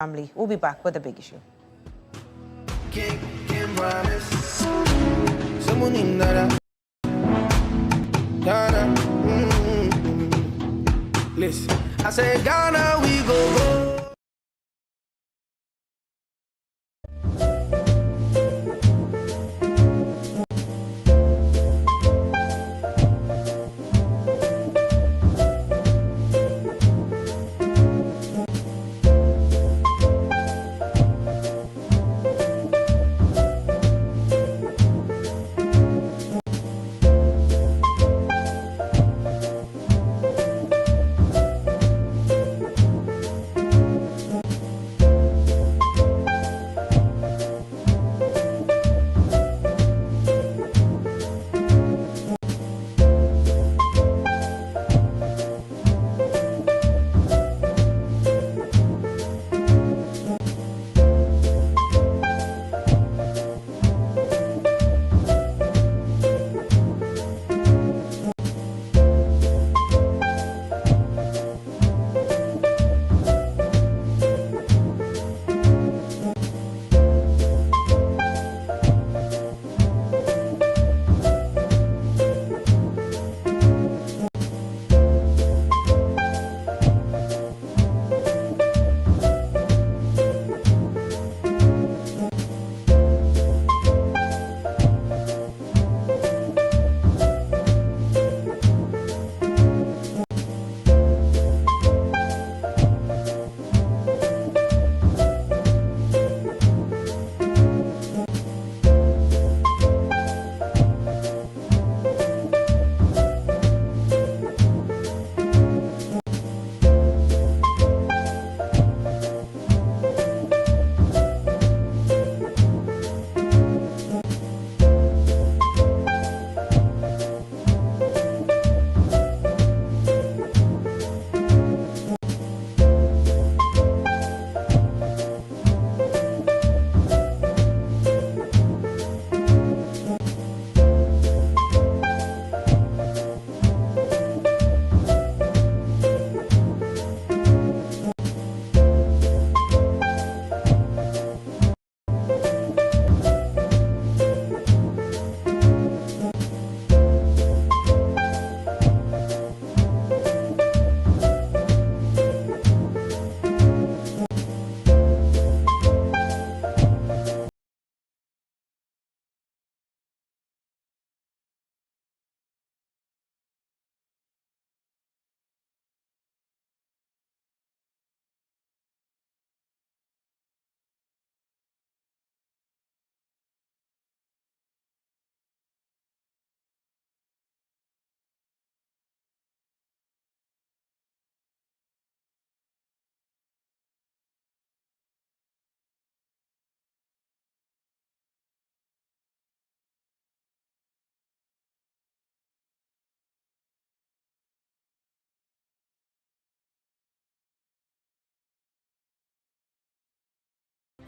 family. We'll be back with a big issue. Listen, I said Ghana, we go.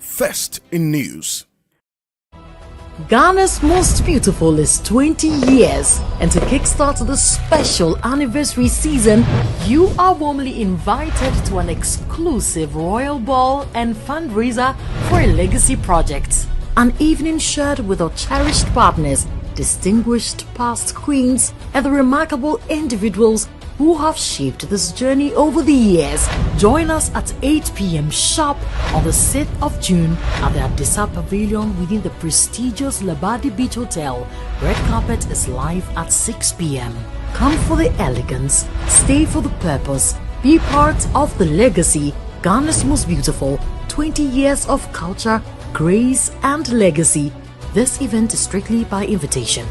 First in news. Ghana's Most Beautiful is 20 years, and to kickstart the special anniversary season, you are warmly invited to an exclusive royal ball and fundraiser for a legacy project. An evening shared with our cherished partners, distinguished past queens, and the remarkable individuals who have shaped this journey over the years. Join us at 8 p.m. sharp on the 6th of June at the Adisa Pavilion within the prestigious Labadi Beach Hotel. Red carpet is live at 6 p.m. Come for the elegance, stay for the purpose, be part of the legacy. Ghana's Most Beautiful, 20 years of culture, grace and legacy. This event is strictly by invitation.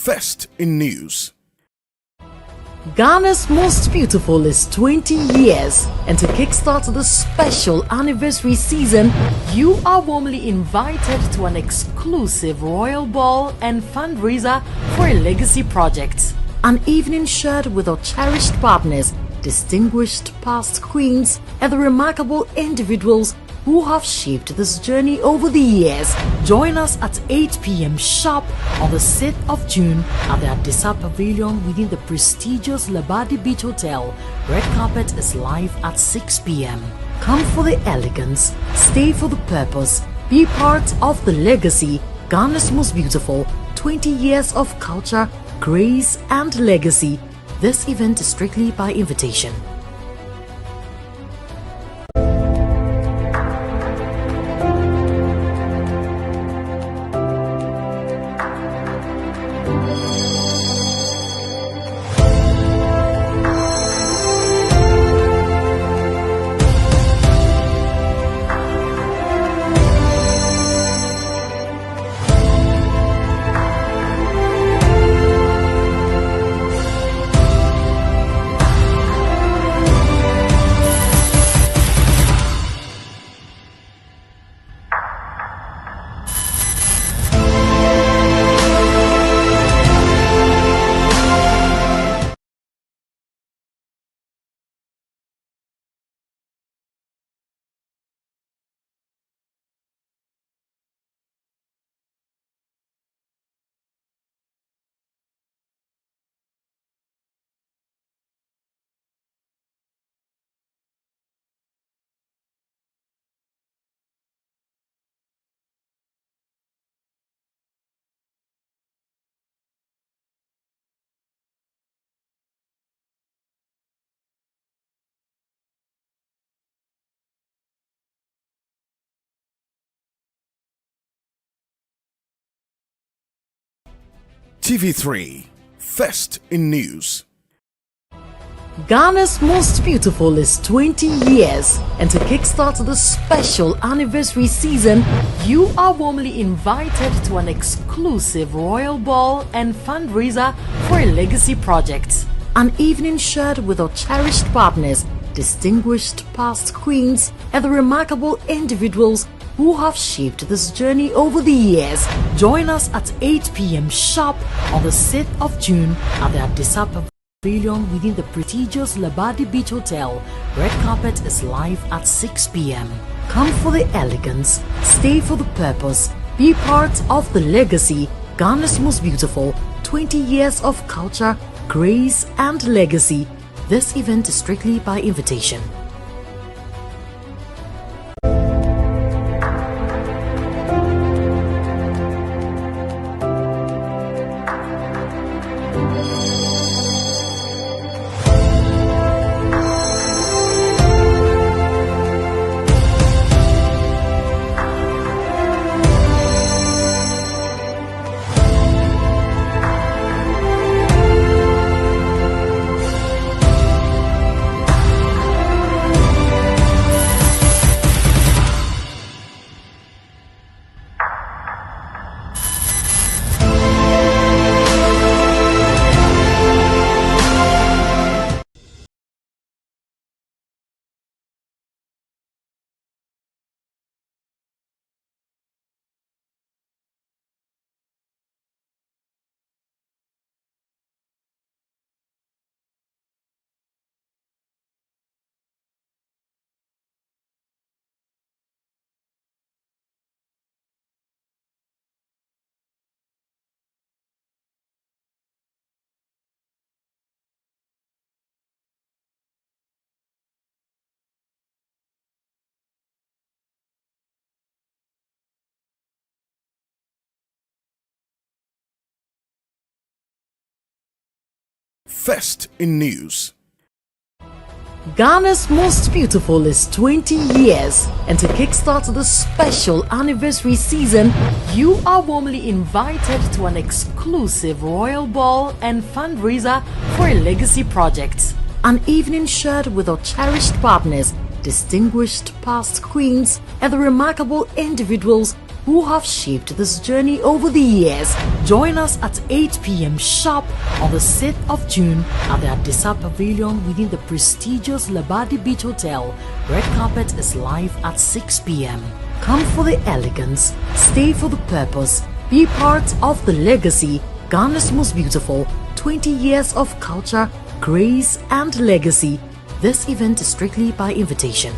First in news. Ghana's Most Beautiful is 20 years, and to kickstart the special anniversary season, you are warmly invited to an exclusive royal ball and fundraiser for a legacy project. An evening shared with our cherished partners, distinguished past queens, and the remarkable individuals who have shaped this journey over the years. Join us at 8 p.m. sharp on the 6th of June at the Adisa Pavilion within the prestigious Labadi Beach Hotel. Red carpet is live at 6 p.m. Come for the elegance, stay for the purpose, be part of the legacy. Ghana's Most Beautiful, 20 years of culture, grace and legacy. This event is strictly by invitation. TV3 First in news. Ghana's Most Beautiful is 20 years, and to kickstart the special anniversary season, you are warmly invited to an exclusive royal ball and fundraiser for a legacy project. An evening shared with our cherished partners, distinguished past queens, and the remarkable individuals who have shaped this journey over the years. Join us at 8 p.m. sharp on the 6th of June at the Adisa Pavilion within the prestigious Labadi Beach Hotel. Red carpet is live at 6 p.m. Come for the elegance, stay for the purpose, be part of the legacy. Ghana's Most Beautiful, 20 years of culture, grace and legacy. This event is strictly by invitation. First in news. Ghana's Most Beautiful is 20 years, and to kickstart the special anniversary season, you are warmly invited to an exclusive royal ball and fundraiser for a legacy project. An evening shared with our cherished partners, distinguished past queens, and the remarkable individuals who have shaped this journey over the years. Join us at 8 p.m. sharp on the 6th of June at the Adisa Pavilion within the prestigious Labadi Beach Hotel. Red carpet is live at 6 p.m. Come for the elegance, stay for the purpose, be part of the legacy. Ghana's most beautiful 20 years of culture, grace and legacy. This event is strictly by invitation.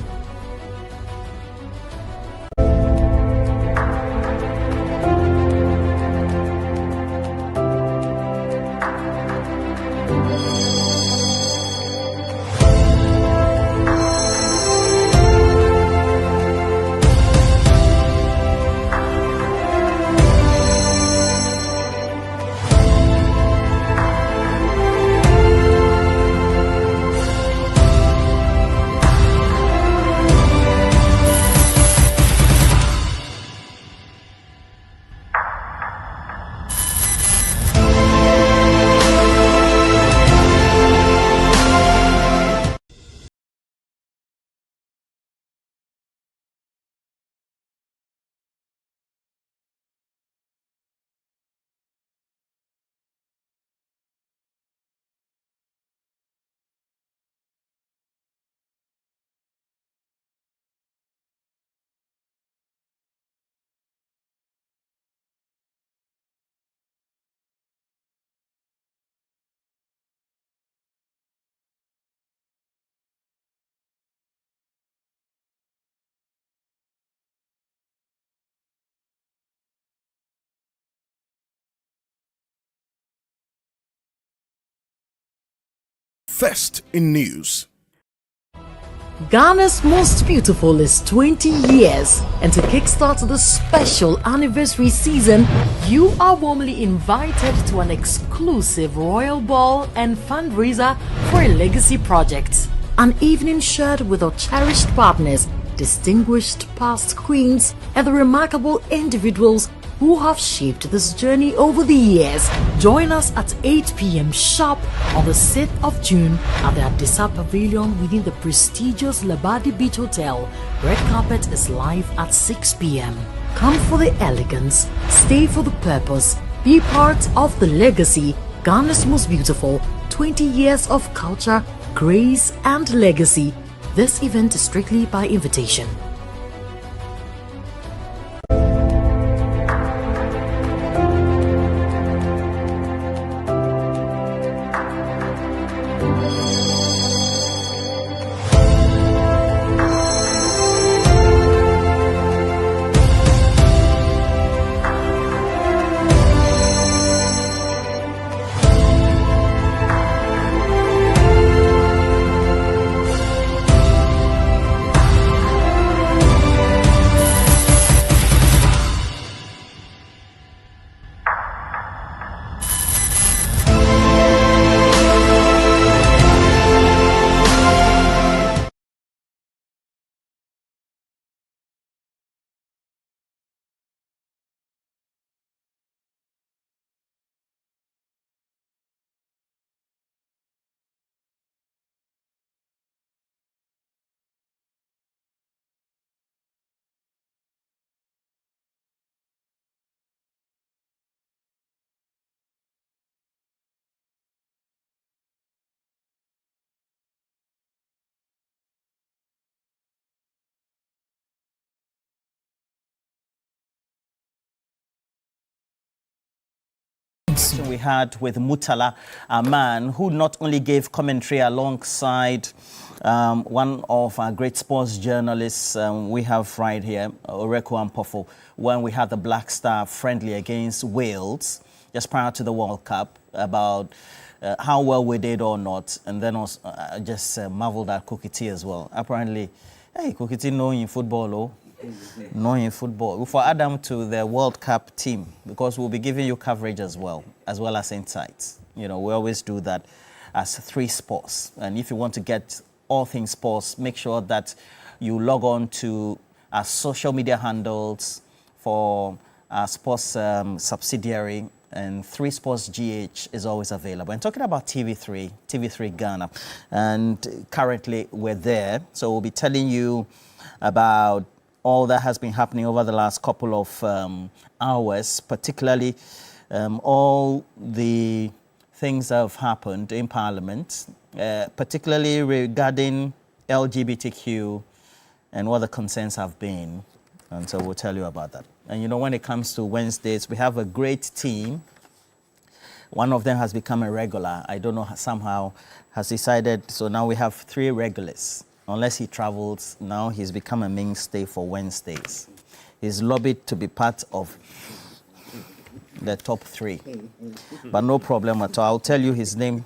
First in news. Ghana's most beautiful is 20 years, and to kickstart the special anniversary season, you are warmly invited to an exclusive royal ball and fundraiser for a legacy project. An evening shared with our cherished partners, distinguished past queens, and the remarkable individuals who have shaped this journey over the years. Join us at 8 p.m. sharp on the 6th of June at the Adisa Pavilion within the prestigious Labadi Beach Hotel. Red carpet is live at 6 p.m. Come for the elegance, stay for the purpose, be part of the legacy. Ghana's most beautiful 20 years of culture, grace and legacy. This event is strictly by invitation. We had with Mutala, a man who not only gave commentary alongside one of our great sports journalists we have right here, Oreku Ampofo, when we had the Black Star friendly against Wales just prior to the World Cup, about how well we did or not, and then also, I just marveled at Kokiti as well. Apparently, hey, Kokiti knowing football, oh. Knowing football. For Adam to the World Cup team, because we'll be giving you coverage as well as insights. You know, we always do that as 3 Sports. And if you want to get all things sports, make sure that you log on to our social media handles for our sports subsidiary, and 3 Sports GH is always available. And talking about TV3 Ghana, and currently we're there. So we'll be telling you about all that has been happening over the last couple of hours, particularly all the things that have happened in Parliament, particularly regarding LGBTQ and what the concerns have been. And so we'll tell you about that. And you know, when it comes to Wednesdays, we have a great team. One of them has become a regular. I don't know, somehow has decided, so now we have 3 regulars. Unless he travels, now he's become a mainstay for Wednesdays. He's lobbied to be part of the top 3. But no problem at all. I'll tell you his name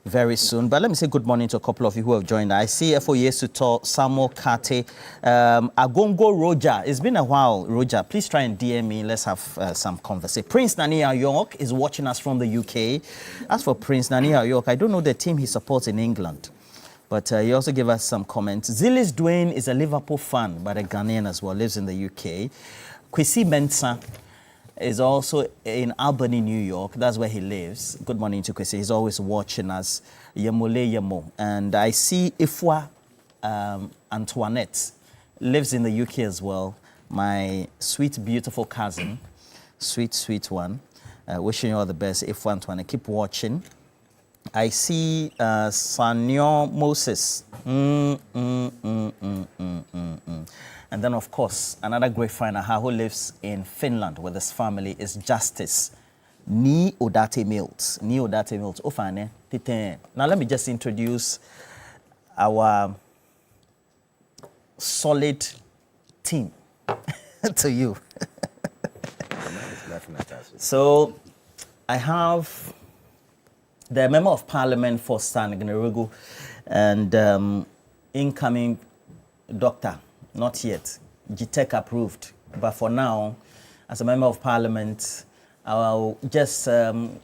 very soon. But let me say good morning to a couple of you who have joined. I see FOE Suto, Samuel Kate, Agongo Roger. It's been a while, Roger. Please try and DM me. Let's have some conversation. Prince Nania York is watching us from the UK. As for Prince Nania York, I don't know the team he supports in England. But he also gave us some comments. Zilis Dwayne is a Liverpool fan, but a Ghanaian as well, lives in the UK. Kwesi Mensah is also in Albany, New York. That's where he lives. Good morning to Kwesi. He's always watching us. Yemole Yemo. And I see Ifwa Antoinette lives in the UK as well. My sweet, beautiful cousin. Sweet, sweet one. Wishing you all the best, Ifwa Antoinette. Keep watching. I see Sanyo Moses. And then, of course, another great friend who lives in Finland with his family is Justice Ni Odate Mills. Ni Odate Mills. Now, let me just introduce our solid team to you. So, I have the Member of Parliament for Sanignerugu and incoming doctor. Not yet. GTEC approved. But for now, as a Member of Parliament, I'll just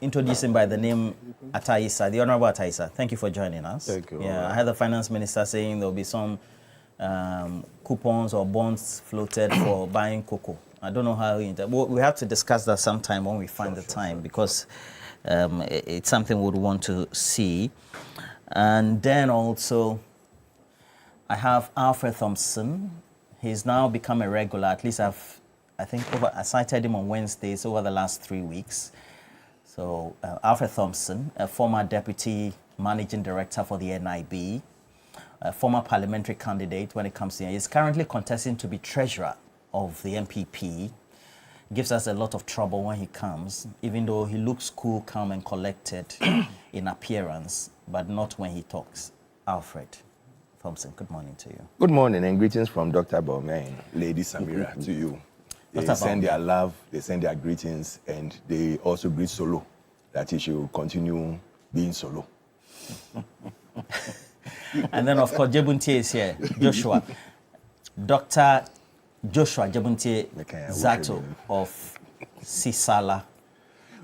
introduce him by the name Ataisa, the Honorable Ataisa. Thank you for joining us. Thank you. Yeah, I heard the Finance Minister saying there'll be some coupons or bonds floated for buying cocoa. I don't know how we have to discuss that sometime when we find the time, because it's something we'd want to see. And then also, I have Alfred Thompson. He's now become a regular. At least I cited him on Wednesdays over the last 3 weeks. So Alfred Thompson, a former Deputy Managing Director for the NIB, a former parliamentary candidate when it comes to, he's currently contesting to be Treasurer of the MPP. Gives us a lot of trouble when he comes, even though he looks cool, calm and collected in appearance, but not when he talks. Alfred Thompson, good morning to you. Good morning and greetings from Dr. Baume and Lady Samira to you. They send their love, they send their greetings, and they also greet Solo, that he should continue being Solo. And then, of course, Jebuntie is here, Joshua. Dr. Joshua Jebuntie Zato of Sisala.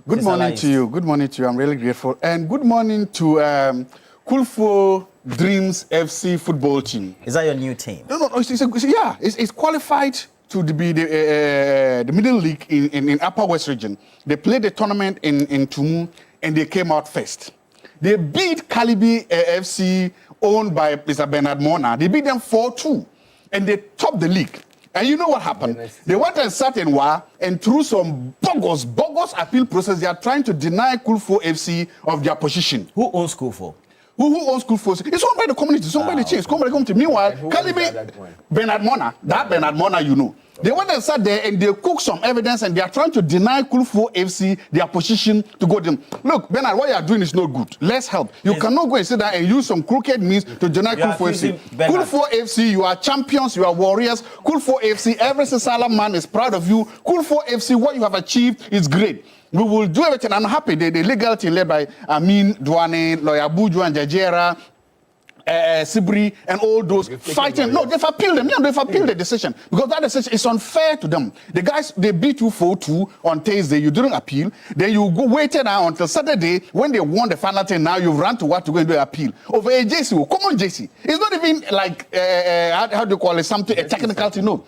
Good morning to you. Good morning to you. I'm really grateful. And good morning to Kulfo Dreams FC football team. Is that your new team? No. It's qualified to be the middle league in Upper West Region. They played the tournament in Tumu and they came out first. They beat Calibi FC, owned by Mr. Bernard Mona. They beat them 4-2 and they topped the league. And you know what happened? They went and sat in Wa, and through some bogus appeal process, they are trying to deny Kulfo FC of their position. Who owns Kulfo? Who owns Kulfo? It's owned by the community, it's owned by the chiefs, it's owned by the community. Meanwhile, Calibi, Bernard Mona, you know. They went and sat there and they cooked some evidence and they are trying to deny Kulfo FC their position to go them. Look, Bernard, what you are doing is not good. Let's help. You cannot go and sit there and use some crooked means to deny Kulfo FC. Kulfo FC, you are champions, you are warriors. Kulfo FC, every Sisala man is proud of you. Kulfo FC, what you have achieved is great. We will do everything. I'm happy. The legal team led by Amin, Duane, Lawyer Buju and Jajera, Sibri, and all those fighting. No, they've appealed them. Yeah, they've appealed the decision because that decision is unfair to them. The guys, they beat you 4-2 on Thursday. You didn't appeal. Then you waited until Saturday when they won the final thing. Now you've run to what to go and do appeal over a JC. Come on, JC. It's not even like how do you call it? Something a technicality. No.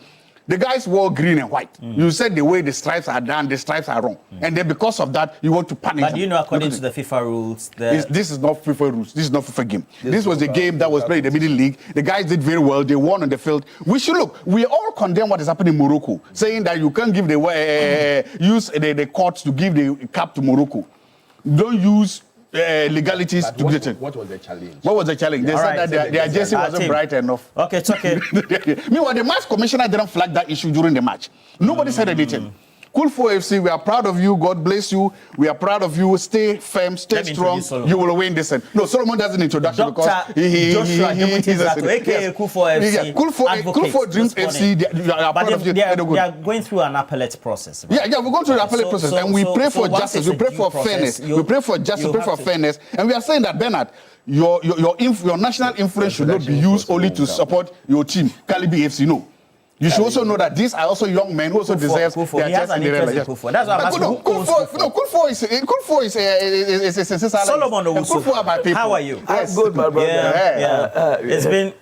The guys wore green and white. You said the way the stripes are done, the stripes are wrong. And then because of that, you want to punish them. But you know, according to the FIFA rules, this is not FIFA rules. This is not FIFA game. This was a game that was played in the Middle League. The guys did very well. They won on the field. We should look. We all condemn what is happening in Morocco, saying that you can't give use the courts to give the cap to Morocco. Don't use legalities to get it. What was the challenge? What was the challenge? They said that their jersey wasn't bright enough. Okay, it's okay. Meanwhile, the match commissioner didn't flag that issue during the match. Nobody said anything. Cool for FC, we are proud of you. God bless you. We are proud of you. Stay firm, stay strong. You will win this. No, Solomon does an introduction because Joshua aka Cool for FC. Cool for Dreams FC. They are proud of you. They are going through an appellate process. Right? Yeah, we're going through the appellate process, and we pray for justice. We pray for fairness. We pray for justice. We pray for fairness, and we are saying that Bernard, your national influence should not be used only to support your team, Calibi FC. No. You should also know that these are also young men who also deserve their chance in the interest in Kufo. That's why I'm asking. Kufo is Solomon Owusu. How are you? Yes. I'm good, my brother. Yeah. It's been.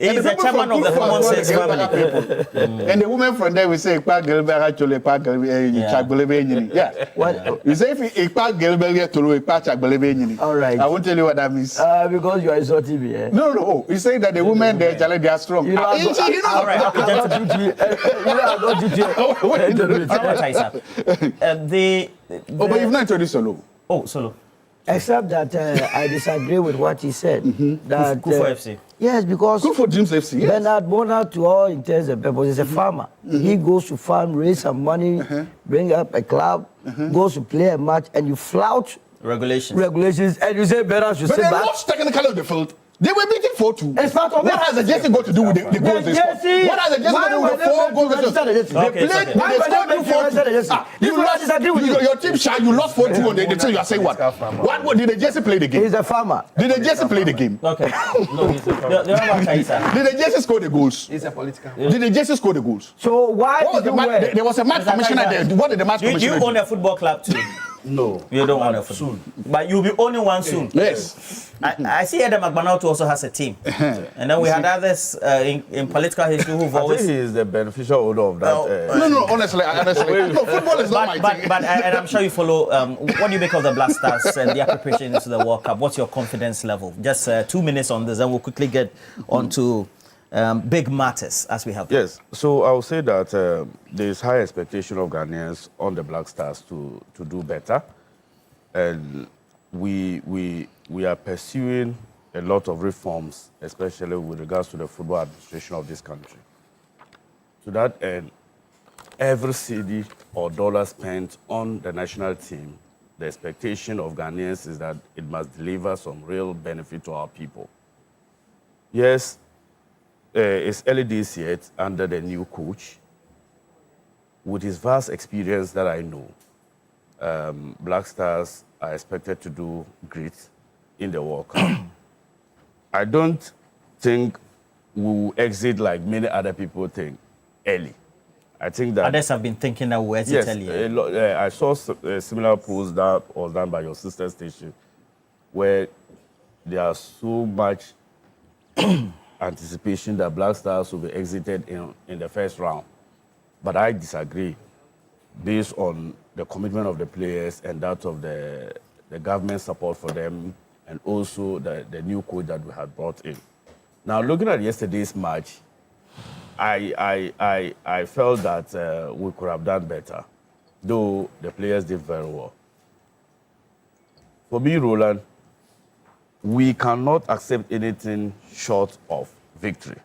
He's the chairman of the Common Sense family. And the woman from there will say, "Ekpa Gelber actually, Ekpa Gelber." Yeah. What? You say if Ekpa Gelber to Ekpa Gelber. All right. I won't tell you what that means. Because you are insulting me. Eh? No. Oh, you say that the women they are strong. You know, All right. I got you But you've not introduced Solo. Oh, Solo. Except that I disagree with what he said. That Kufo FC. yes, because Good for Dreams FC. Yes. Bernard Bona, to all intents and purposes, is a farmer. He goes to farm, raise some money, bring up a club, goes to play a match, and you flout regulations, and you say Bernard should But sit they back. lost technically on the field. They were beating 4-2. It's part of What it. has the jersey got to do with the goals they scored? What has the jersey got to do with the 4 goals they scored? They played, they scored 2-4. You lost, your team shy, you lost 4-2 on the team. You are saying what? What did the jersey play the game? He's a farmer. Did the jersey play the game? Okay. No, he's a Did the jersey score the goals? He's a political. Did the jersey score the goals? So why What was did the you wear? match? There was a match commissioner there. What did the match Do commissioner you do? own a football club too? No. You don't own a football. Soon. But you'll be owning one soon. Yes. I see Adam McBanautu also has a team. And then we had others in political history who've I always... think he is the beneficial owner of that. No, honestly. No, football is not my thing. But and I'm sure you follow, what do you make of the Black Stars and their preparation into the World Cup? What's your confidence level? Just 2 minutes on this, and we'll quickly get on to big matters as we have. Yes, so I would say that there is high expectation of Ghanaians on the Black Stars to do better. And we are pursuing a lot of reforms, especially with regards to the football administration of this country. To that end, every cedi or dollar spent on the national team, the expectation of Ghanaians is that it must deliver some real benefit to our people. Yes, it's early days yet under the new coach. With his vast experience that I know, Black Stars are expected to do great in the World Cup. I don't think we will exit like many other people think early. I think that Others have been thinking that we'll exit early. I saw a similar post that was done by your sister station, where there are so much anticipation that Black Stars will be exited in the first round. But I disagree, based on the commitment of the players and that of the government support for them, and also the new coach that we had brought in. Now, looking at yesterday's match, I felt that we could have done better, though the players did very well. For me, Roland, we cannot accept anything short of victory.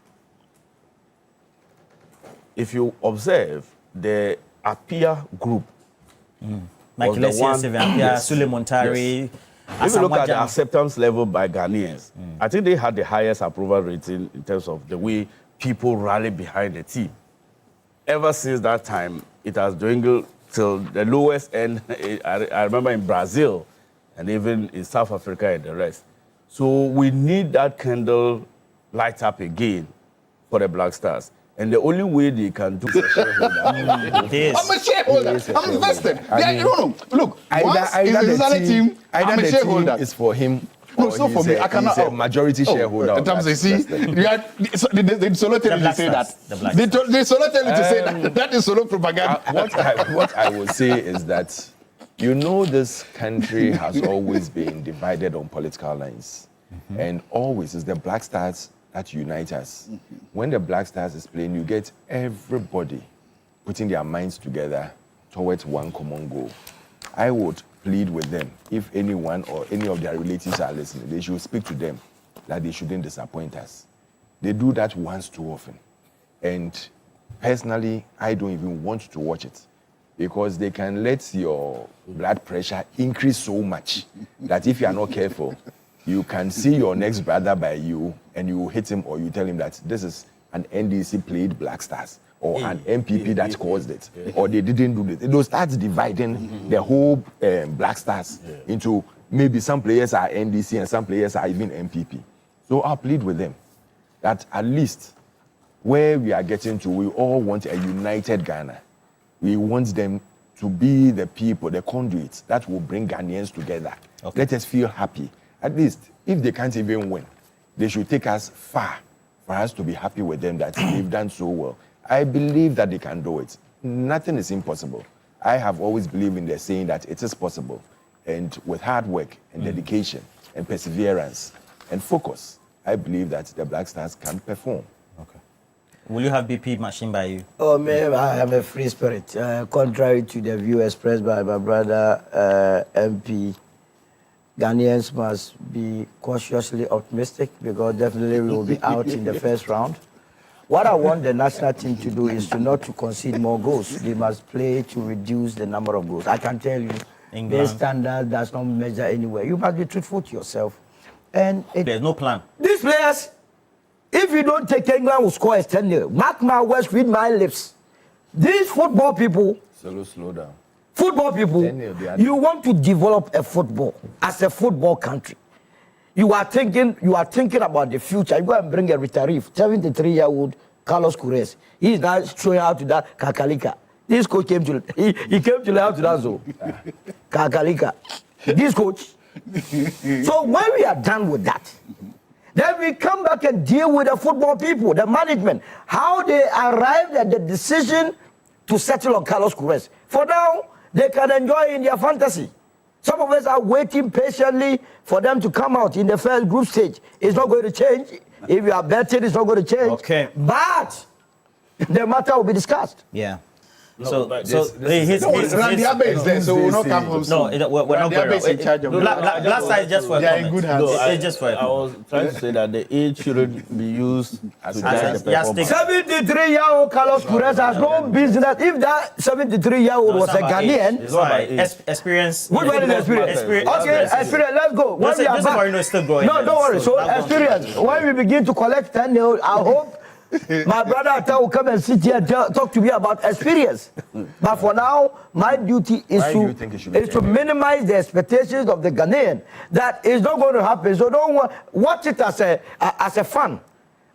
If you observe, the Apia group, Michael Essien, Suleiman Tari. If you look at the acceptance level by Ghanaians, I think they had the highest approval rating in terms of the way people rally behind the team. Ever since that time, it has dwindled till the lowest end. I remember in Brazil and even in South Africa and the rest. So we need that candle light up again for the Black Stars. And the only way they can do it. I'm a shareholder. I'm invested. Look, once it's a team, I'm a shareholder. Is for him No, so for me, I cannot. He's a majority shareholder. In terms of see, the Solo tell you to say that. The Solo tell you to say that. That is Solo propaganda. What I would say is that, you know, this country has always been divided on political lines. And always it's the Black Stars that unite us. When the Black Stars is playing, you get everybody putting their minds together towards one common goal. I would plead with them, if anyone or any of their relatives are listening, they should speak to them that they shouldn't disappoint us. They do that once too often. And personally, I don't even want to watch it, because they can let your blood pressure increase so much that if you are not careful, you can see your next brother by you and you hit him, or you tell him that this is an NDC played Black Stars, or an MPP that caused it, or they didn't do this. It will start dividing the whole Black Stars into maybe some players are NDC and some players are even MPP. So I'll plead with them that at least where we are getting to, we all want a united Ghana. We want them to be the people, the conduits that will bring Ghanaians together. Okay. Let us feel happy. At least, if they can't even win, they should take us far for us to be happy with them that they've done so well. I believe that they can do it. Nothing is impossible. I have always believed in the saying that it is possible. And with hard work and dedication and perseverance and focus, I believe that the Black Stars can perform. Okay. Will you have BP machine by you? Oh, man, I am a free spirit. Contrary to the view expressed by my brother MP, Ghanaians must be cautiously optimistic, because definitely we will be out in the first round. What I want the national team to do is not to concede more goals. They must play to reduce the number of goals. I can tell you, their standard does not measure anywhere. You must be truthful to yourself. And there's no plan. These players, if you don't take England will score a 10-0. Mark my words, read my lips. These football people, slow down. Football people, you want to develop a football as a football country. You are thinking about the future. You go and bring a retiree, 73-year-old Carlos Queiroz. He is now throwing out to that Kakalika. This coach came to he came to learn how to dance. Kakalika. This coach. So when we are done with that, then we come back and deal with the football people, the management, how they arrived at the decision to settle on Carlos Queiroz. For now, they can enjoy in their fantasy. Some of us are waiting patiently for them to come out in the first group stage. It's not going to change. If you are betting, it's not going to change. Okay. But the matter will be discussed. Yeah. No, Randy Abe is there, so we'll not come home soon. No, we're not going in charge of last time is just for a comment. In good hands. No, it's just for a I was trying to say that the age shouldn't be used to judge the performance. 73-year-old Carlos Queiroz has no business. If that 73-year-old was a Ghanaian, experience. Which one is experience? Okay, experience. Let's go. When we are back, is still growing. no, don't worry. So experience. When we begin to collect 10-0, I hope my brother Atta will come and sit here and talk to me about experience. But for now, my duty is to minimize the expectations of the Ghanaian. That is not going to happen. So don't watch it as a fun.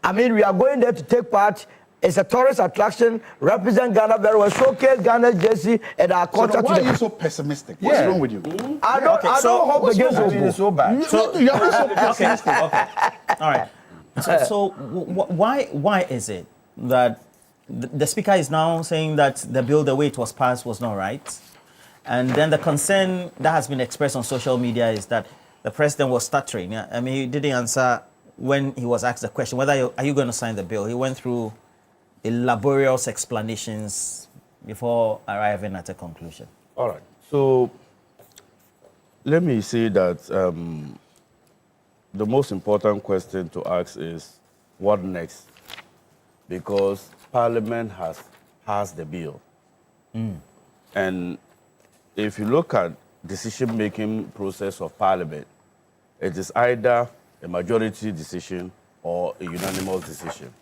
I mean, we are going there to take part. It's a tourist attraction. Represent Ghana very well. Showcase Ghana's jersey and our culture. So why are you so pessimistic? What's wrong with you? I don't hope the game will go so bad. You're not so pessimistic. Okay. All right. So why is it that the speaker is now saying that the bill, the way it was passed, was not right? And then the concern that has been expressed on social media is that the president was stuttering. I mean, he didn't answer when he was asked the question, whether are you going to sign the bill? He went through laborious explanations before arriving at a conclusion. All right. So let me say that the most important question to ask is, what next? Because Parliament has passed the bill. And if you look at decision-making process of Parliament, it is either a majority decision or a unanimous decision.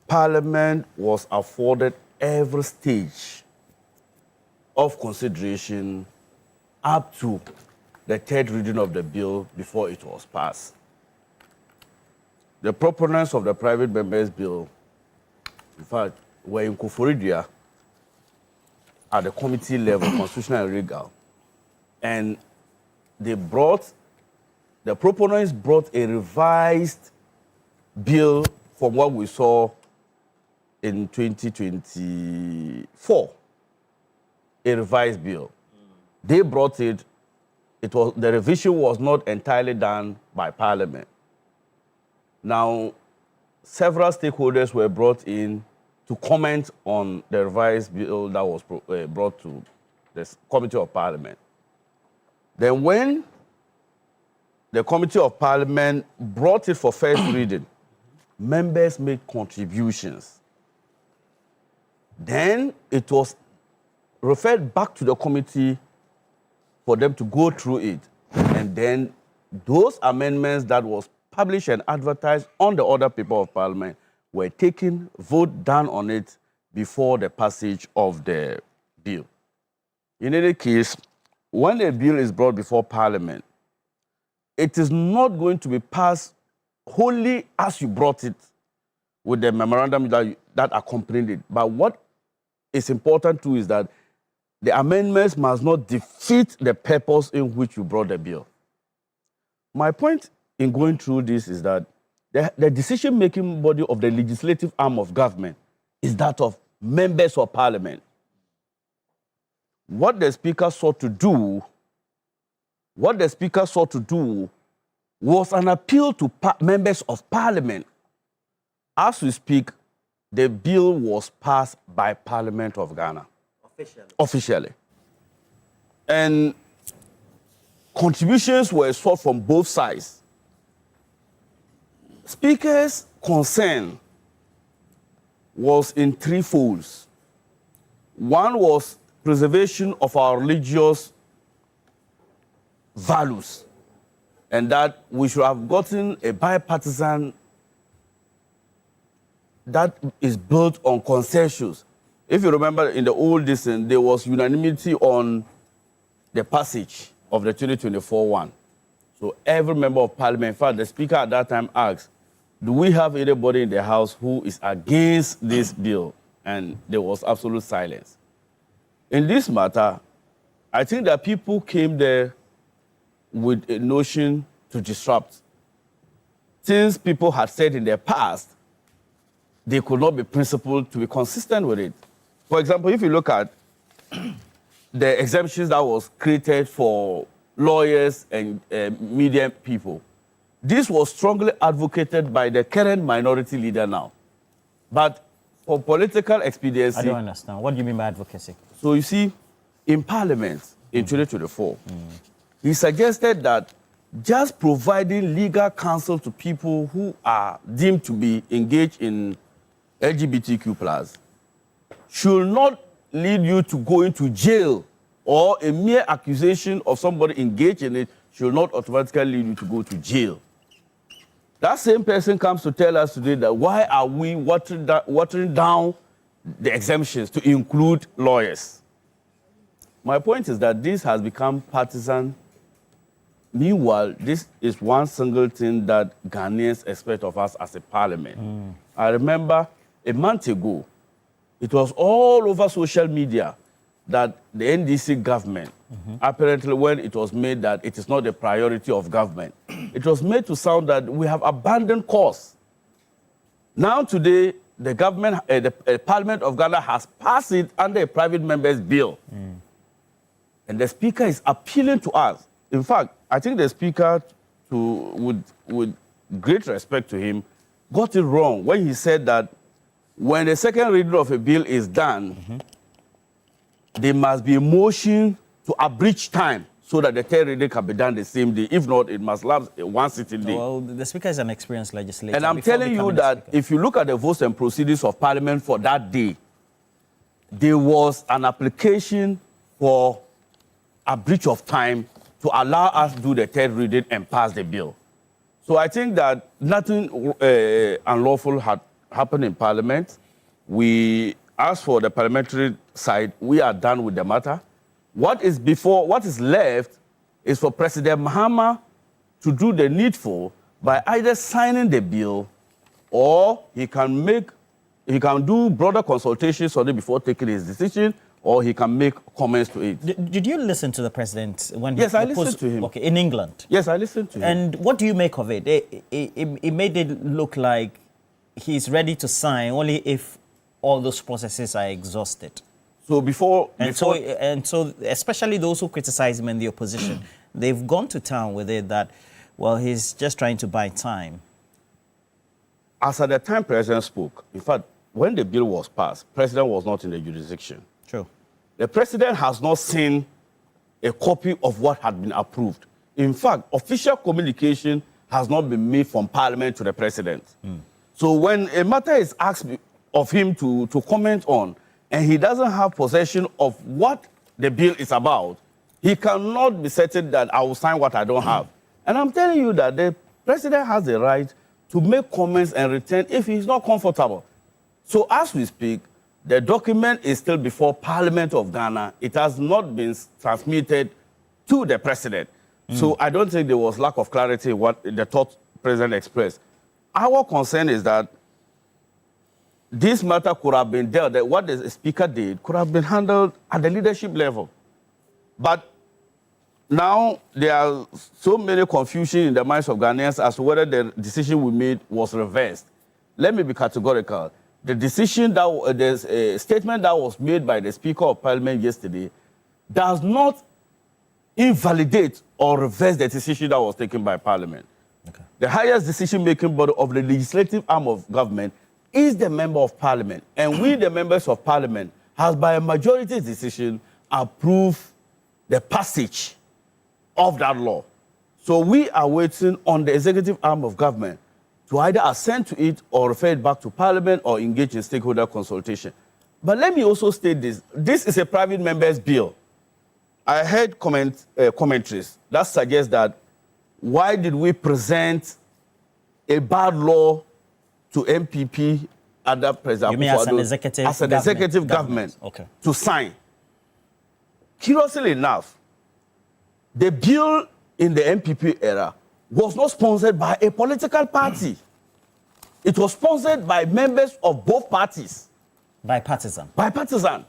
Parliament was afforded every stage of consideration up to the third reading of the bill before it was passed. The proponents of the private members' bill, in fact, were in Koforidua at the committee level, constitutional and legal. And the proponents brought a revised bill from what we saw in 2024. A revised bill. They brought it. The revision was not entirely done by Parliament. Now, several stakeholders were brought in to comment on the revised bill that was brought to the Committee of Parliament. Then when the Committee of Parliament brought it for first reading, members made contributions. Then it was referred back to the committee for them to go through it. And then those amendments that was published and advertised on the other paper of Parliament were taken, vote down on it before the passage of the bill. In any case, when a bill is brought before Parliament, it is not going to be passed wholly as you brought it with the memorandum that accompanied it. But what is important too is that the amendments must not defeat the purpose in which you brought the bill. My point in going through this is that the decision-making body of the legislative arm of government is that of members of Parliament. What the Speaker sought to do was an appeal to members of Parliament. As we speak, the bill was passed by Parliament of Ghana. Officially. And contributions were sought from both sides. Speaker's concern was in three folds. One was preservation of our religious values, and that we should have gotten a bipartisan that is built on consensus. If you remember, in the old edition, there was unanimity on the passage of the 2024 one. So every member of Parliament, in fact, the Speaker at that time asked, do we have anybody in the House who is against this bill? And there was absolute silence. In this matter, I think that people came there with a notion to disrupt. Since people had said in their past, they could not be principled to be consistent with it. For example, if you look at the exemptions that was created for lawyers and media people, this was strongly advocated by the current minority leader now. But for political expediency... I don't understand. What do you mean by advocacy? So you see, in Parliament in 2024, he suggested that just providing legal counsel to people who are deemed to be engaged in LGBTQ+, should not lead you to go into jail, or a mere accusation of somebody engaged in it should not automatically lead you to go to jail. That same person comes to tell us today that why are we watering down the exemptions to include lawyers? My point is that this has become partisan. Meanwhile, this is one single thing that Ghanaians expect of us as a parliament. I remember a month ago, it was all over social media that the NDC government, apparently when it was made that it is not a priority of government, it was made to sound that we have abandoned cause. Now today, the government, the Parliament of Ghana has passed it under a private member's bill. And the Speaker is appealing to us. In fact, I think the Speaker, with great respect to him, got it wrong when he said that when the second reading of a bill is done, there must be a motion to abridge time so that the third reading can be done the same day. If not, it must last one sitting day. Well, the Speaker is an experienced legislator. And I'm telling you that if you look at the votes and proceedings of Parliament for that day, there was an application for a breach of time to allow us to do the third reading and pass the bill. So I think that nothing unlawful had happened in Parliament. We asked for the parliamentary side, we are done with the matter. What is left is for President Mahama to do the needful by either signing the bill or he can do broader consultations on it before taking his decision, or he can make comments to it. Did you listen to the president when Yes, he I proposed, listened to him. Okay, in England? Yes, I listened to him. And what do you make of it? It made it look like he's ready to sign only if all those processes are exhausted. So So especially those who criticize him in the opposition, they've gone to town with it that, well, he's just trying to buy time. As at the time President spoke, in fact, when the bill was passed, President was not in the jurisdiction. True. The President has not seen a copy of what had been approved. In fact, official communication has not been made from Parliament to the President. So when a matter is asked of him to comment on, and he doesn't have possession of what the bill is about, he cannot be certain that I will sign what I don't have. And I'm telling you that the President has the right to make comments and return if he's not comfortable. So as we speak, the document is still before Parliament of Ghana. It has not been transmitted to the President. So I don't think there was lack of clarity in what the thought President expressed. Our concern is that this matter could have been dealt, that what the Speaker did could have been handled at the leadership level. But now there are so many confusion in the minds of Ghanaians as to whether the decision we made was reversed. Let me be categorical. The decision the statement that was made by the Speaker of Parliament yesterday does not invalidate or reverse the decision that was taken by Parliament. Okay. The highest decision-making body of the legislative arm of government is the Member of Parliament. And we, the members of Parliament, has by a majority decision approved the passage of that law. So we are waiting on the executive arm of government to either assent to it or refer it back to Parliament or engage in stakeholder consultation. But let me also state this. This is a private member's bill. I heard commentaries that suggest that why did we present a bad law to MPP under President You mean as an executive government okay, to sign? Curiously enough, the bill in the MPP era was not sponsored by a political party. It was sponsored by members of both parties. Bipartisan. Bipartisan.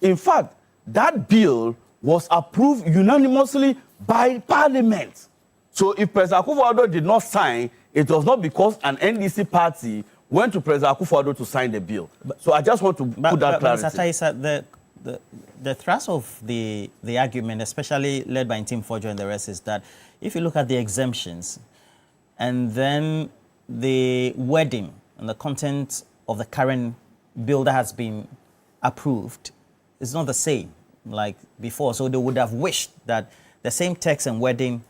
In fact, that bill was approved unanimously by Parliament. So if President Akufo-Addo did not sign, it was not because an NDC party went to President Akufo-Addo to sign the bill. So I just want to put that clarity. Mr. Taisa, the thrust of the argument, especially led by Tim Forjo and the rest, is that if you look at the exemptions and then the wording and the content of the current bill that has been approved is not the same like before. So they would have wished that the same text and wording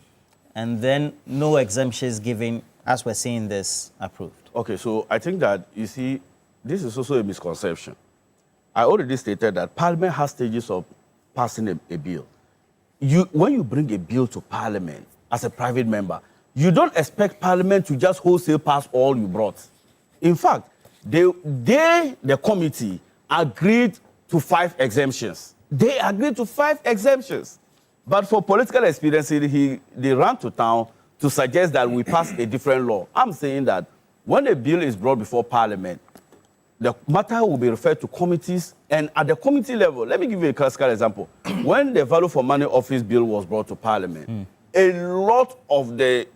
and then no exemptions given as we're seeing this approved. Okay, so I think that, you see, this is also a misconception. I already stated that Parliament has stages of passing a bill. When you bring a bill to Parliament as a private member, you don't expect Parliament to just wholesale pass all you brought. In fact, the committee agreed to 5 exemptions. They agreed to 5 exemptions. But for political expediency, they ran to town to suggest that we pass a different law. I'm saying that when a bill is brought before Parliament, the matter will be referred to committees, and at the committee level, let me give you a classical example. When the Value for Money Office bill was brought to Parliament, a lot of the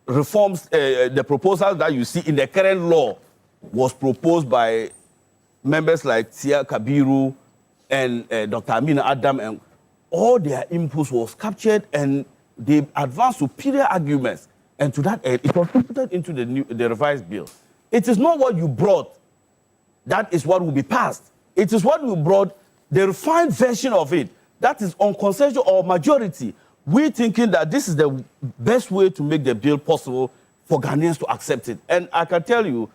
reforms, the proposals that you see in the current law was proposed by members like Tia Kabiru and Dr. Amina Adam, and all their inputs was captured and they advanced superior arguments. And to that end, it was put into the revised bill. It is not what you brought that is what will be passed. It is what you brought, the refined version of it, that is on consensus or majority. We're thinking that this is the best way to make the bill possible for Ghanaians to accept it. And I can tell you,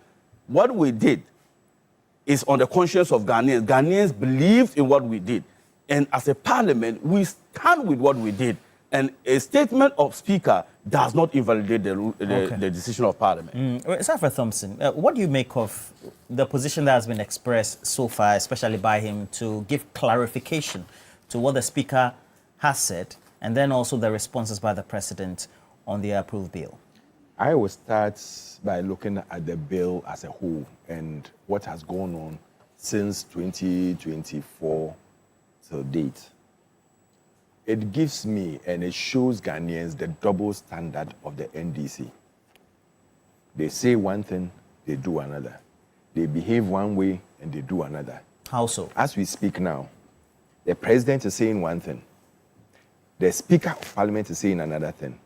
what we did is on the conscience of Ghanaians. Ghanaians believed in what we did. And as a parliament, we stand with what we did. And a statement of speaker does not invalidate the decision of Parliament. Safra Thompson, what do you make of the position that has been expressed so far, especially by him, to give clarification to what the speaker has said, and then also the responses by the president on the approved bill? I will start by looking at the bill as a whole and what has gone on since 2024 till date, it gives me and it shows Ghanaians the double standard of the NDC. They say one thing, they do another. They behave one way and they do another. How so? As we speak now, the president is saying one thing, the Speaker of Parliament is saying another thing,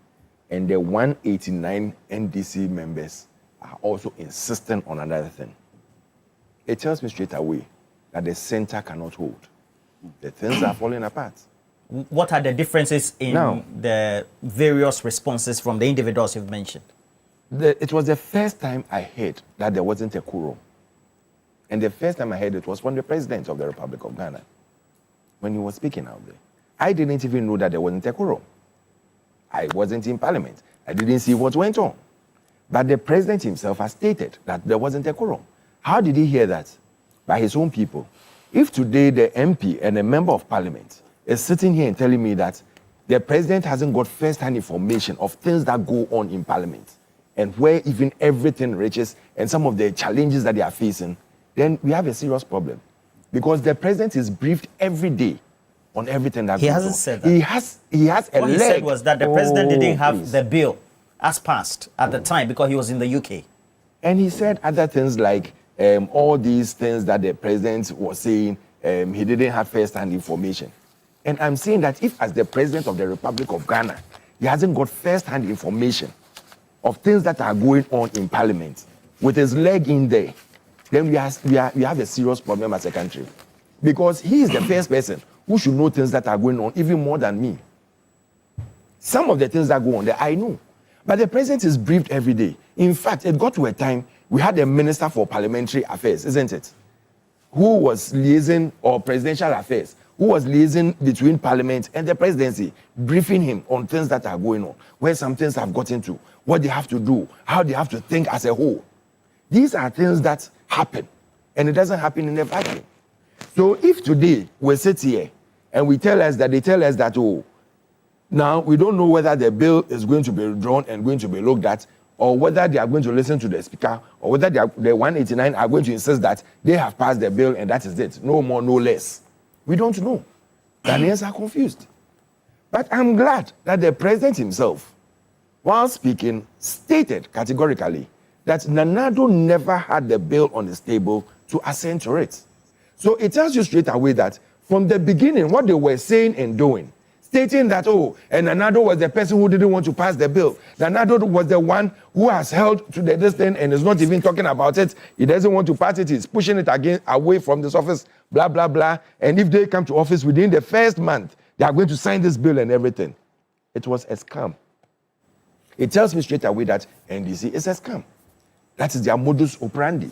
and the 189 NDC members are also insisting on another thing. It tells me straight away that the center cannot hold. The things are falling apart. What are the differences in the various responses from the individuals you've mentioned? It was the first time I heard that there wasn't a quorum. And the first time I heard it was from the President of the Republic of Ghana when he was speaking out there. I didn't even know that there wasn't a quorum. I wasn't in Parliament. I didn't see what went on. But the President himself has stated that there wasn't a quorum. How did he hear that? By his own people. If today the MP and a member of Parliament is sitting here and telling me that the President hasn't got first-hand information of things that go on in Parliament and where even everything reaches and some of the challenges that they are facing, then we have a serious problem. Because the President is briefed every day on everything that goes on. He hasn't said that. He has a What leg. he said was that the president didn't have please. the bill as passed at the time because he was in the UK. And he said other things like all these things that the president was saying, he didn't have first-hand information. And I'm saying that if as the president of the Republic of Ghana, he hasn't got first-hand information of things that are going on in Parliament with his leg in there, then we have a serious problem as a country. Because he is the first person who should know things that are going on even more than me. Some of the things that go on there, I know. But the president is briefed every day. In fact, it got to a time we had a minister for parliamentary affairs, isn't it? Who was liaising, or presidential affairs, who was liaising between parliament and the presidency, briefing him on things that are going on, where some things have gotten to, what they have to do, how they have to think as a whole. These are things that happen, and it doesn't happen in a vacuum. So if today we sit here and they tell us that, oh, now we don't know whether the bill is going to be withdrawn and going to be looked at, or whether they are going to listen to the speaker, or whether the 189 are going to insist that they have passed the bill and that is it, no more, no less. We don't know. Ghanaians are confused. But I'm glad that the president himself, while speaking, stated categorically that Nanado never had the bill on his table to assent to it. So it tells you straight away that from the beginning, what they were saying and doing, stating that, oh, and Nanado was the person who didn't want to pass the bill. Nanado was the one who has held to the distance and is not even talking about it. He doesn't want to pass it. He's pushing it again away from this office, blah, blah, blah. And if they come to office within the first month, they are going to sign this bill and everything. It was a scam. It tells me straight away that NDC is a scam. That is their modus operandi.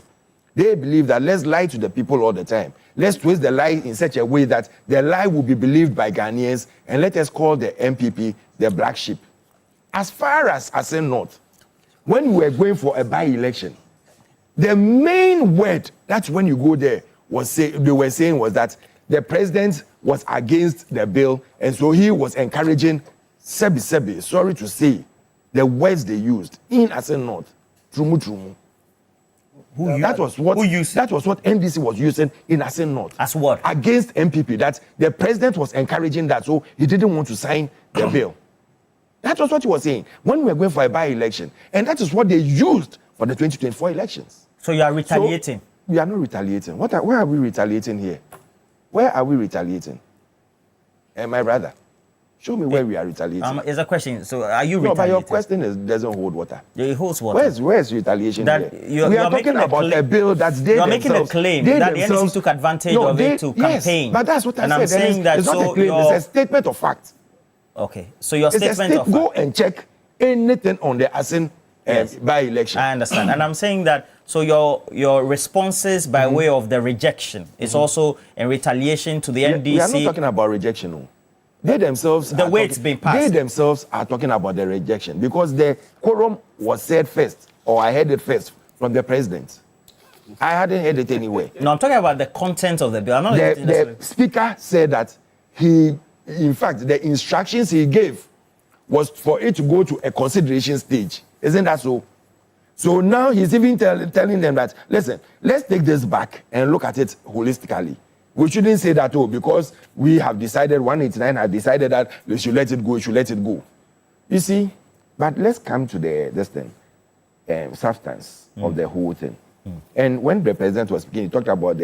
They believe that let's lie to the people all the time. Let's twist the lie in such a way that the lie will be believed by Ghanaians, and let us call the MPP the black sheep. As far as Asen North, when we were going for a by-election, the main word that when you go there they were saying was that the president was against the bill, and so he was encouraging Sebi, sorry to say, the words they used in Asen North, trumu trumu. That was what NDC was using in Asen North. As what? Against MPP, that the president was encouraging that, so he didn't want to sign the bill. That was what he was saying when we were going for a by-election. And that is what they used for the 2024 elections. So you are retaliating? So, we are not retaliating. Where are we retaliating here? Where are we retaliating? My brother, show me where we are retaliating. Is a question. So are you retaliating? No, but your question doesn't hold water. It holds water. Where's retaliation that here? We are talking about a bill that's they themselves. You are making a claim that the NDC took advantage of it to campaign. Yes, but that's what I said. I'm saying that it's not a claim, it's a statement of fact. Okay, so your statement of fact. Go and check anything on the Asen by-election. I understand. And I'm saying that, so your responses by way of the rejection is also in retaliation to the NDC. We are not talking about rejection. No. They themselves the way it's been passed. They themselves are talking about the rejection because the quorum was said first, or I heard it first from the president. I hadn't heard it anywhere. No, I'm talking about the content of the bill. The speaker said that in fact, the instructions he gave was for it to go to a consideration stage. Isn't that so? So now he's even telling them that, listen, let's take this back and look at it holistically. We shouldn't say that, oh, because we have decided, 189 has decided that we should let it go, we should let it go. You see, but let's come to this thing, substance of the whole thing. And when the president was speaking, he talked about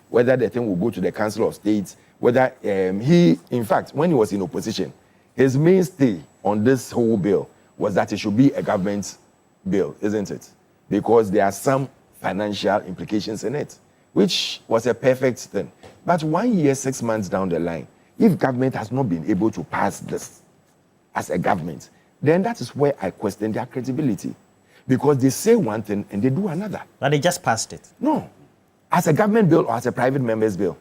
whether the thing will go to the Council of State, whether in fact, when he was in opposition, his mainstay on this whole bill was that it should be a government bill, isn't it? Because there are some financial implications in it, which was a perfect thing. But 1 year, 6 months down the line, if government has not been able to pass this as a government, then that is where I question their credibility. Because they say one thing and they do another. But they just passed it. No. As a government bill or as a private member's bill.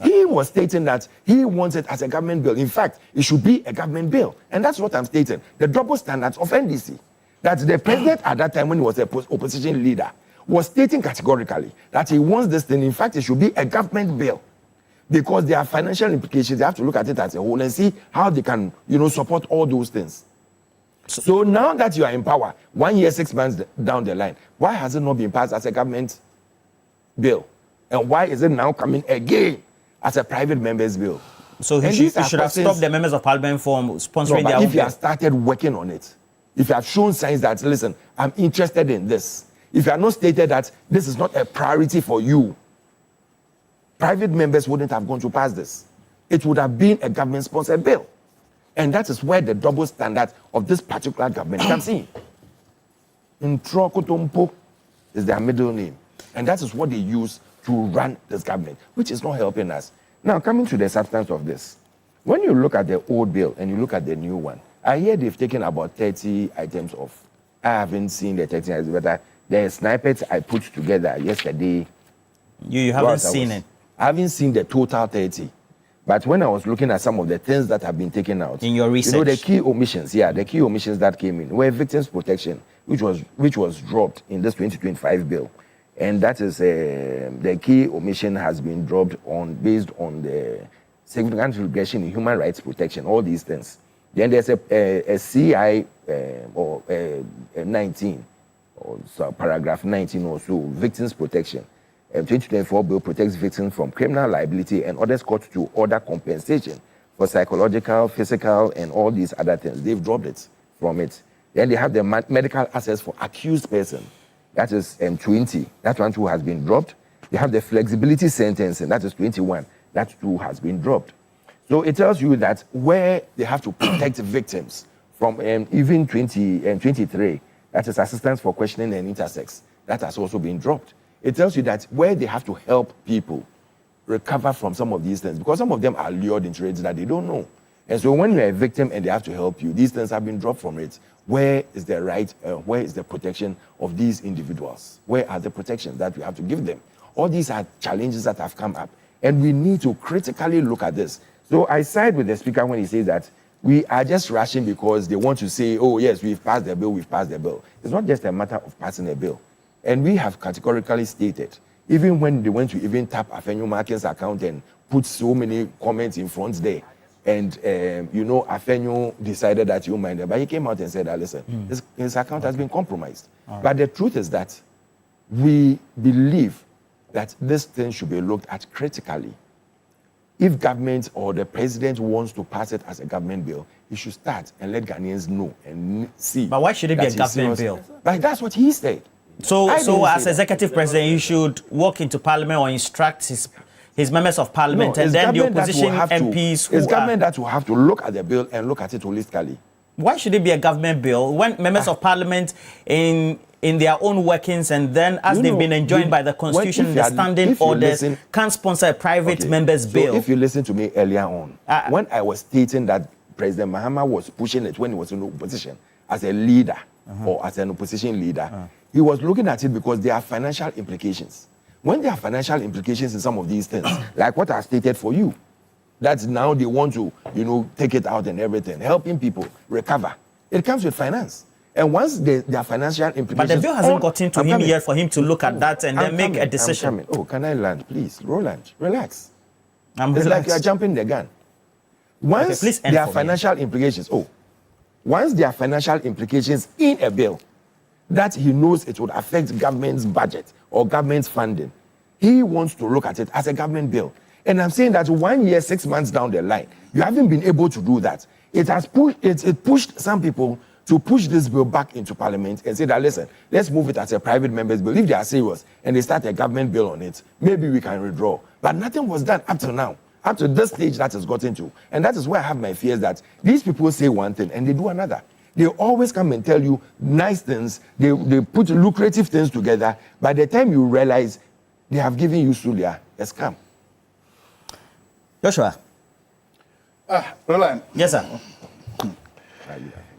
He was stating that he wants it as a government bill. In fact, it should be a government bill. And that's what I'm stating. The double standards of NDC. That the president at that time, when he was an opposition leader, was stating categorically that he wants this thing. In fact, it should be a government bill. Because there are financial implications. They have to look at it as a whole and see how they can, support all those things. So now that you are in power, 1 year, 6 months down the line, why has it not been passed as a government bill? And why is it now coming again as a private member's bill? So he should have stopped the members of parliament from sponsoring their own if you have started working on it, if you have shown signs that, listen, I'm interested in this, if you have not stated that this is not a priority for you, private members wouldn't have gone to pass this. It would have been a government-sponsored bill. And that is where the double standard of this particular government comes in. Ntrokotompo is their middle name. And that is what they use to run this government, which is not helping us. Now, coming to the substance of this. When you look at the old bill and you look at the new one, I hear they've taken about 30 items off. I haven't seen the 30 items, but the snippets I put together yesterday. You haven't seen it? I haven't seen the total 30. But when I was looking at some of the things that have been taken out, in your research, the key omissions, the key omissions that came in were victims protection, which was dropped in this 2025 bill, and that is the key omission has been dropped based on the significant regression in human rights protection, all these things. Then there's a CI or 19 or so paragraph 19 or so, victims protection. 2024 bill protects victims from criminal liability and orders court to order compensation for psychological, physical, and all these other things. They've dropped it from it. Then they have the medical access for accused person. That is 20. That one too has been dropped. They have the flexibility sentencing. That is 21. That too has been dropped. So it tells you that where they have to protect victims from even 23, that is assistance for questioning and intersex, that has also been dropped. It tells you that where they have to help people recover from some of these things, because some of them are lured into it that they don't know. And so when you're a victim and they have to help you, these things have been dropped from it. Where is the right, where is the protection of these individuals? Where are the protections that we have to give them? All these are challenges that have come up. And we need to critically look at this. So I side with the speaker when he says that we are just rushing because they want to say, oh yes, we've passed the bill, we've passed the bill. It's not just a matter of passing a bill. And we have categorically stated, even when they went to even tap Afenyo Markin's account and put so many comments in front there, and Afenyo decided that you mind it, but he came out and said that, listen, his account has been compromised. Right. But the truth is that we believe that this thing should be looked at critically. If government or the president wants to pass it as a government bill, he should start and let Ghanaians know and see. But why should it be a government bill? But that's what he said. So as executive president, you should walk into parliament or instruct his members of parliament, and then the opposition MPs it's government that will have to look at the bill and look at it holistically. Why should it be a government bill when members of parliament in their own workings and then as they've been enjoined by the constitution and the standing orders can't sponsor a private member's bill? If you listen to me earlier on, when I was stating that President Mahama was pushing it when he was in opposition as a leader or as an opposition leader, he was looking at it because there are financial implications. When there are financial implications in some of these things, like what I stated for you, that now they want to, take it out and everything, helping people recover. It comes with finance. And once there are financial implications... But the bill hasn't gotten to him yet for him to look at that and then make a decision. Oh, can I land, please? Roland, relax. It's like you're jumping the gun. Once there are financial implications, once there are financial implications in a bill that he knows it would affect government's budget or government's funding, He wants to look at it as a government bill. And I'm saying that 1 year, 6 months down the line, you haven't been able to do that. It has pushed some people to push this bill back into Parliament and say that, listen, let's move it as a private member's bill. If they are serious and they start a government bill on it, maybe we can withdraw. But nothing was done up to now, up to this stage that has gotten to. And that is where I have my fears that these people say one thing and they do another. They always come and tell you nice things. They put lucrative things together. By the time you realize they have given you Sulia, a scam. Joshua. Roland. Yes, sir.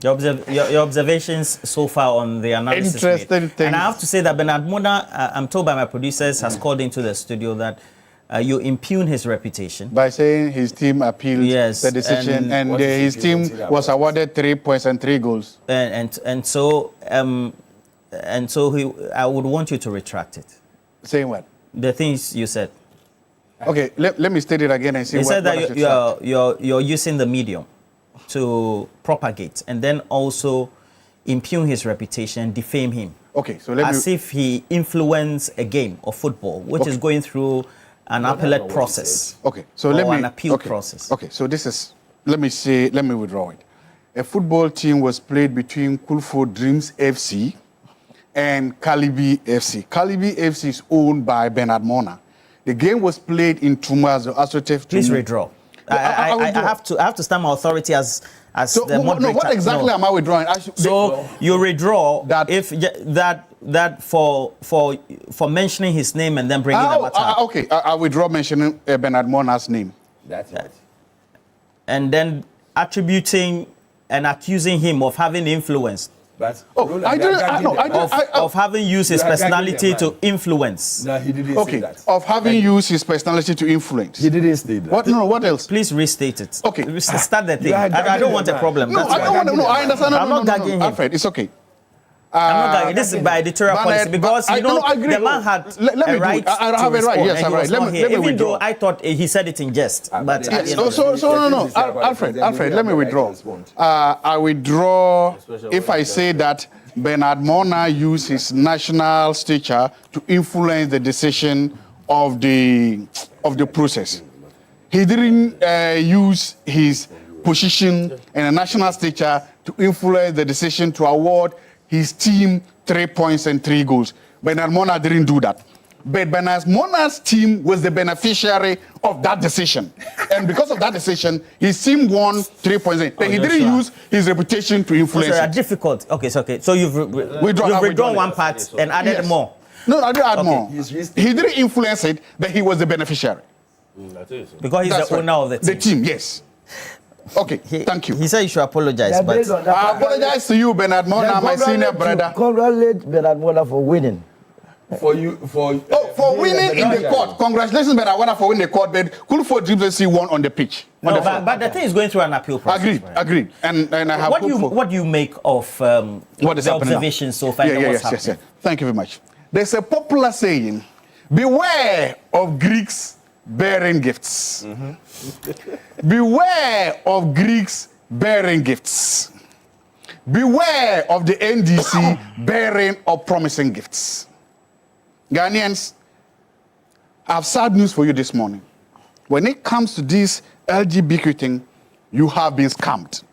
Your observations so far on the analysis. Interesting thing. And I have to say that Bernard Mona, I'm told by my producers, has called into the studio that you impugn his reputation. By saying his team appealed the decision and his team was awarded 3 points and 3 goals. And so I would want you to retract it. Saying what? The things you said. Okay, let me state it again and see you what said that you're using the medium to propagate and then also impugn his reputation, defame him. Okay, so as if he influenced a game of football, which is going through an appellate process. Okay, so let me an appeal process. Okay, so this is let me withdraw it. A football team was played between Kulfo Dreams FC and Kalibi FC. Kalibi FC is owned by Bernard Mona. The game was played in Tumas, the Astroturf. Please withdraw. I have to stand my authority as so the moderator. No, what exactly am I withdrawing? You withdraw that for mentioning his name and then bringing the matter. Okay, I withdraw mentioning Bernard Mona's name. That's it. And then attributing and accusing him of having influence. But of having used his personality to influence. No, he didn't say that. Of having used his personality to influence. He didn't say that. What? No, what else? Please restate it. Okay. Start the thing. I don't want a problem. No, I don't want to. No, I understand. I'm not gagging him. Alfred, it's okay. I'm not gagging. This is by editorial policy because the man had a right to I have a right. Yes, I'm right. Let me even withdraw. though I thought he said it in jest. But no. Alfred, let me withdraw. I withdraw if I say that Bernard Mona used his national stature to influence the decision of the process. He didn't use his position and a national stature to influence the decision to award his team 3 points and 3 goals. Bernard Mona didn't do that. But Bernard Mona's team was the beneficiary of that decision. And because of that decision, his team won 3 points. But he didn't use his reputation to influence it. Difficult. Okay. So you've withdrawn one part and added more. No, I didn't add more. He didn't influence it, but he was the beneficiary. Because he's the owner of the team. The team, yes. Okay, thank you. He said you should apologize. But I apologize to you, Bernard Mona, my senior brother. Congratulate Bernard Mona for winning. For winning in the court. Congratulations, Bernard Mona, for winning the court. But Kulfo Dreams FC won on the pitch. No, but the thing is going through an appeal process. Agreed. And I have what do you make of what is the observations so far? Yes. Thank you very much. There's a popular saying, beware of Greeks bearing gifts. Mm-hmm. Beware of Greeks bearing gifts. Beware of the NDC bearing or promising gifts. Ghanaians, I have sad news for you this morning. When it comes to this LGBT thing, you have been scammed.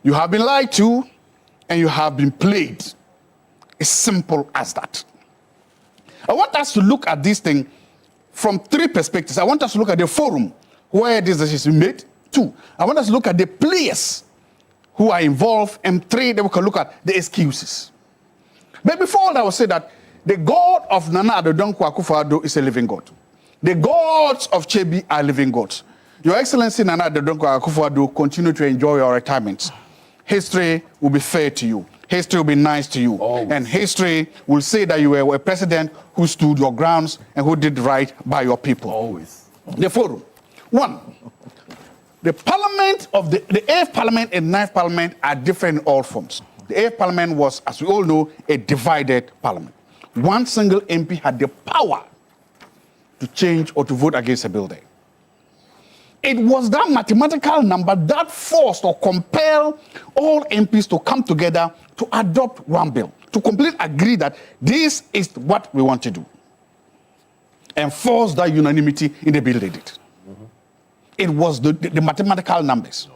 You have been lied to, and you have been played. It's simple as that. I want us to look at this thing from 3 perspectives. I want us to look at the forum where this decision is made. 2, I want us to look at the players who are involved. And 3, then we can look at the excuses. But before all, I will say that the God of Nana Addo Dankwa Akufo-Addo is a living God. The gods of Chebi are living gods. Your Excellency Nana Addo Dankwa Akufo-Addo, continue to enjoy your retirement. History will be fair to you. History will be nice to you. Always. And history will say that you were a president who stood your grounds and who did right by your people. Always. The forum. 1, the parliament of the 8th parliament and 9th parliament are different in all forms. The 8th parliament was, as we all know, a divided parliament. One single MP had the power to change or to vote against a bill there. It was that mathematical number that forced or compelled all MPs to come together to adopt one bill, to completely agree that this is what we want to do. enforce that unanimity in the bill they did. It was the mathematical numbers.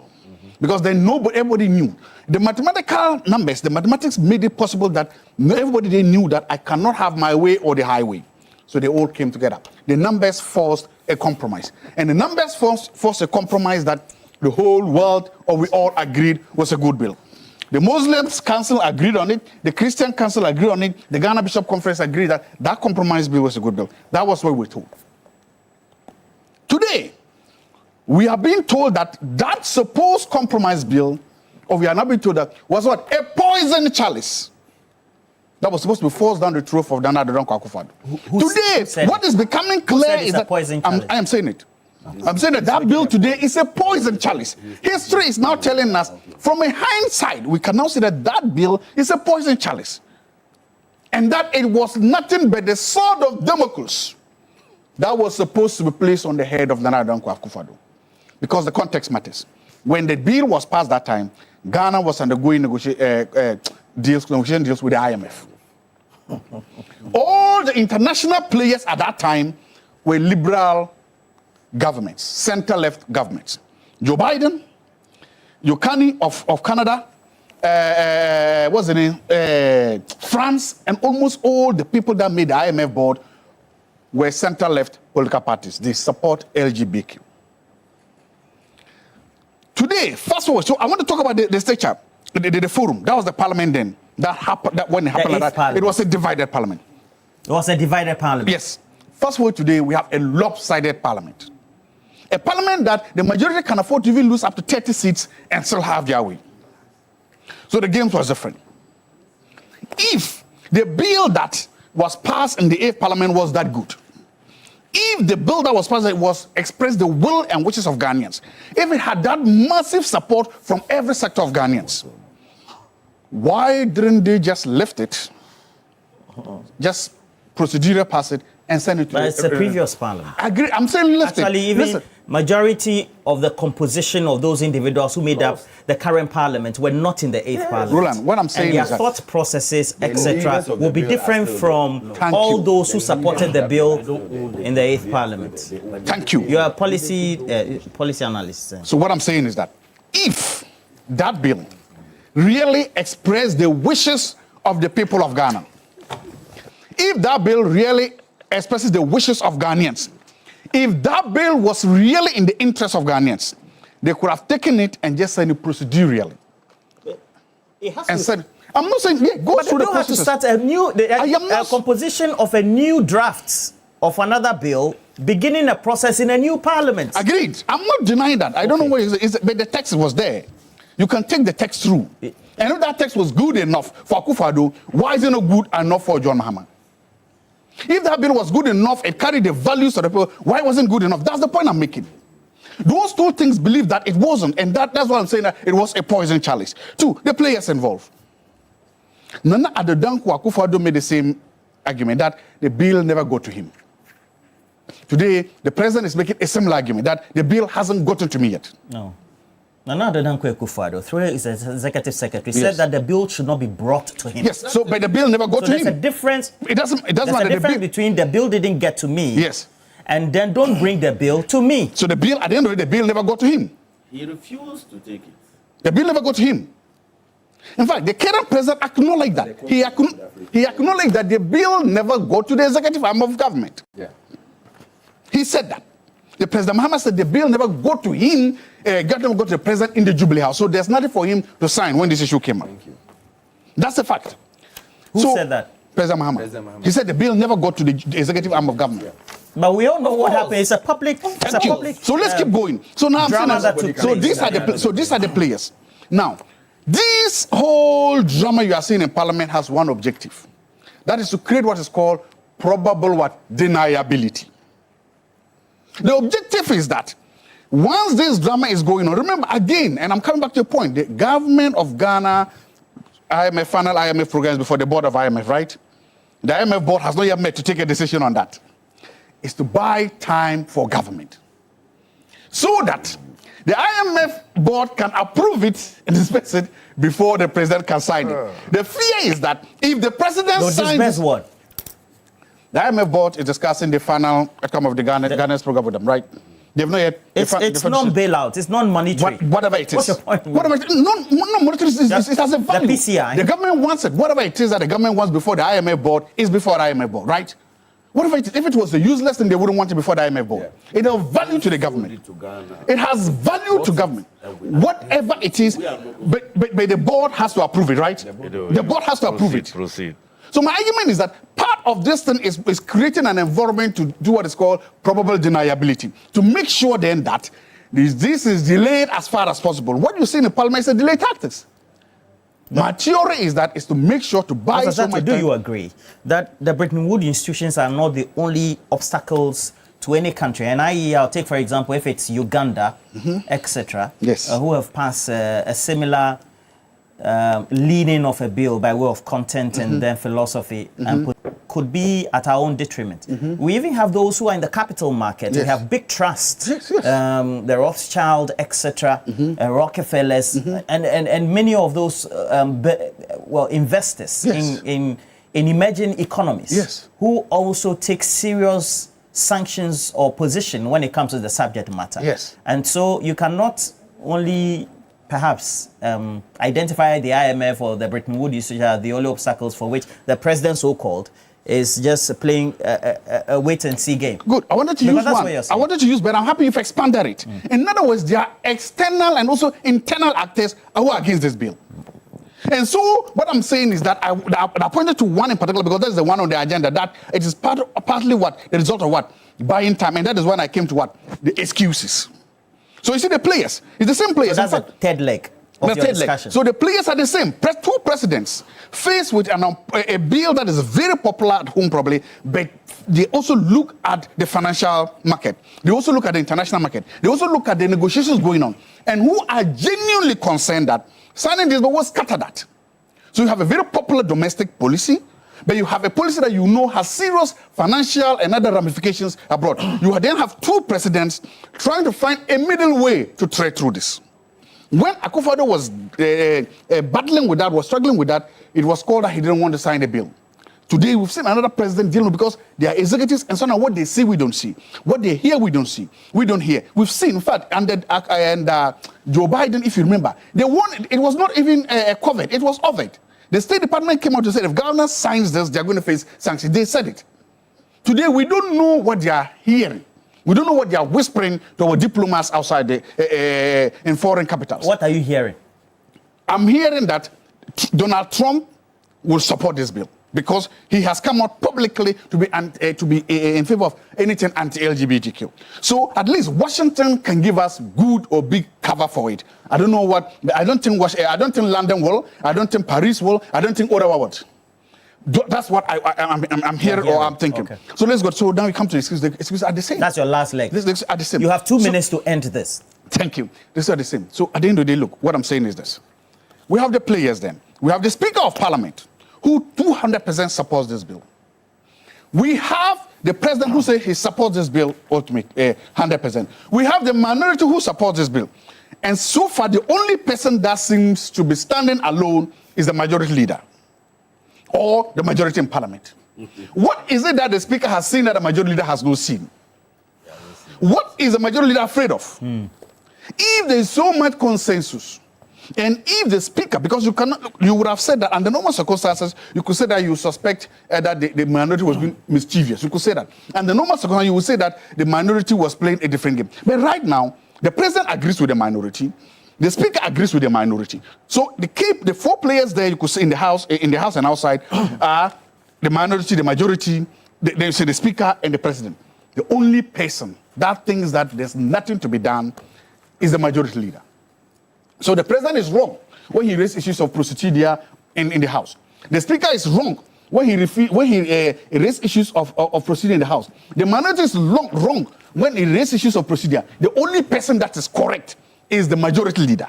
Because then everybody knew. The mathematical numbers, the mathematics made it possible that everybody they knew that I cannot have my way or the highway. So they all came together. The numbers forced a compromise. And the numbers forced a compromise that the whole world, or we all agreed, was a good bill. The Muslims Council agreed on it. The Christian Council agreed on it. The Ghana Bishop Conference agreed that that compromise bill was a good bill. That was what we were told. Today, we are being told that that supposed compromise bill, or we are now being told that, was what? A poison chalice. That was supposed to be forced down the throat of Nana Addo Dankwa Akufo-Addo. Today, what is becoming clear is that I am saying it. I'm saying that bill today is a poison chalice. History is now telling us, from a hindsight, we can now see that that bill is a poison chalice. And that it was nothing but the sword of Damocles that was supposed to be placed on the head of Nana Addo Dankwa Akufo-Addo. Because the context matters. When the bill was passed that time, Ghana was undergoing negotiation deals with the IMF. All the international players at that time were liberal governments, center-left governments. Joe Biden, Yokani of Canada, what's the name? France, and almost all the people that made the IMF board were center-left political parties. They support LGBTQ. Today, fast forward, so I want to talk about the structure, the forum. That was the parliament then. That happened. That when it happened like that, it was a divided parliament. It was a divided parliament. Yes. Fast forward today, we have a lopsided parliament. A parliament that the majority can afford to even lose up to 30 seats and still have their way. So the game was different. If the bill that was passed in the 8th parliament was that good, if the bill that was passed was expressed the will and wishes of Ghanaians, if it had that massive support from every sector of Ghanaians, why didn't they just lift it, just procedurally pass it, and send it to it's the previous parliament. I agree. I'm saying lift it. Actually, even majority of the composition of those individuals who made up the current parliament were not in the 8th parliament. Roland, what I'm saying and is their that thought processes, etc., will be different from all those who supported the bill in the 8th parliament. Thank you. You are a policy analyst. So what I'm saying is that if that bill really expressed the wishes of the people of Ghana, if that bill really expresses the wishes of Ghanaians, if that bill was really in the interest of Ghanaians, they could have taken it and just sent it procedurally. And said, I'm not saying, yeah, go through the process. But they don't have to start a new composition of a new draft of another bill, beginning a process in a new parliament. Agreed. I'm not denying that. I don't know what it is, but the text was there. You can take the text through. And if that text was good enough for Akufo-Addo, why is it not good enough for John Mahama? If that bill was good enough, it carried the values of the people, why wasn't it good enough? That's the point I'm making. Those two things believe that it wasn't, and that's why I'm saying that it was a poison chalice. Two, the players involved. Nana Addo Dankwa Akufo-Addo made the same argument that the bill never got to him. Today, the president is making a similar argument that the bill hasn't gotten to me yet. No. Nana Addo Dankwa Akufo-Addo, through his executive secretary, said that the bill should not be brought to him. Yes, so but the bill never got to him. There's a difference. It doesn't there's matter. A difference between the bill didn't get to me. Yes. And then don't bring the bill to me. So the bill, at the end of it, the bill never got to him. He refused to take it. The bill never got to him. In fact, the current president acknowledged that. He acknowledged that the bill never got to the executive arm of government. Yeah. He said that. The President Mahama said the bill never got to him, got to the president in the Jubilee House. So there's nothing for him to sign when this issue came up. Thank you. That's a fact. Who said that? President Mahama. He said the bill never got to the executive arm of government. Yeah. But we all know what happened. It's a public. So let's keep going. So now I'm saying these are the players. Now, this whole drama you are seeing in Parliament has one objective. That is to create what is called probable deniability. The objective is that once this drama is going on, remember again, and I'm coming back to your point, the government of Ghana, IMF, final IMF programs before the board of IMF, right? The IMF board has not yet met to take a decision on that. It's to buy time for government. So that the IMF board can approve it and dispense it before the president can sign it. The fear is that if the president signs... what? The IMF board is discussing the final outcome of the Ghana's program with them, right? They've not yet. It's non-bailout. It's non-monetary. Whatever it is. What's your point? Whatever it is. Non-monetary. It has a value. The PCI. The government wants it. Whatever it is that the government wants before the IMF board is before the IMF board, right? Whatever it is. If it was a useless thing, they wouldn't want it before the IMF board. It has value to the government. It has value to government. Whatever it is, but the board has to approve it, right? The board has to approve it. Proceed. So my argument is that part of this thing is creating an environment to do what is called probable deniability, to make sure then that this is delayed as far as possible. What you see in the parliament is a delay tactics. My theory is to make sure to buy so much time. Do you agree that the Bretton Woods institutions are not the only obstacles to any country? And I'll take, for example, if it's Uganda, etc., yes, who have passed a similar leaning of a bill by way of content and then philosophy, and could be at our own detriment. We even have those who are in the capital market. We have big trusts, the Rothschild, etc., Rockefellers, and many of those investors in emerging economies who also take serious sanctions or position when it comes to the subject matter. And so you cannot only perhaps identify the IMF or the Bretton Woods institution as the only obstacles for which the president, so-called, is just playing a wait-and-see game. Good. I wanted to use one. I wanted to use, but I'm happy you've expanded it. In other words, there are external and also internal actors who are against this bill. And so what I'm saying is that I pointed to one in particular because that's the one on the agenda, that it is partly what? The result of what? Buying time. And that is when I came to what? The excuses. So you see the players, it's the same players. So that's the third leg of your discussion. So the players are the same. Two presidents faced with a bill that is very popular at home probably, but they also look at the financial market. They also look at the international market. They also look at the negotiations going on, and who are genuinely concerned that signing this bill will scatter that. So you have a very popular domestic policy, but you have a policy that you know has serious financial and other ramifications abroad. You then have two presidents trying to find a middle way to trade through this. When Akufo-Addo was battling with that, was struggling with that, it was called that he didn't want to sign the bill. Today, we've seen another president dealing with because they are executives, and so now what they see, we don't see. What they hear, we don't see. We don't hear. We've seen, in fact, and Joe Biden, if you remember, they won. It was not even covered. It was offered. The State Department came out to say if governor signs this, they're going to face sanctions. They said it. Today, we don't know what they are hearing. We don't know what they are whispering to our diplomats outside in foreign capitals. What are you hearing? I'm hearing that Donald Trump will support this bill because he has come out publicly to be in favor of anything anti-LGBTQ. So at least Washington can give us good or big cover for it. I don't know what. I don't think London will. I don't think Paris will. I don't think Ottawa will. That's what I'm hearing or I'm thinking. Okay. So let's go. So now we come to the excuses. The excuses are the same. That's your last leg. This are the same. You have 2 minutes to end this. Thank you. These are the same. So at the end of the day, look, what I'm saying is this. We have the players then. We have the Speaker of Parliament who 200% supports this bill. We have the President who says he supports this bill ultimately 100%. We have the minority who supports this bill. And so far, the only person that seems to be standing alone is the majority leader or the majority in Parliament. What is it that the Speaker has seen that the majority leader has not seen? What is the majority leader afraid of? If there is so much consensus, and if the Speaker, because you would have said that under normal circumstances, you could say that you suspect that the minority was being mischievous. You could say that. Under normal circumstances, you would say that the minority was playing a different game. But right now, the President agrees with the minority. The Speaker agrees with the minority. So the 4 players there, you could say in the House and outside, are the minority, the majority, the Speaker and the President. The only person that thinks that there's nothing to be done is the majority leader. So the President is wrong when he raises issues of procedure in the House. The Speaker is wrong when he raises issues of procedure in the House. The minority is wrong when he raises issues of procedure. The only person that is correct is the majority leader.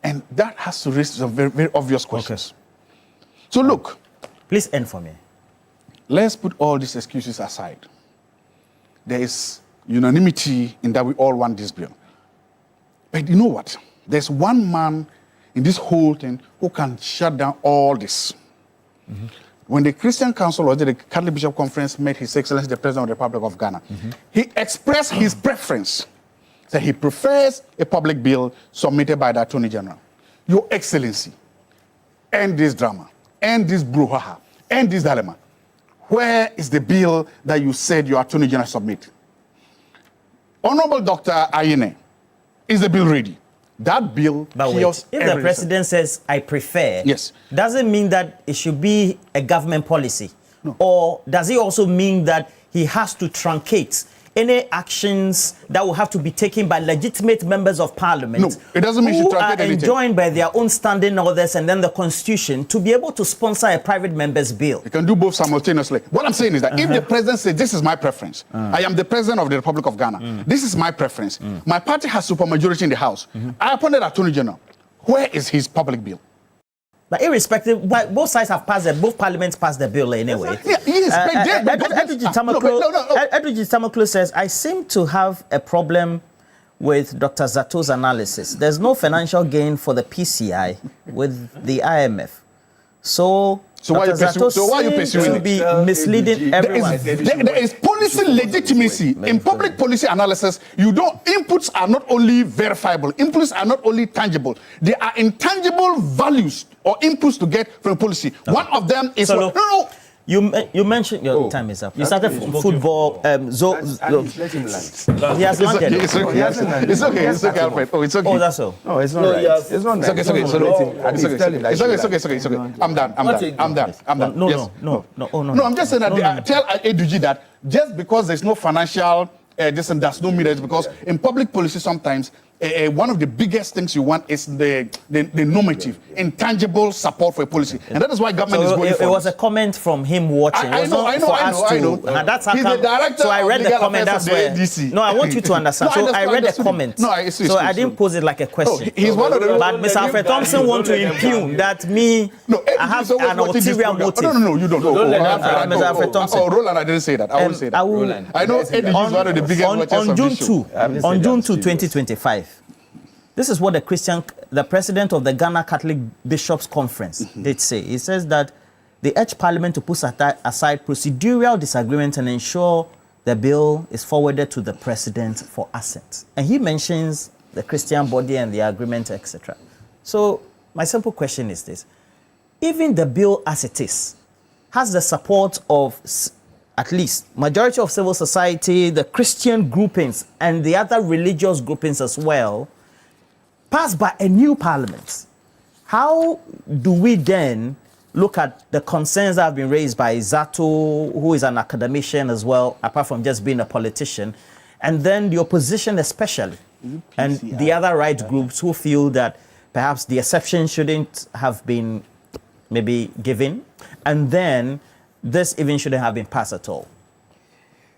And that has to raise some very, very obvious questions. Okay. So look. Please end for me. Let's put all these excuses aside. There is unanimity in that we all want this bill. But you know what? There's one man in this whole thing who can shut down all this. when the Christian Council or the Catholic Bishop Conference met His Excellency the President of the Republic of Ghana, he expressed his preference that he prefers a public bill submitted by the Attorney General. Your Excellency, end this drama, end this brouhaha, end this dilemma. Where is the bill that you said your Attorney General submit? Honorable Dr. Ayine, is the bill ready? That bill But wait, if the president says, I prefer, yes, doesn't mean that it should be a government policy? No. Or does it also mean that he has to truncate any actions that will have to be taken by legitimate members of parliament? No, it doesn't mean who are enjoined by their own standing orders and then the constitution to be able to sponsor a private member's bill. You can do both simultaneously. What I'm saying is that if the president says, this is my preference, I am the president of the Republic of Ghana, this is my preference, my party has supermajority in the House, I appointed Attorney General, where is his public bill? But irrespective, both sides have passed it, both parliaments passed the bill anyway. Yes, Edwidge Tamaklo says, I seem to have a problem with Dr. Zato's analysis. There's no financial gain for the PCI with the IMF. So why are you pursuing to be misleading everyone? There is policy legitimacy. In public policy analysis, inputs are not only verifiable, inputs are not only tangible. They are intangible values or inputs to get from policy. Okay. One of them is... You mentioned your time is up. You started football. Let him land. He has landed. It's okay, Alfred. Oh, it's okay. Oh, that's all. No, it's not right. It's not right. It's okay. I'm done. No. No, I'm just saying that tell Edwidge that just because there's no financial this and does not mean that, because in public policy sometimes one of the biggest things you want is the normative, intangible support for a policy. And that is why government is going for it. It was a comment from him watching. I know. That's how He's the director so I read the comment. That's where. ADC. No, I want you to understand. So I read the comment. No, I see. So I didn't pose it like a question. He's one of the... But Mr. Alfred Thompson wants to impugn that I have an ulterior motive. No, you don't. Mr. Alfred Thompson. Oh, Roland, I didn't say that. I won't say that. I know Edwidge is one of the biggest watchers of this show. On June 2, 2025, this is what the president of the Ghana Catholic Bishops Conference did say. He says that they urge Parliament to put aside procedural disagreement and ensure the bill is forwarded to the president for assent. And he mentions the Christian body and the agreement, etc. So my simple question is this. Even the bill as it is has the support of at least majority of civil society, the Christian groupings, and the other religious groupings as well, passed by a new parliament. How do we then look at the concerns that have been raised by Zato, who is an academician as well, apart from just being a politician, and then the opposition especially, and the other right groups who feel that perhaps the exception shouldn't have been maybe given, and then this even shouldn't have been passed at all?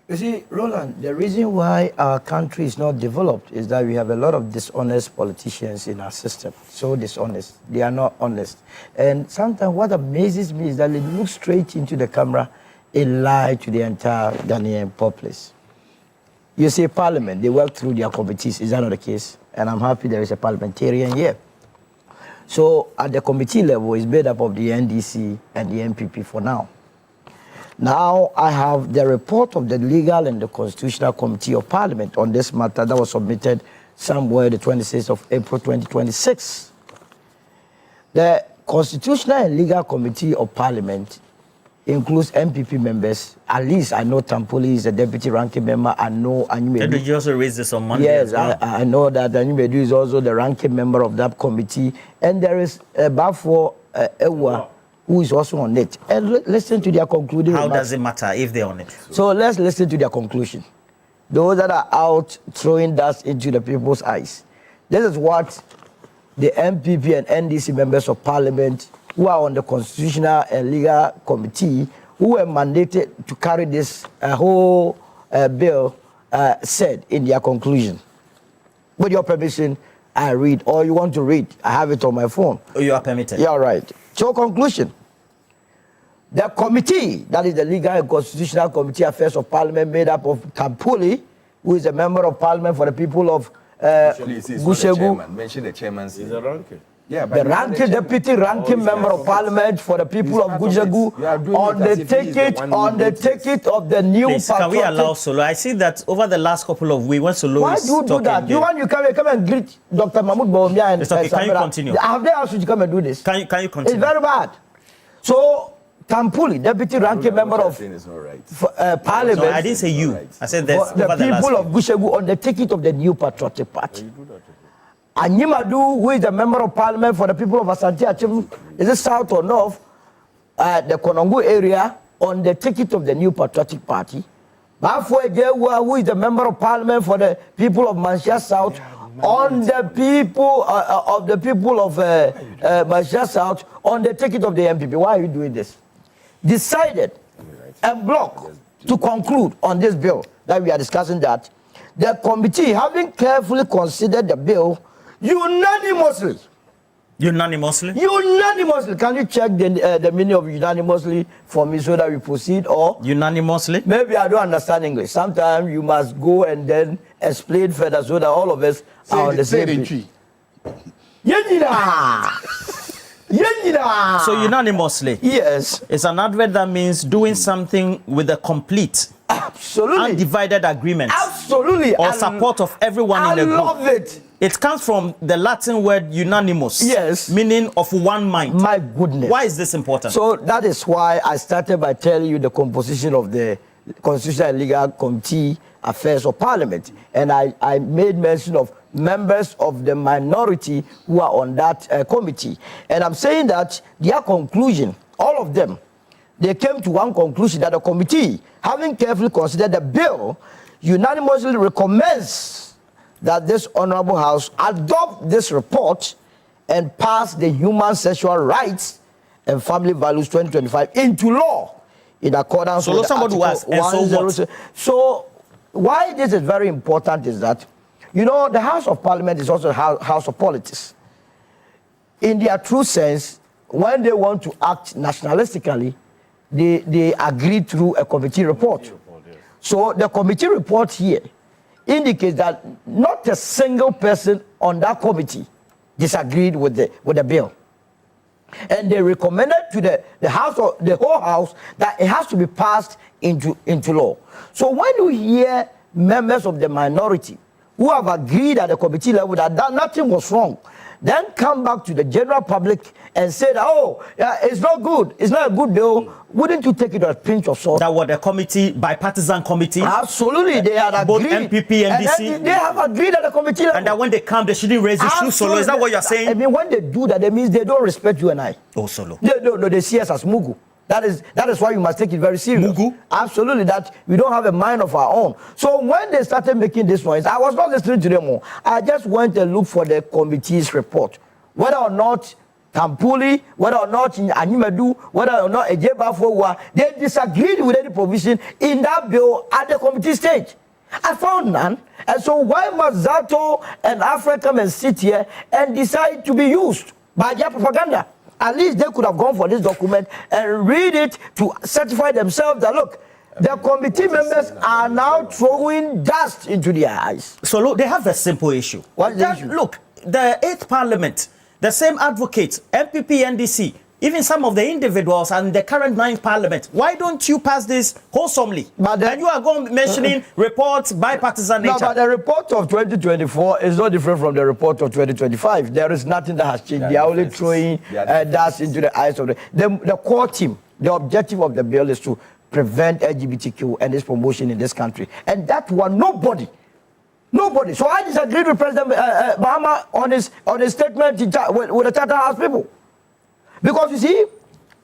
You see, Roland, the reason why our country is not developed is that we have a lot of dishonest politicians in our system. So dishonest. They are not honest. And sometimes what amazes me is that they look straight into the camera and lie to the entire Ghanaian populace. You see, Parliament, they work through their committees. Is that not the case? And I'm happy there is a parliamentarian here. So at the committee level, it's made up of the NDC and the NPP for now. Now, I have the report of the Legal and the Constitutional Committee of Parliament on this matter that was submitted somewhere the 26th of April 2026. The Constitutional and Legal Committee of Parliament includes MPP members. At least I know Tampoli is a deputy ranking member. I know Anyumedu. Did you also raise this on Monday? Yes, as well? I know that Anyumedu is also the ranking member of that committee. And there is Bafo Ewa, who is also on it. And listen to their concluding How remarks. does it matter if they're on it? So let's listen to their conclusion. Those that are out throwing dust into the people's eyes. This is what the MPP and NDC members of Parliament who are on the Constitutional and Legal Committee, who were mandated to carry this whole bill, said in their conclusion. With your permission, I read, or you want to read, I have it on my phone. Oh, you are permitted. Yeah, right. So conclusion. The committee, that is the Legal and Constitutional Committee Affairs of Parliament, made up of Tampoli, who is a member of Parliament for the people of Gushegu. Mention the chairman's name. Yeah, but the ranking deputy ranking member of parliament for the people of Gujagu on the ticket of the new Please, can we allow Solo? I see that over the last couple of weeks, when Solo Why is do you do that? there, You come and greet Dr. Mahmoud Bawumia and okay, can you continue? Have they asked you to come and do this? Can you continue? It's very bad. So Tampuli, deputy ranking member of parliament. No, I didn't say you. I said that the people of Gushegu on the ticket of the New Patriotic Party. Anyimadu, who is the member of parliament for the people of Asante Achim, is it south or north? The Konongo area on the ticket of the New Patriotic Party. Bafwe Jewa, who is the member of parliament for the people of Manchester South, on the people of Manchester South, on the ticket of the MPP. Why are you doing this? Decided and block to conclude on this bill that we are discussing, that the committee, having carefully considered the bill unanimously. Can you check the meaning of unanimously for me so that we proceed? Or unanimously? Maybe I don't understand English. Sometimes you must go and then explain further so that all of us are on the same page. So unanimously? Yes. It's an advert that means doing something with a complete, absolutely undivided agreement. Absolutely. Or support of everyone in the group. I love it. It comes from the Latin word unanimous. Yes. Meaning of one mind. My goodness. Why is this important? So that is why I started by telling you the composition of the Constitutional and Legal Committee Affairs of Parliament. And I made mention of members of the minority who are on that committee. And I'm saying that their conclusion, all of them, they came to one conclusion, that the committee, having carefully considered the bill, unanimously recommends that this honorable house adopt this report and pass the Human Sexual Rights and Family Values 2025 into law in accordance with somebody who has, So why this is very important is that, you know, the House of Parliament is also a house of politics. In their true sense, when they want to act nationalistically, they agree through a committee report. So the committee report here indicates that not a single person on that committee disagreed with the bill. And they recommended to the whole house that it has to be passed into law. So when you hear members of the minority who have agreed at the committee level that nothing was wrong, then come back to the general public and say that, oh, yeah, it's not good, it's not a good bill, wouldn't you take it as a pinch of salt? That was the committee, bipartisan committee? Absolutely, they had agreed. Both MPP and DC? They have agreed at the committee level. And that when they come, they shouldn't raise issues, Solo. Is that what you're saying? I mean, when they do that, it means they don't respect you and I. Oh, Solo. They see us as Mugu. That is why you must take it very serious. Mugu? Absolutely, that we don't have a mind of our own. So when they started making this noise, I was not listening to them more. I just went and looked for the committee's report. Whether or not Tampuli, whether or not Anyimadu, whether or not Ejebafo, they disagreed with any provision in that bill at the committee stage. I found none. And so why must Zato and Africa come and sit here and decide to be used by their propaganda? At least they could have gone for this document and read it to certify themselves that, look, the committee members are now throwing dust into their eyes. So look, they have a simple issue. What is the issue? Look, the 8th Parliament, the same advocates, MPP, NDC, even some of the individuals and the current 9th Parliament, why don't you pass this wholesomely? And you are going mentioning reports, bipartisan nature. No, but the report of 2024 is no different from the report of 2025. There is nothing that has changed. They are only throwing dust into the eyes of the core team. The objective of the bill is to prevent LGBTQ and its promotion in this country. And that one, nobody. So I disagree with President Mahama on his statement with the Charter House people. Because you see,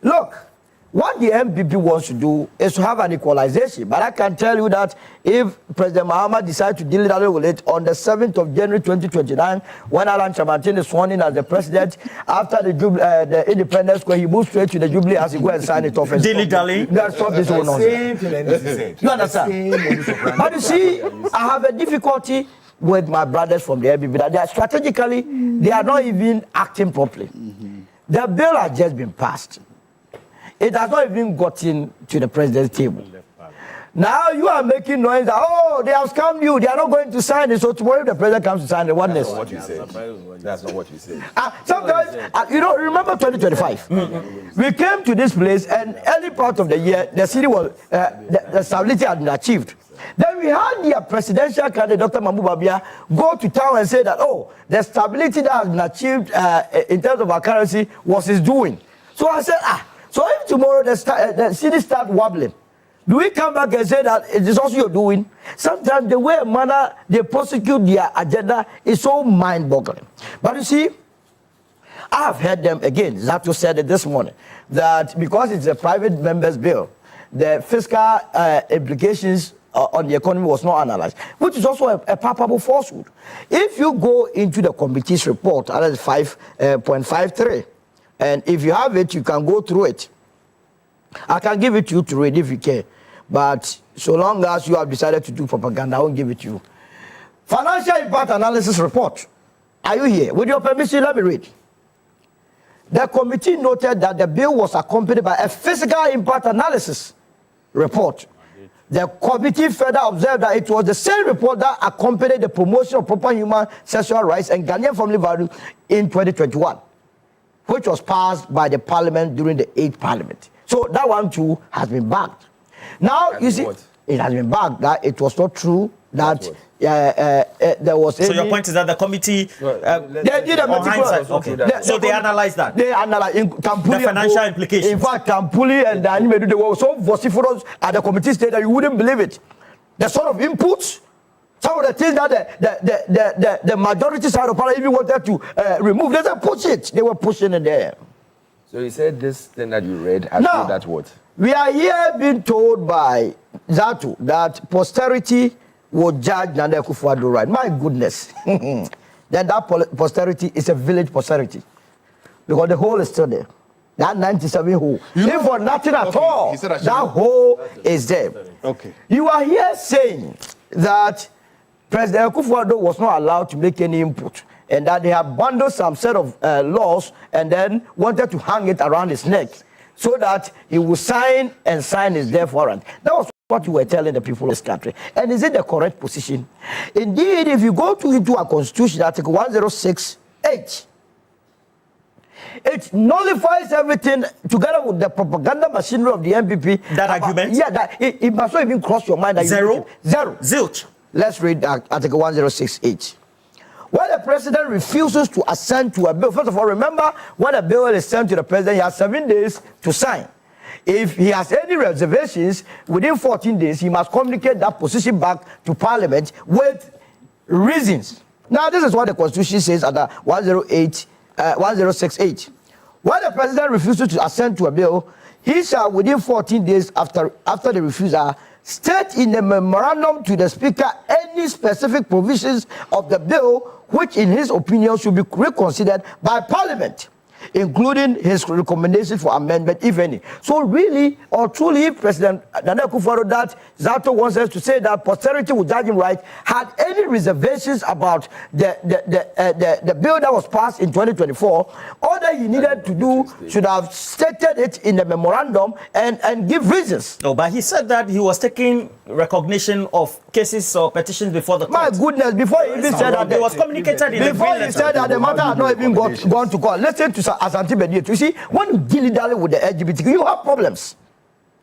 look, what the MPP wants to do is to have an equalization. But I can tell you that if President Mahama decides to dilly-dally with it on the 7th of January 2029, when Alan Chamartin is sworn in as the president, after the Independence Square, he moves straight to the Jubilee as he go and sign it off. Dilly-dally? Stop this whole nonsense. You understand? But you see, I have a difficulty with my brothers from the MPP that they are strategically, they are not even acting properly. The bill has just been passed. It has not even gotten to the president's table. Now you are making noise that, oh, they have scammed you. They are not going to sign it. So tomorrow if the president comes to sign it, what next? That's not what you said. That's not what you said. Sometimes, remember 2025? We came to this place and early part of the year, the city was, the stability had been achieved. Then we had the presidential candidate, Dr. Mahmoud Babia, go to town and say that, oh, the stability that has been achieved in terms of our currency was his doing. So I said, so if tomorrow the city start wobbling, do we come back and say that it is also your doing? Sometimes the way manner they prosecute their agenda is so mind-boggling. But you see, I have heard them again. Zato said it this morning that because it's a private members bill, the fiscal implications on the economy was not analyzed, which is also a palpable falsehood. If you go into the committee's report, that is 5.53, and if you have it, you can go through it. I can give it to you to read if you care. But so long as you have decided to do propaganda, I won't give it to you. Financial impact analysis report. Are you here? With your permission, let me read. The committee noted that the bill was accompanied by a physical impact analysis report. The committee further observed that it was the same report that accompanied the promotion of proper human sexual rights and Ghanaian family values in 2021, which was passed by the parliament during the 8th parliament. So that one too has been backed. Now, you see, it has been backed that it was not true that there was So your point is that the committee they did a meticulous. Okay. So they analyzed that. They analyzed the financial implications. In fact, Tampuli and Danimedu, they were so vociferous at the committee stage that you wouldn't believe it. The sort of inputs, some of the things that the majority side of parliament even wanted to remove, they said push it. They were pushing it there. So you said this thing that you read, has told that what? We are here being told by Zato that posterity will judge Nana Akufo-Addo right. My goodness. Then that posterity is a village posterity. Because the hole is still there. That 97 hole. If for nothing at all, that hole is there. Okay. You are here saying that President Akufo-Addo was not allowed to make any input, and that they have bundled some set of laws and then wanted to hang it around his neck so that he will sign his death warrant. That was what you were telling the people of this country. And is it the correct position? Indeed, if you go into our constitution, Article 106H, it nullifies everything together with the propaganda machinery of the MPP. That argument? Yeah, that it must not even cross your mind. That Zero? Zero. Zilch. Let's read Article 106H. When the president refuses to assent to a bill, first of all, remember, when a bill is sent to the president, he has 7 days to sign. If he has any reservations, within 14 days, he must communicate that position back to Parliament with reasons. Now, this is what the Constitution says under 106H. When the president refuses to assent to a bill, he shall, within 14 days after the refusal, state in a memorandum to the Speaker any specific provisions of the bill which, in his opinion, should be reconsidered by Parliament, including his recommendation for amendment, if any. So really, or truly, President Nana Akufo-Addo, that Zato wants us to say that posterity will judge him right, had any reservations about the bill that was passed in 2024, all that he needed to do should have stated it in the memorandum and give reasons. No, but he said that he was taking recognition of cases or petitions before the court. My goodness, before he even said that, it was communicated in before he said that the matter had not even gone to court. Listen to Asante Bediet. You see, when you dilly-dally with the LGBT, you have problems.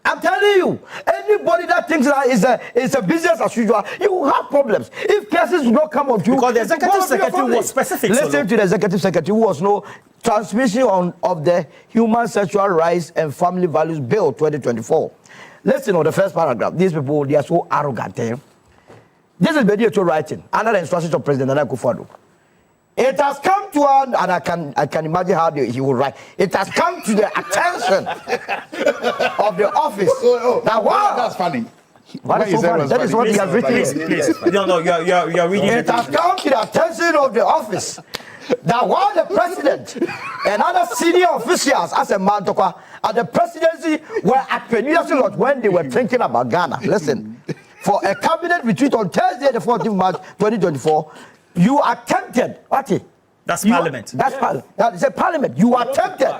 I'm telling you, anybody that thinks that is a business as usual, you have problems. If cases do not come up to you, because the executive secretary was specific. Listen to the executive secretary, who was no transmission of the Human Sexual Rights and Family Values Bill 2024. Listen on the first paragraph. These people, they are so arrogant. Eh? This is Bediet writing under the instructions of President Nana Akufo-Addo. It has come to and I can imagine how he will write. It has come to the attention of the office. Now, wow, that's funny. That is so funny. That is what he has written. Please. No, you're reading it. It has come to the attention of the office that while the president and other senior officials, as a man at the presidency, were at Penuasi Lodge when they were thinking about Ghana. Listen, for a cabinet retreat on Thursday, the 14th March 2024. You attempted. That's Parliament. That's Parliament. That is a Parliament. You attempted.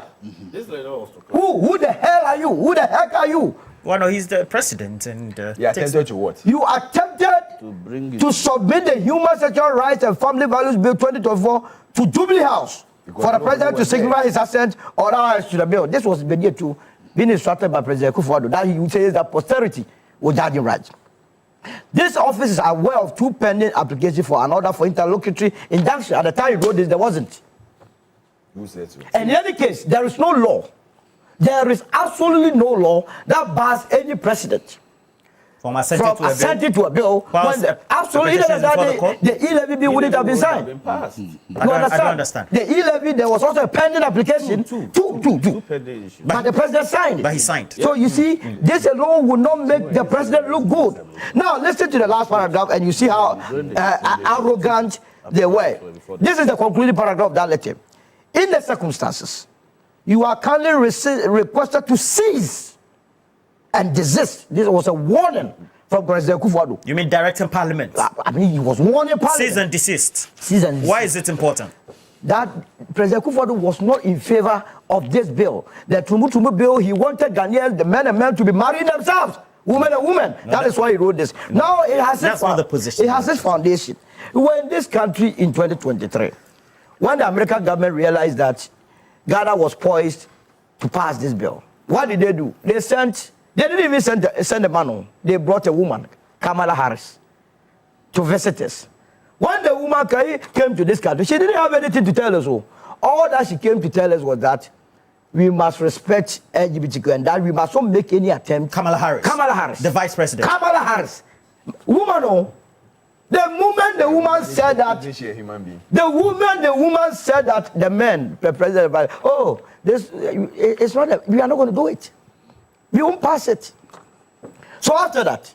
Who the hell are you? Who the heck are you Well, no, he's the president, and Yeah, attended to what? You attempted to submit the Human Sexual Rights and Family Values Bill 2024 to Jubilee House for the president to signify his assent or otherwise to the bill. This was the year to being instructed by President Akufo-Addo that he says that posterity will judge him right. This office is aware of 2 pending applications for an order for interlocutory injunction. At the time he wrote this, there wasn't. Who said so? And in any case, there is no law. There is absolutely no law that bars any president from assenting to a bill. Absolutely, the E-levy bill wouldn't have been signed. I don't understand. The E-levy, there was also a pending application. Two. But the president signed it. But he signed. So you see, this alone will not make the president look good. Now, listen to the last paragraph and you see how arrogant they were. This is the concluding paragraph of that letter. In the circumstances, you are kindly requested to cease and desist. This was a warning from President Akufo-Addo. You mean directing Parliament? I mean, he was warning Parliament. Cease and desist. Cease and desist. Why is it important? That President Akufo-Addo was not in favor of this bill. The Tumu bill, he wanted Ghanaians, the men and men, to be marrying themselves. Women and women. No, that is why he wrote this. Now, it has that's not the position. It has its foundation. We're in this country in 2023. When the American government realized that Ghana was poised to pass this bill, what did they do? They didn't even send a man home. They brought a woman, Kamala Harris, to visit us. When the woman came to this country, she didn't have anything to tell us. All that she came to tell us was that we must respect LGBTQ and that we must not make any attempt. Kamala Harris. The vice president. Kamala Harris. Woman, the moment the woman said that, the woman said that the men, the president, it's not. We are not going to do it. We won't pass it. So after that,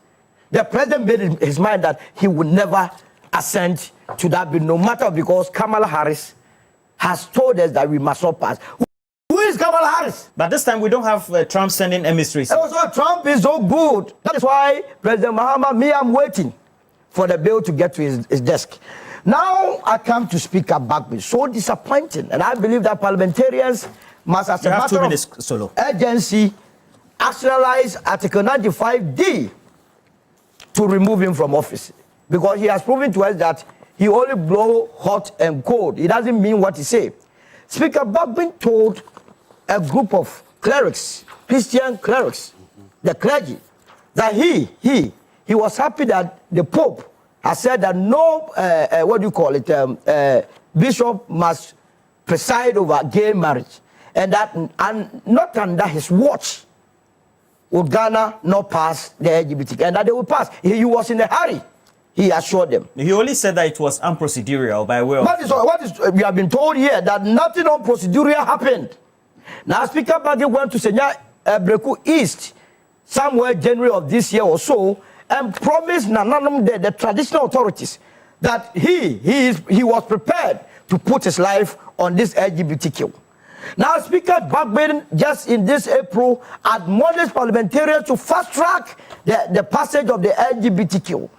the president made his mind that he would never assent to that bill, no matter, because Kamala Harris has told us that we must not pass. Who is Kamala Harris? But this time we don't have Trump sending emissaries. Also, Trump is so good. That is why President Mahama, I'm waiting for the bill to get to his desk. Now I come to speak about me. So disappointing. And I believe that parliamentarians must, as a matter of urgency, actualize Article 95D to remove him from office. Because he has proven to us that he only blows hot and cold. He doesn't mean what he says. Speaker Bagbin told a group of clerics, Christian clerics, the clergy, that he was happy that the Pope has said that no, bishop must preside over gay marriage. And that not under his watch would Ghana not pass the LGBT, and that they will pass. He was in a hurry, he assured them. He only said that it was unprocedural by way of... What is we have been told here that nothing unprocedural happened. Now, Speaker Bagge went to Senya Breku East somewhere January of this year or so and promised Nananum, the traditional authorities, that he was prepared to put his life on this LGBTQ. Now, Speaker Bagbin, just in this April, admonished parliamentarians to fast-track the passage of the LGBTQ.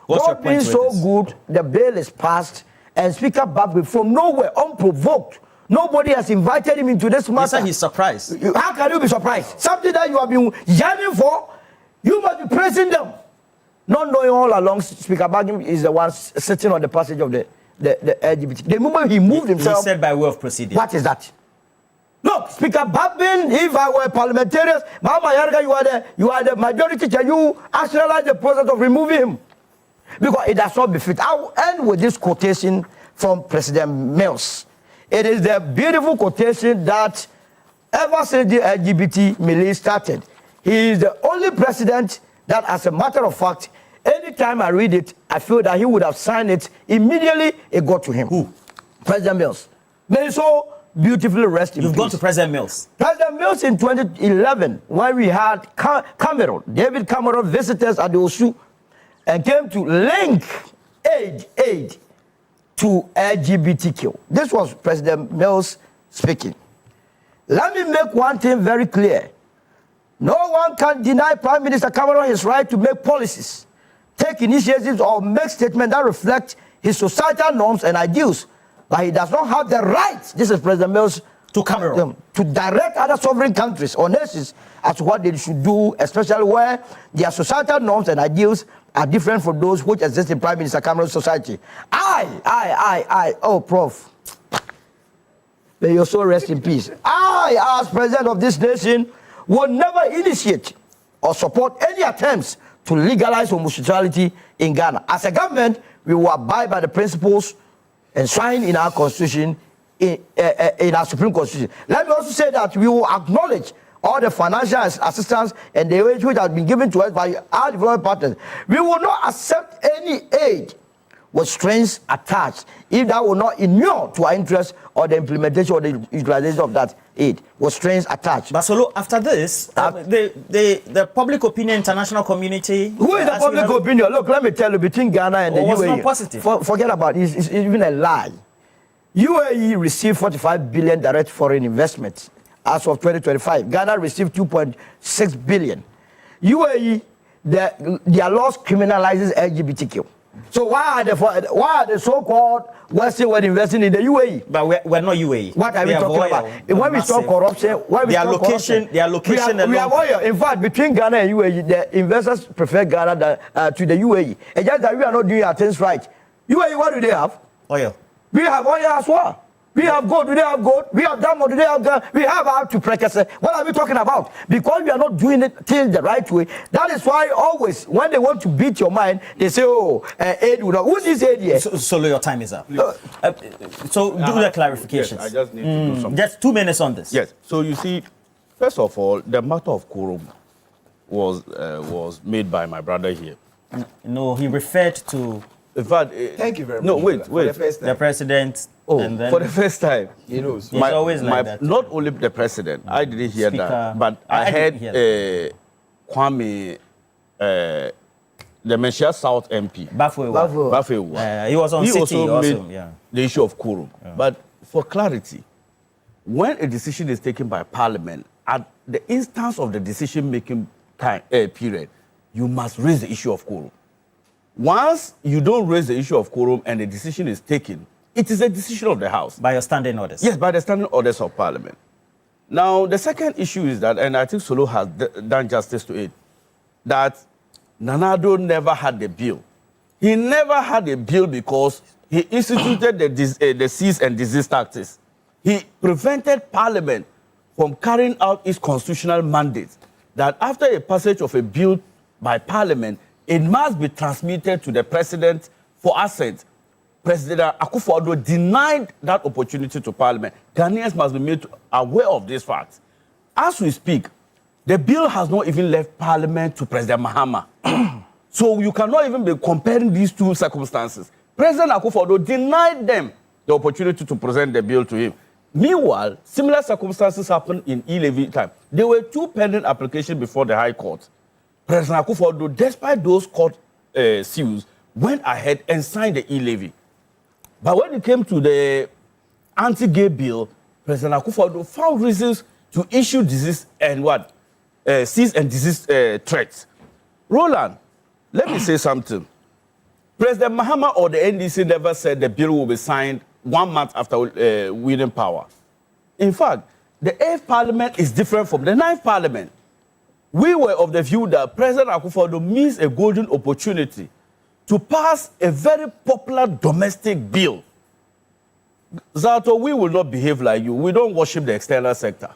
God being so good, the bill is passed, and Speaker Bagbin, from nowhere, unprovoked, nobody has invited him into this matter. He said he's surprised. How can you be surprised? Something that you have been yearning for, you must be praising them. Not knowing all along, Speaker Bagbin is the one sitting on the passage of the LGBT. The moment he moved himself... He said by way of proceeding. What is that? Look, Speaker Bagbin, if I were parliamentarians, Mama Yarga, you are the majority, can you actualize the process of removing him? Because it does not befit. I will end with this quotation from President Mills. It is the beautiful quotation that ever since the LGBT milieu started, he is the only president that, as a matter of fact, anytime I read it, I feel that he would have signed it immediately. It got to him. Who? President Mills. May so beautifully rest in peace. You've gone to President Mills. President Mills in 2011, when we had Cameron, David Cameron, visitors at the Osu, and came to link aid to LGBTQ. This was President Mills speaking. Let me make one thing very clear. No one can deny Prime Minister Cameron his right to make policies, take initiatives, or make statements that reflect his societal norms and ideals. But he does not have the right, this is President Mills To Cameroon. To direct other sovereign countries or nations as to what they should do, especially where their societal norms and ideals are different from those which exist in Prime Minister Cameron's society. Oh, Prof. May your soul rest in peace. I, as president of this nation, will never initiate or support any attempts to legalize homosexuality in Ghana. As a government, we will abide by the principles enshrined in our constitution, in our Supreme Constitution. Let me also say that we will acknowledge all the financial assistance and the aid which has been given to us by our development partners. We will not accept any aid with strings attached if that will not inure to our interest or the implementation or the utilization of that aid with strings attached. Basolo, after this, the public opinion international community... Who is the public opinion? Look, let me tell you, between Ghana and the UAE... was not positive. Forget about it. It's even a lie. UAE received 45 billion direct foreign investments as of 2025. Ghana received 2.6 billion. UAE, their laws criminalizes LGBTQ. So why are the so-called Western world investing in the UAE? But we're not UAE. What are we talking about? When we stop corruption, their location we are oil. In fact, between Ghana and UAE, the investors prefer Ghana to the UAE. And just that we are not doing our things right. UAE, what do they have? Oil. We have oil as well. We have gold, do they have gold? We have diamond, do they have diamond? We have our to practice. What are we talking about? Because we are not doing it till the right way. That is why always, when they want to beat your mind, they say, oh, aid will not. Who's this aid here? So your time is up. So do the clarifications. Yes, I just need to do something. Just 2 minutes on this. Yes. So you see, first of all, the matter of quorum was made by my brother here. No, he referred to... In fact, Thank you very much. No, wait. The president. Oh, and then for the first time. He knows. It's always like that. Not only the president, I didn't hear Speaker, that, but I didn't heard hear Kwame, the Menchia South MP. Bafewa. He was on City also also. made the issue of quorum. Yeah. But for clarity, when a decision is taken by Parliament, at the instance of the decision-making time period, you must raise the issue of quorum. Once you don't raise the issue of quorum and the decision is taken, it is a decision of the House. By your standing orders? Yes, by the standing orders of Parliament. Now, the second issue is that, and I think Solo has done justice to it, that Nana-Addo never had the bill. He never had a bill because he instituted the cease and desist tactics. He prevented Parliament from carrying out its constitutional mandate that after a passage of a bill by Parliament, it must be transmitted to the president for assent. President Akufo-Addo denied that opportunity to Parliament. Ghanaians must be made aware of this fact. As we speak, the bill has not even left Parliament to President Mahama. So you cannot even be comparing these two circumstances. President Akufo-Addo denied them the opportunity to present the bill to him. Meanwhile, similar circumstances happened in e-levy time. There were two pending applications before the High Court. President Akufo-Addo, despite those court seals, went ahead and signed the e-levy. But when it came to the anti-gay bill, President Akufo-Addo found reasons to issue cease and desist threats. Roland, let me say something. President Mahama or the NDC never said the bill will be signed 1 month after winning power. In fact, the 8th Parliament is different from the 9th Parliament. We were of the view that President Akufo-Addo missed a golden opportunity to pass a very popular domestic bill. Zato, we will not behave like you. We don't worship the external sector.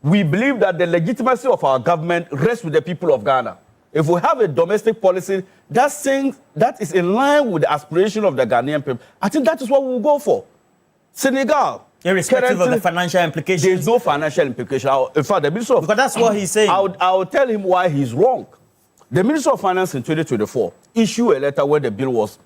We believe that the legitimacy of our government rests with the people of Ghana. If we have a domestic policy that is in line with the aspiration of the Ghanaian people, I think that is what we will go for. Senegal. Irrespective of the financial implications. There is no financial implication. In fact, the Minister of... Because that's what he's saying. I will tell him why he's wrong. The Minister of Finance in 2024 issued a letter where the bill was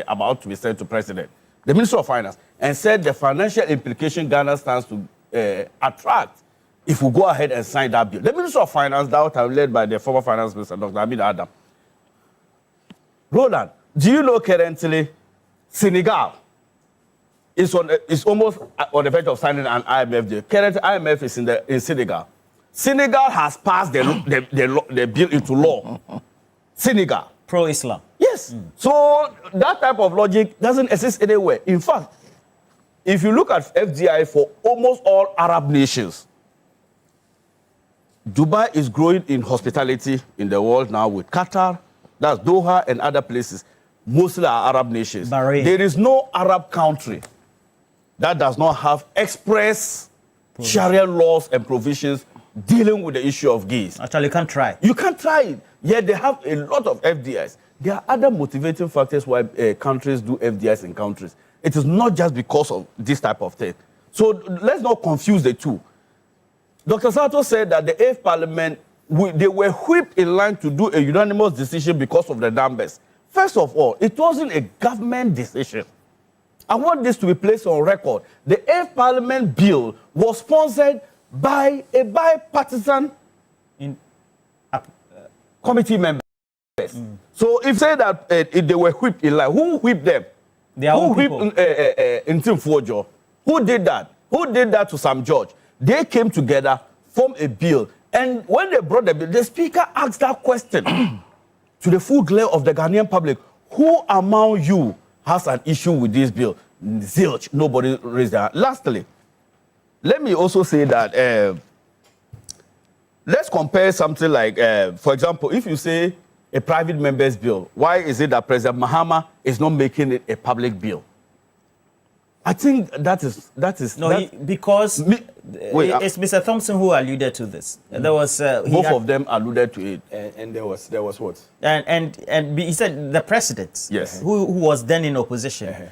about to be sent to President. The Minister of Finance, and said the financial implication Ghana stands to attract if we go ahead and sign that bill. The Minister of Finance, that time led by the former Finance Minister, Dr. Amin Adam. Roland, do you know currently Senegal is almost on the verge of signing an IMF deal? Currently, IMF is in Senegal. Senegal has passed the bill into law. Senegal. Pro-Islam. Yes. So that type of logic doesn't exist anywhere. In fact, if you look at FDI for almost all Arab nations, Dubai is growing in hospitality in the world now with Qatar, that's Doha and other places. Mostly are Arab nations. Bahrain. There is no Arab country that does not have express Sharia laws and provisions dealing with the issue of gays. Actually, you can't try. You can't try it. Yet they have a lot of FDIs. There are other motivating factors why countries do FDIs in countries. It is not just because of this type of thing. So let's not confuse the two. Dr. Sato said that the 8th Parliament, they were whipped in line to do a unanimous decision because of the numbers. First of all, it wasn't a government decision. I want this to be placed on record. The 8th Parliament bill was sponsored by a bipartisan committee members. So if say that if they were whipped in line, who whipped them? Who whipped Ntim Fuojo? Who did that? Who did that to Sam George? They came together, formed a bill, and when they brought the bill, the speaker asked that question to the full glare of the Ghanaian public: who among you has an issue with this bill? Zilch, nobody raised their hand. Lastly, let me also say that let's compare something like, for example, if you say a private member's bill, why is it that President Mahama is not making it a public bill? I think that is because it's Mr. Thompson who alluded to this. There was both of them alluded to it, and there was what? And he said the president, yes, who was then in opposition,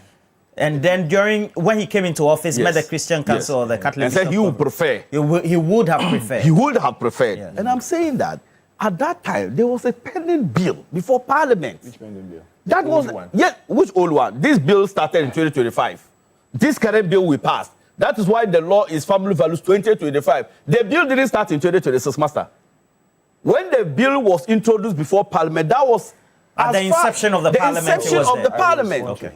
and then when he came into office, met the Christian Council or the Catholic, and said he would prefer. He would have preferred. He would have preferred, Yeah. and I'm saying that at that time there was a pending bill before Parliament. Which pending bill? That was one. Yes, which old one? This bill started in 2025. This current bill we passed. That is why the law is Family Values 2025. The bill didn't start in 2026, Master. When the bill was introduced before Parliament, that was at the inception of the Parliament. The inception of the Parliament. Okay.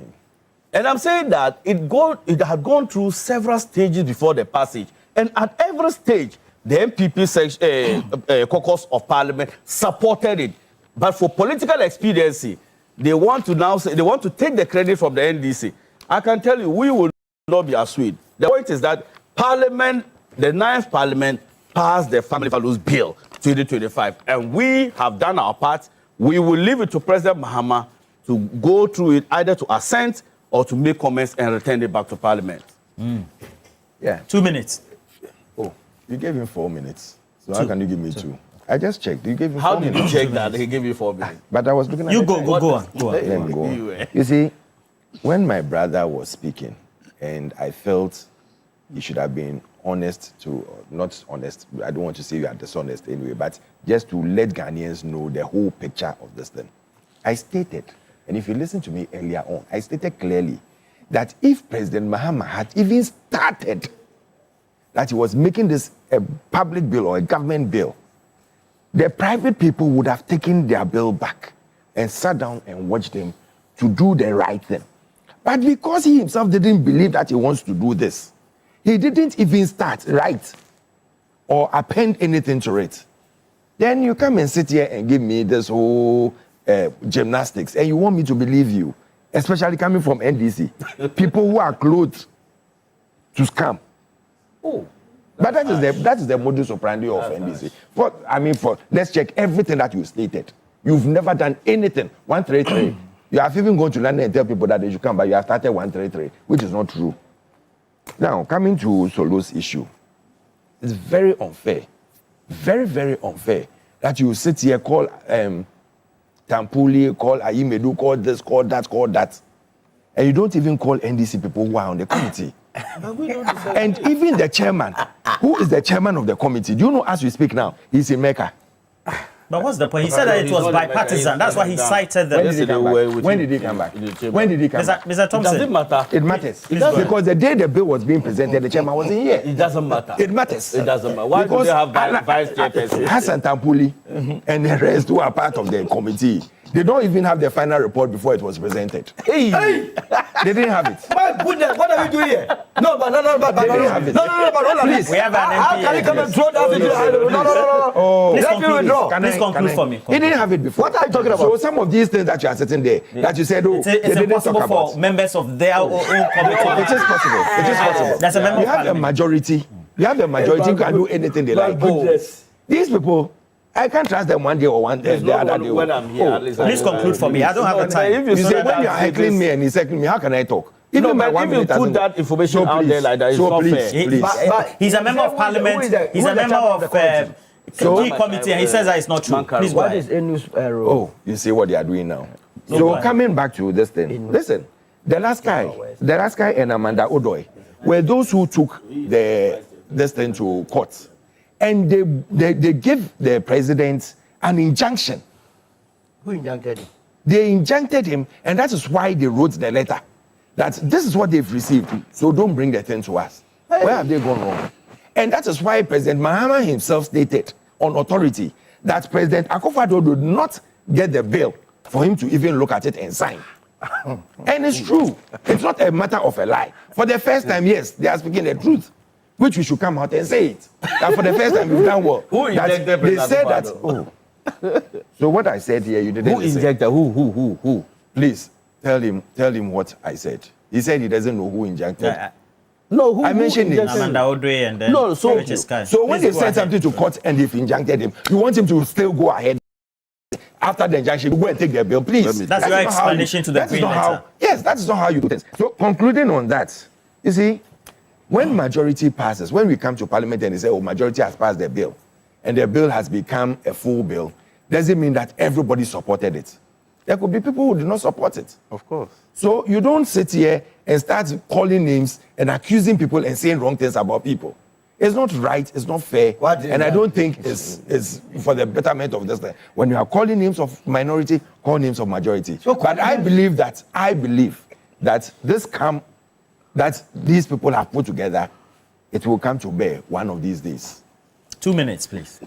And I'm saying that it had gone through several stages before the passage. And at every stage, the MPP caucus of Parliament supported it. But for political expediency, they want to take the credit from the NDC. I can tell you, we will not be assuaged. The point is that Parliament, the 9th Parliament, passed the Family Values Bill 2025. And we have done our part. We will leave it to President Mahama to go through it, either to assent or to make comments and return it back to Parliament. Yeah. 2 minutes. Oh, you gave him 4 minutes. So how can you give me two? I just checked. You gave him How 4 did minutes. you check that he gave you 4 minutes? But I was looking at You the go time. on. Let him go on. You see, when my brother was speaking, and I felt he should have been honest not honest, I don't want to say you are dishonest anyway, but just to let Ghanaians know the whole picture of this thing. I stated, and if you listen to me earlier on, I stated clearly that if President Mahama had even started that he was making this a public bill or a government bill, the private people would have taken their bill back and sat down and watched them to do the right thing. But because he himself didn't believe that he wants to do this, he didn't even start right or append anything to it. Then you come and sit here and give me this whole gymnastics, and you want me to believe you, especially coming from NDC, people who are clothed to scam. Oh. But that is the modus operandi of NDC. Let's check everything that you stated. You've never done anything. 133. You have even gone to London and tell people that they should come, but you have started 133, which is not true. Now, coming to Solo's issue, it's very unfair, very, very unfair that you sit here, call Tampuli, call Ayimedu, call this, call that, and you don't even call NDC people who are on the committee. And even the chairman, who is the chairman of the committee, do you know as we speak now, he's in Mecca. But what's the point? He said that it was bipartisan. That's why he cited them. When did he come back? When did he come back? Mr. Thompson. Does it matter? It matters. Because the day the bill was being presented, the chairman wasn't here. It doesn't matter. It matters. It doesn't matter. Why do they have vice chairperson? Hassan Tampuli and the rest who are part of the committee, They don't even have the final report before it was presented. Hey. They didn't have it. My goodness, what are we doing here? No, but They didn't have it. No, Please. We have an MP. How can you come and throw that into the No. Oh, Please Let me conclude. withdraw. Please conclude for me. He didn't have it before. What are you talking about? So some of these things that you are sitting there, that you said, oh, It's they didn't impossible talk for about. members of their own committee. It is possible. It is possible. That's a member You of have a parliament. majority. You have a majority. You can do anything they like. These people, I can't trust them one day or one day the other day. When I'm here, at least Please conclude for me. I don't have the time. You say when you are heckling me and he's heckling me, how can I talk? No, my but 1 if you minute put hasn't- that information So out please, there like that, it's so not please, fair. please. He's a member of parliament. He's a member of the committee, and he says that it's not true. Please go What ahead. is a news role? Oh, you see what they are doing now. No, So go ahead. coming back to this thing, listen, the last guy and Amanda Odoy were those who took this thing to court, and they gave the president an injunction. Who injuncted him? They injuncted him, and that is why they wrote the letter. That this is what they've received, so don't bring the thing to us. Where have they gone wrong? And that is why President Mahama himself stated on authority that President Akufo-Addo did not get the bill for him to even look at it and sign. And it's true. It's not a matter of a lie. For the first time, yes, they are speaking the truth, which we should come out and say it. That for the first time, we've done well. Who That injected they President said that. Akufo-Addo? Oh. So what I said here, you didn't Who listen. injected who? Please tell him what I said. He said he doesn't know who injected. No, who? I mentioned it. Amanda Odwe and then No, so- Richard Sky. So when Please they go sent ahead. something to court and they've injuncted him, you want him to still go ahead after the injunction, go and take the bill, please. That's your not how explanation to the that is Green not how- letter. Yes, that is not how you do things. So concluding on that, you see, when majority passes, when we come to parliament and they say, oh, majority has passed the bill, and the bill has become a full bill, doesn't mean that everybody supported it. There could be people who do not support it. Of course. So you don't sit here and start calling names and accusing people and saying wrong things about people. It's not right, it's not fair, and I don't think it's for the betterment of this thing. When you are calling names of minority, call names of majority. But I believe that that these people have put together, it will come to bear one of these days. 2 minutes, please.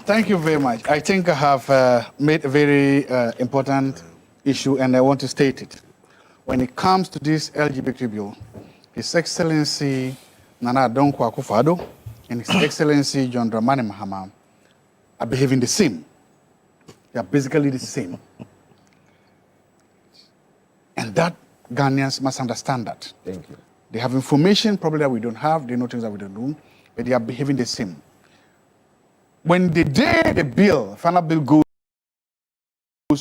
Thank you very much. I think I have made a very important issue, and I want to state it. When it comes to this LGBT bill, His Excellency Nana Addo Akufo-Addo and His Excellency John Dramani Mahama are behaving the same. They are basically the same. And that Ghanaians must understand that. Thank you. They have information probably that we don't have. They know things that we don't know, but they are behaving the same. When the day the bill, final bill goes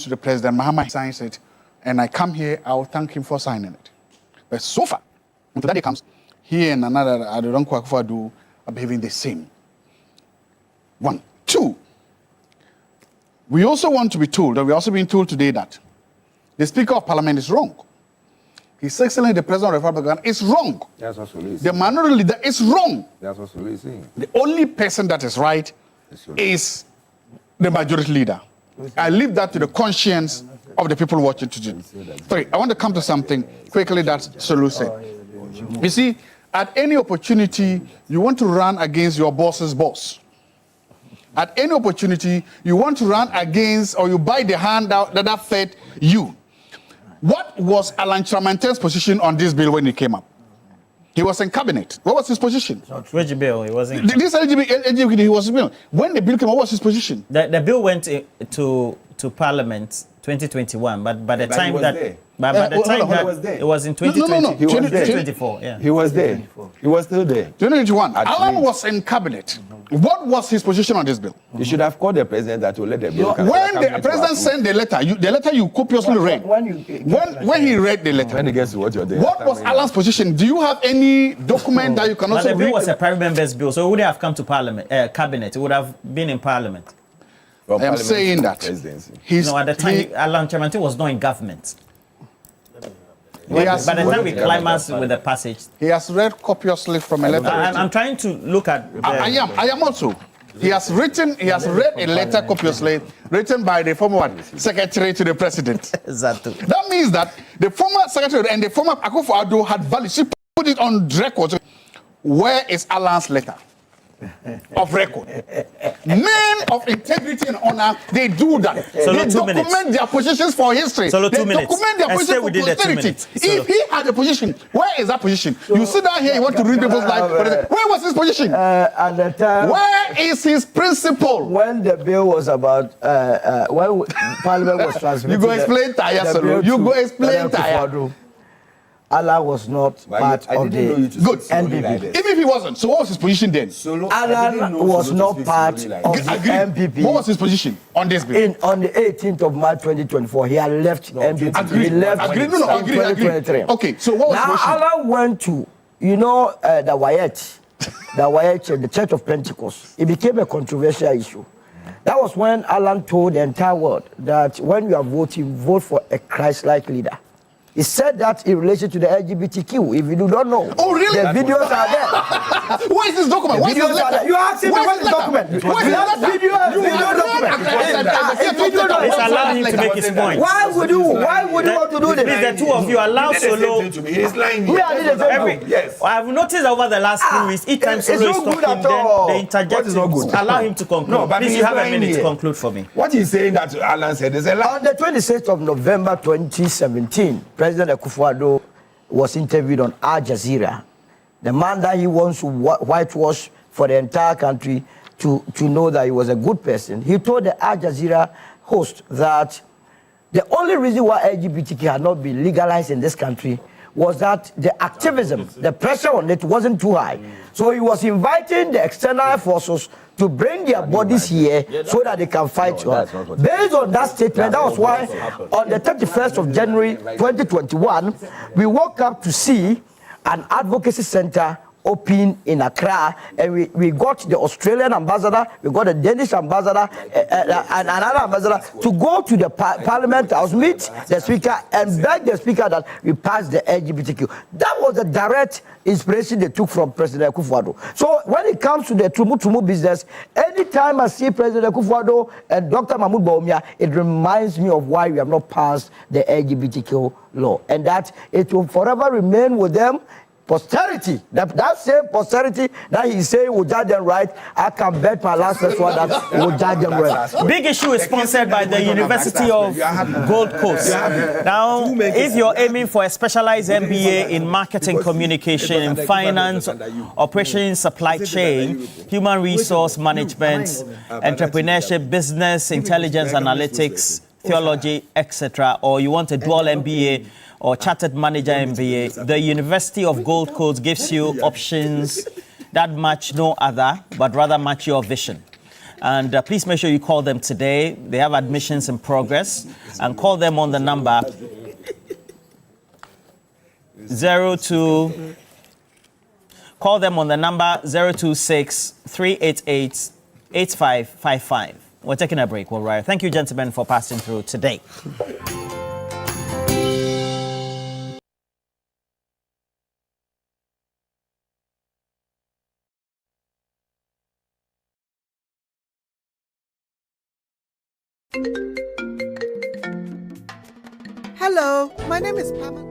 to the president, Mahama signs it, and I come here, I will thank him for signing it. But so far, until that day comes, he and another Addo Akufo-Addo are behaving the same. 1. 2, we also want to be told, and we're also being told today that the Speaker of Parliament is wrong. His Excellency the President of the Republic of Ghana is wrong. That's what Sulu is The minority leader is wrong. That's what Sulu is saying. The only person that is right is the majority leader. I leave that to the conscience of the people watching today. 3, I want to come to something quickly that Sulu said. You see, at any opportunity, you want to run against your boss's boss. At any opportunity, you want to run against or you buy the hand that fed you. What was Alan Chamante's position on this bill when it came up? He was in cabinet. What was his position? Which bill? It wasn't. This LGBT, he was bill. When the bill came up, what was his position? The bill went to Parliament 2021, but by the time was that there. by the time that was there. it was in No, 2020, He was there. 2024. Yeah. He was there. He was still there. 2021. At Alan least. was in cabinet. What was his position on this bill? You should have called the president that will let the bill come. When the president sent the letter, the letter you copiously read. When he read the letter, When he gets to what you're doing. what was Alan's position? Do you have any document that you can But also the bill was a read? private member's bill, so it wouldn't have come to Parliament, cabinet. It would have been in Parliament. From I am Parliament saying to that presidency. he's, No, at the time, he- Alan Chamanti was not in government. he has- By the time we climax with the passage, he has read copiously from a letter. I'm trying to look at. I am also. He has read a letter copiously written by the former secretary to the president. Exactly. That means that the former secretary and the former Akufo-Addo had valid. She put it on record. Where is Alan's letter? of record. Men of integrity and honor, they do that. Solo, they 2 document minutes. their positions for history. Solo, they 2 minutes. document their And stay position for within the 2 posterity. minutes. Solo. If he had a position, where is that position? You sit down here, you want to read people's life. Where was his position? At the time, Where is his principle? when the bill was about, when Parliament was transmitted, You go explain Taya, the Solo. bill You to go explain Dr. Taya. Kufuor, Allah was not part of the Good. NPP. Even if he wasn't, so what was his position then? Alan was not part of the NPP. What was his position on this bill? On the 18th of March 2024, he had left NPP. Agreed. He left Agreed. No, in agreed. 2023. Okay, so what was his Now position? Alan went to, the Wyatt, the Church of Pentecost. It became a controversial issue. That was when Alan told the entire world that when you are voting, vote for a Christ-like leader. He said that in relation to the LGBTQ. If you do not know, Oh, really? the videos are there. Where is this document? Where is this Videos are there. letter? You asked him Where's where's the letter? document. Where's You the have letter? video document. Please allow him to make his point. Why would you want to do Please, this? the two of you allow Solo. He's lying. We are the same Every, group. Yes. I've noticed over the last few weeks, each time it's Solo is not good talking, at all. then they interject. What is not good? Allow him to conclude. No, but Please, he's you have a lying minute to here. conclude for me. What he's saying that Alan said is a lie. On the 26th of November 2017, President Akufo-Addo was interviewed on Al Jazeera. The man that he wants to whitewash for the entire country to know that he was a good person. He told the Al Jazeera host that the only reason why LGBTQ had not been legalized in this country was that the activism, the pressure on it wasn't too high. So he was inviting the external forces to bring their bodies here so that they can fight you. Based on that statement, that was why on the 31st of January 2021, we woke up to see an advocacy center open in Accra, and we got the Australian ambassador, we got the Danish ambassador, and another ambassador to go to the Parliament House, meet the speaker, and beg the speaker that we pass the LGBTQ. That was the direct inspiration they took from President Akufo-Addo. So when it comes to the Tumu business, anytime I see President Akufo-Addo and Dr. Mahmoud Bawumia, it reminds me of why we have not passed the LGBTQ law, and that it will forever remain with them. Posterity, that same posterity that he's saying will judge them right, I can bet my last one that will judge them right. Big issue is sponsored by the University of Gold Coast. Now, if you're aiming for a specialized MBA in marketing, communication, in finance, operations, supply chain, human resource management, entrepreneurship, business, intelligence analytics, theology, etc., or you want a dual MBA or chartered manager MBA, the University of Gold Coast gives you options that match no other, but rather match your vision. And please make sure you call them today. They have admissions in progress, and call them on the number 026 388 8555. We're taking a break. We'll right. Thank you, gentlemen, for passing through today. Hello, my name is Pamela.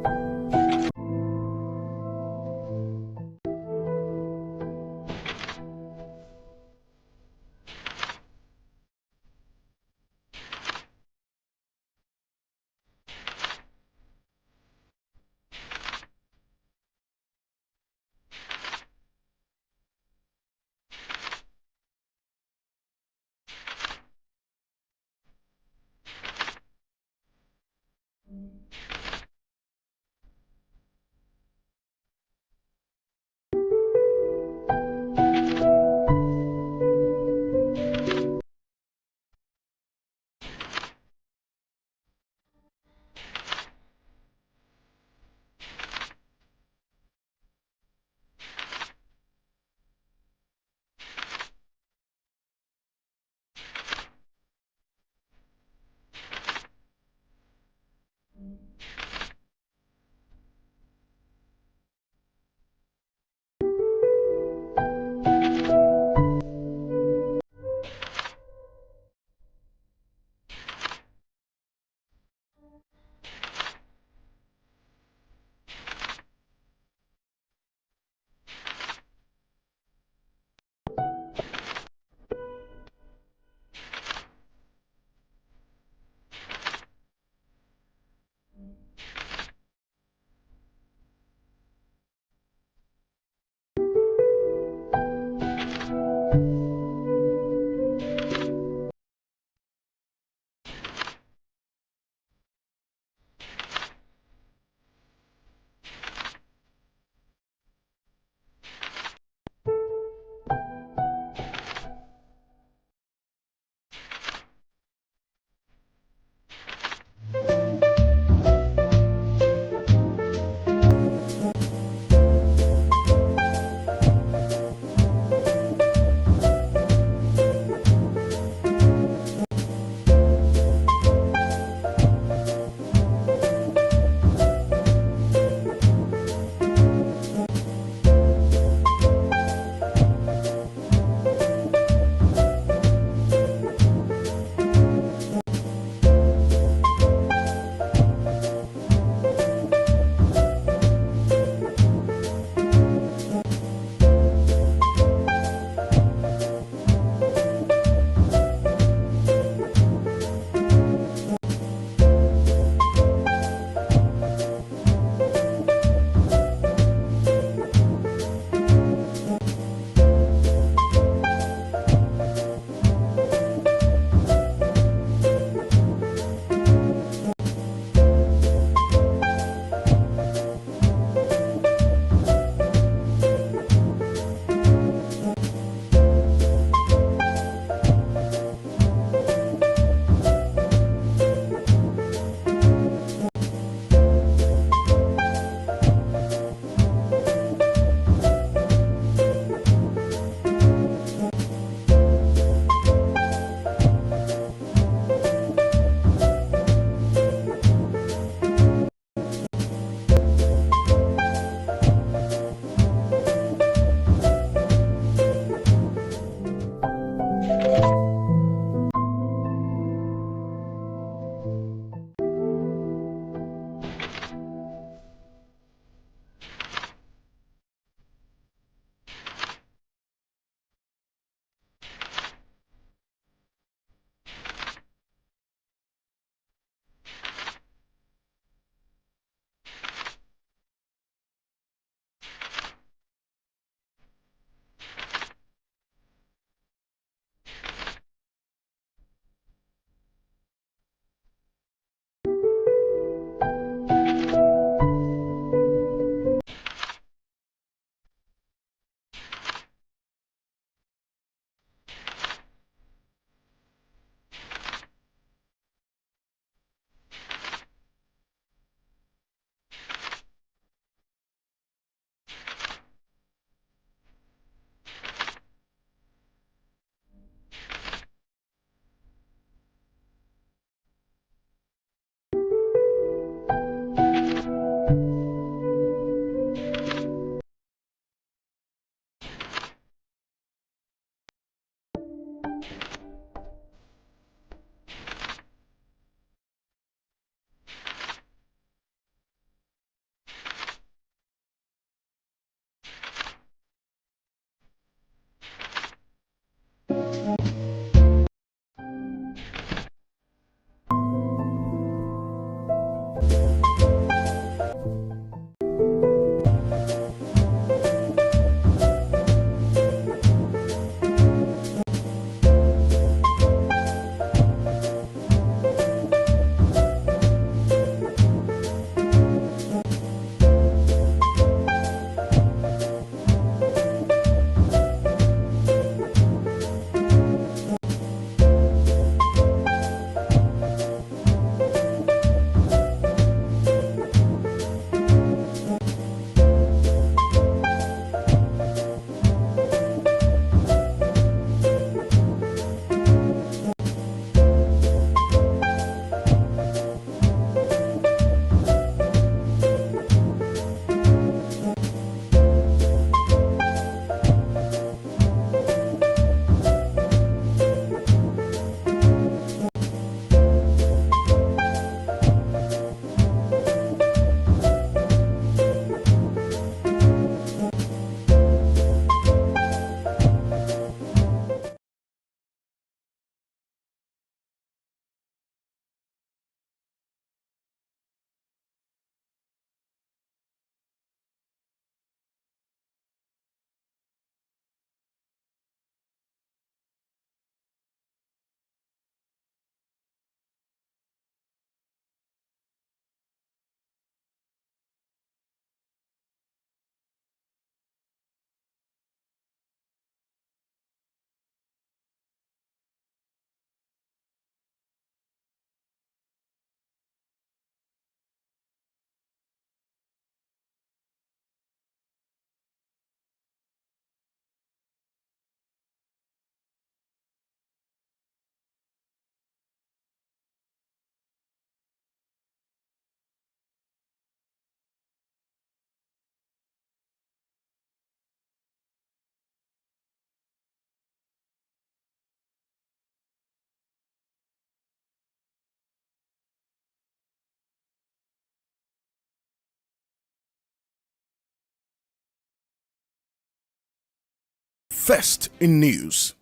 First in news.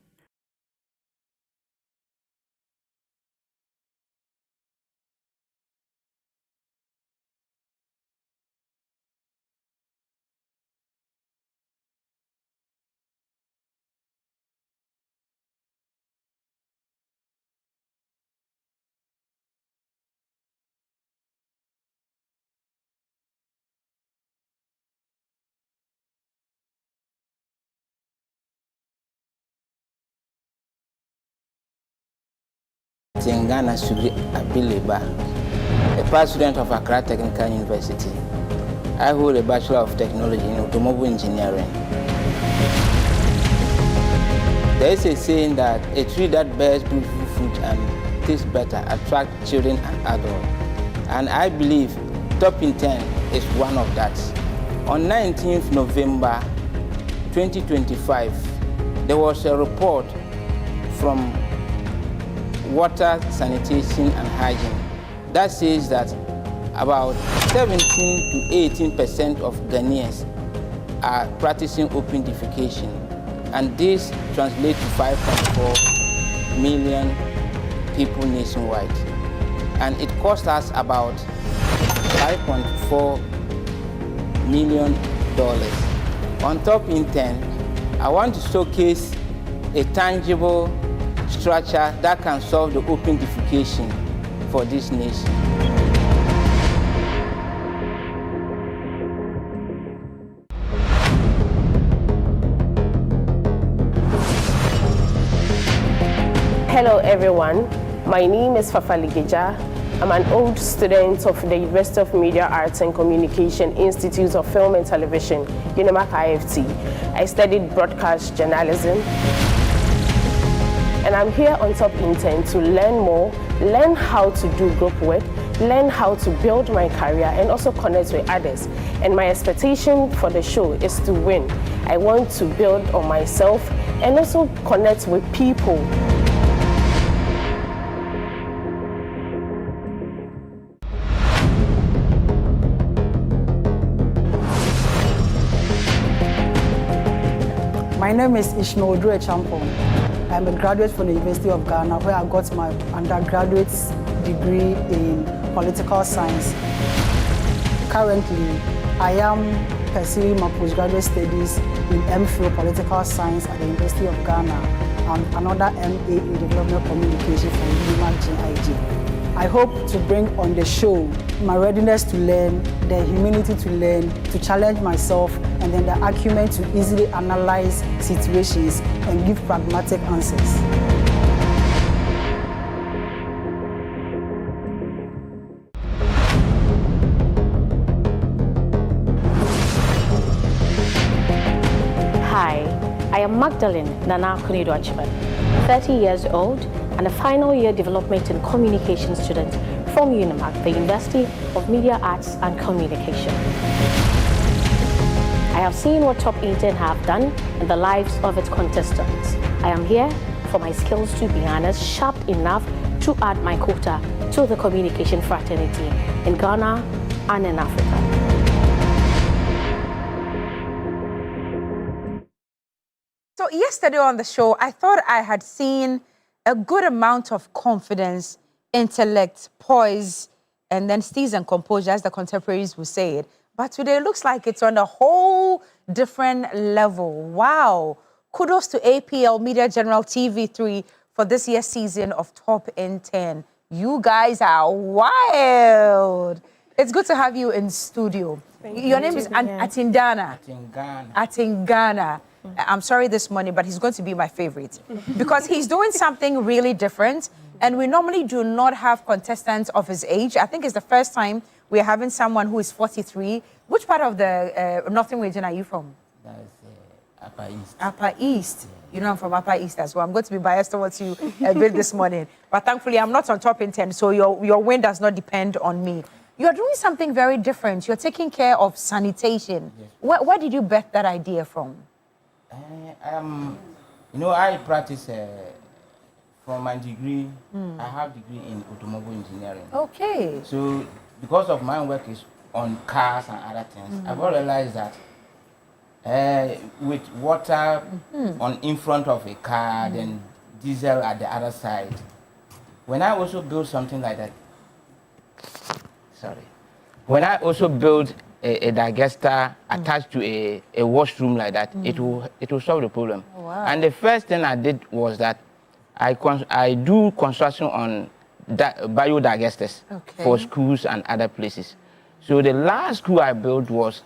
In Ghana, Subri Abiliba, a past student of Accra Technical University. I hold a Bachelor of Technology in Automobile Engineering. There is a saying that a tree that bears beautiful fruit and tastes better attracts children and adults. And I believe Top in 10 is one of that. On 19th November 2025, there was a report from Water, Sanitation and Hygiene that says that about 17 to 18% of Ghanaians are practicing open defecation, and this translates to 5.4 million people nationwide. And it cost us about $5.4 million. On Top in 10, I want to showcase a tangible structure that can solve the open defecation for this nation. Hello everyone, my name is Fafa Ligeja. I'm an old student of the University of Media Arts and Communication Institute of Film and Television, UNIMAC IFT. I studied broadcast journalism. And I'm here on Top in 10 to learn more, learn how to do group work, learn how to build my career and also connect with others. And my expectation for the show is to win. I want to build on myself and also connect with people. My name is Ishmael Dre Champon. I'm a graduate from the University of Ghana, where I got my undergraduate degree in political science. Currently, I am pursuing my postgraduate studies in MPhil Political Science at the University of Ghana and another MA in Development Communication from UNIMAC GIG. I hope to bring on the show my readiness to learn, the humility to learn, to challenge myself, and then the acumen to easily analyze situations and give pragmatic answers. Hi, I am Magdalene Nana Kunido-Achiman, 30 years old and a final year development and communication student from UNIMAC, the University of Media Arts and Communication. I have seen what Top in 10 have done in the lives of its contestants. I am here for my skills to be honest, sharp enough to add my quota to the communication fraternity in Ghana and in Africa. So yesterday on the show, I thought I had seen a good amount of confidence, intellect, poise, and then steeze and composure, as the contemporaries would say it. But today it looks like it's on a whole different level. Wow. Kudos to APL Media General TV3 for this year's season of Top in 10. You guys are wild. It's good to have you in studio. Your name is Atindana. Atingana. I'm sorry this morning, but he's going to be my favorite because he's doing something really different. And we normally do not have contestants of his age. I think it's the first time we're having someone who is 43. Which part of the Northern region are you from? That's Upper East. Upper East. You know, I'm from Upper East as well. I'm going to be biased towards you a bit this morning. But thankfully, I'm not on Top in 10, so your win does not depend on me. You're doing something very different. You're taking care of sanitation. Yes. Where did you birth that idea from? You know, I practice from my degree. I have degree in automobile engineering. Okay. So because of my work is on cars and other things, I've realized that with water in front of a car, then diesel at the other side. When I also build something like that, when I also build a digester attached to a washroom like that, it will solve the problem. Oh, wow. And the first thing I did was that I do construction on biodigesters for schools and other places. So the last school I built was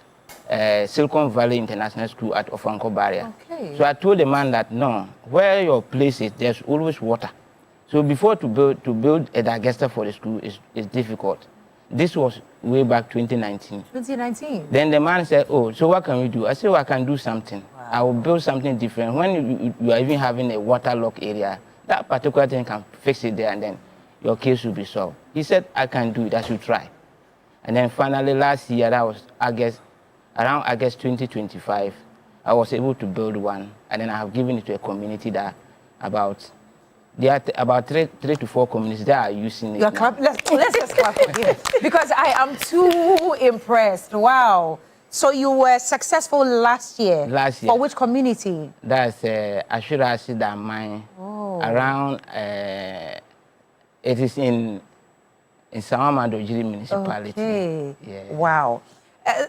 Silicon Valley International School at Ofanko Barrier. Okay. So I told the man that no, where your place is, there's always water. So before to build a digester for the school is difficult. This was way back 2019. 2019. Then the man said, "Oh, so what can we do?" I said, "Well, I can do something. Wow. I will build something different. When you are even having a waterlogged area, that particular thing can fix it there, and then your case will be solved." He said, "I can do it. I should try." And then finally last year, that was around August 2025, I was able to build one, and then I have given it to a community that there are about three to four communities that are using it. Let's just clap for him, because I am too impressed. Wow. So you were successful last year. Last year. For which community? That's Ashura Sidamai. Oh. Around, it is in Sawamandojiri municipality. Okay. Yeah. Wow.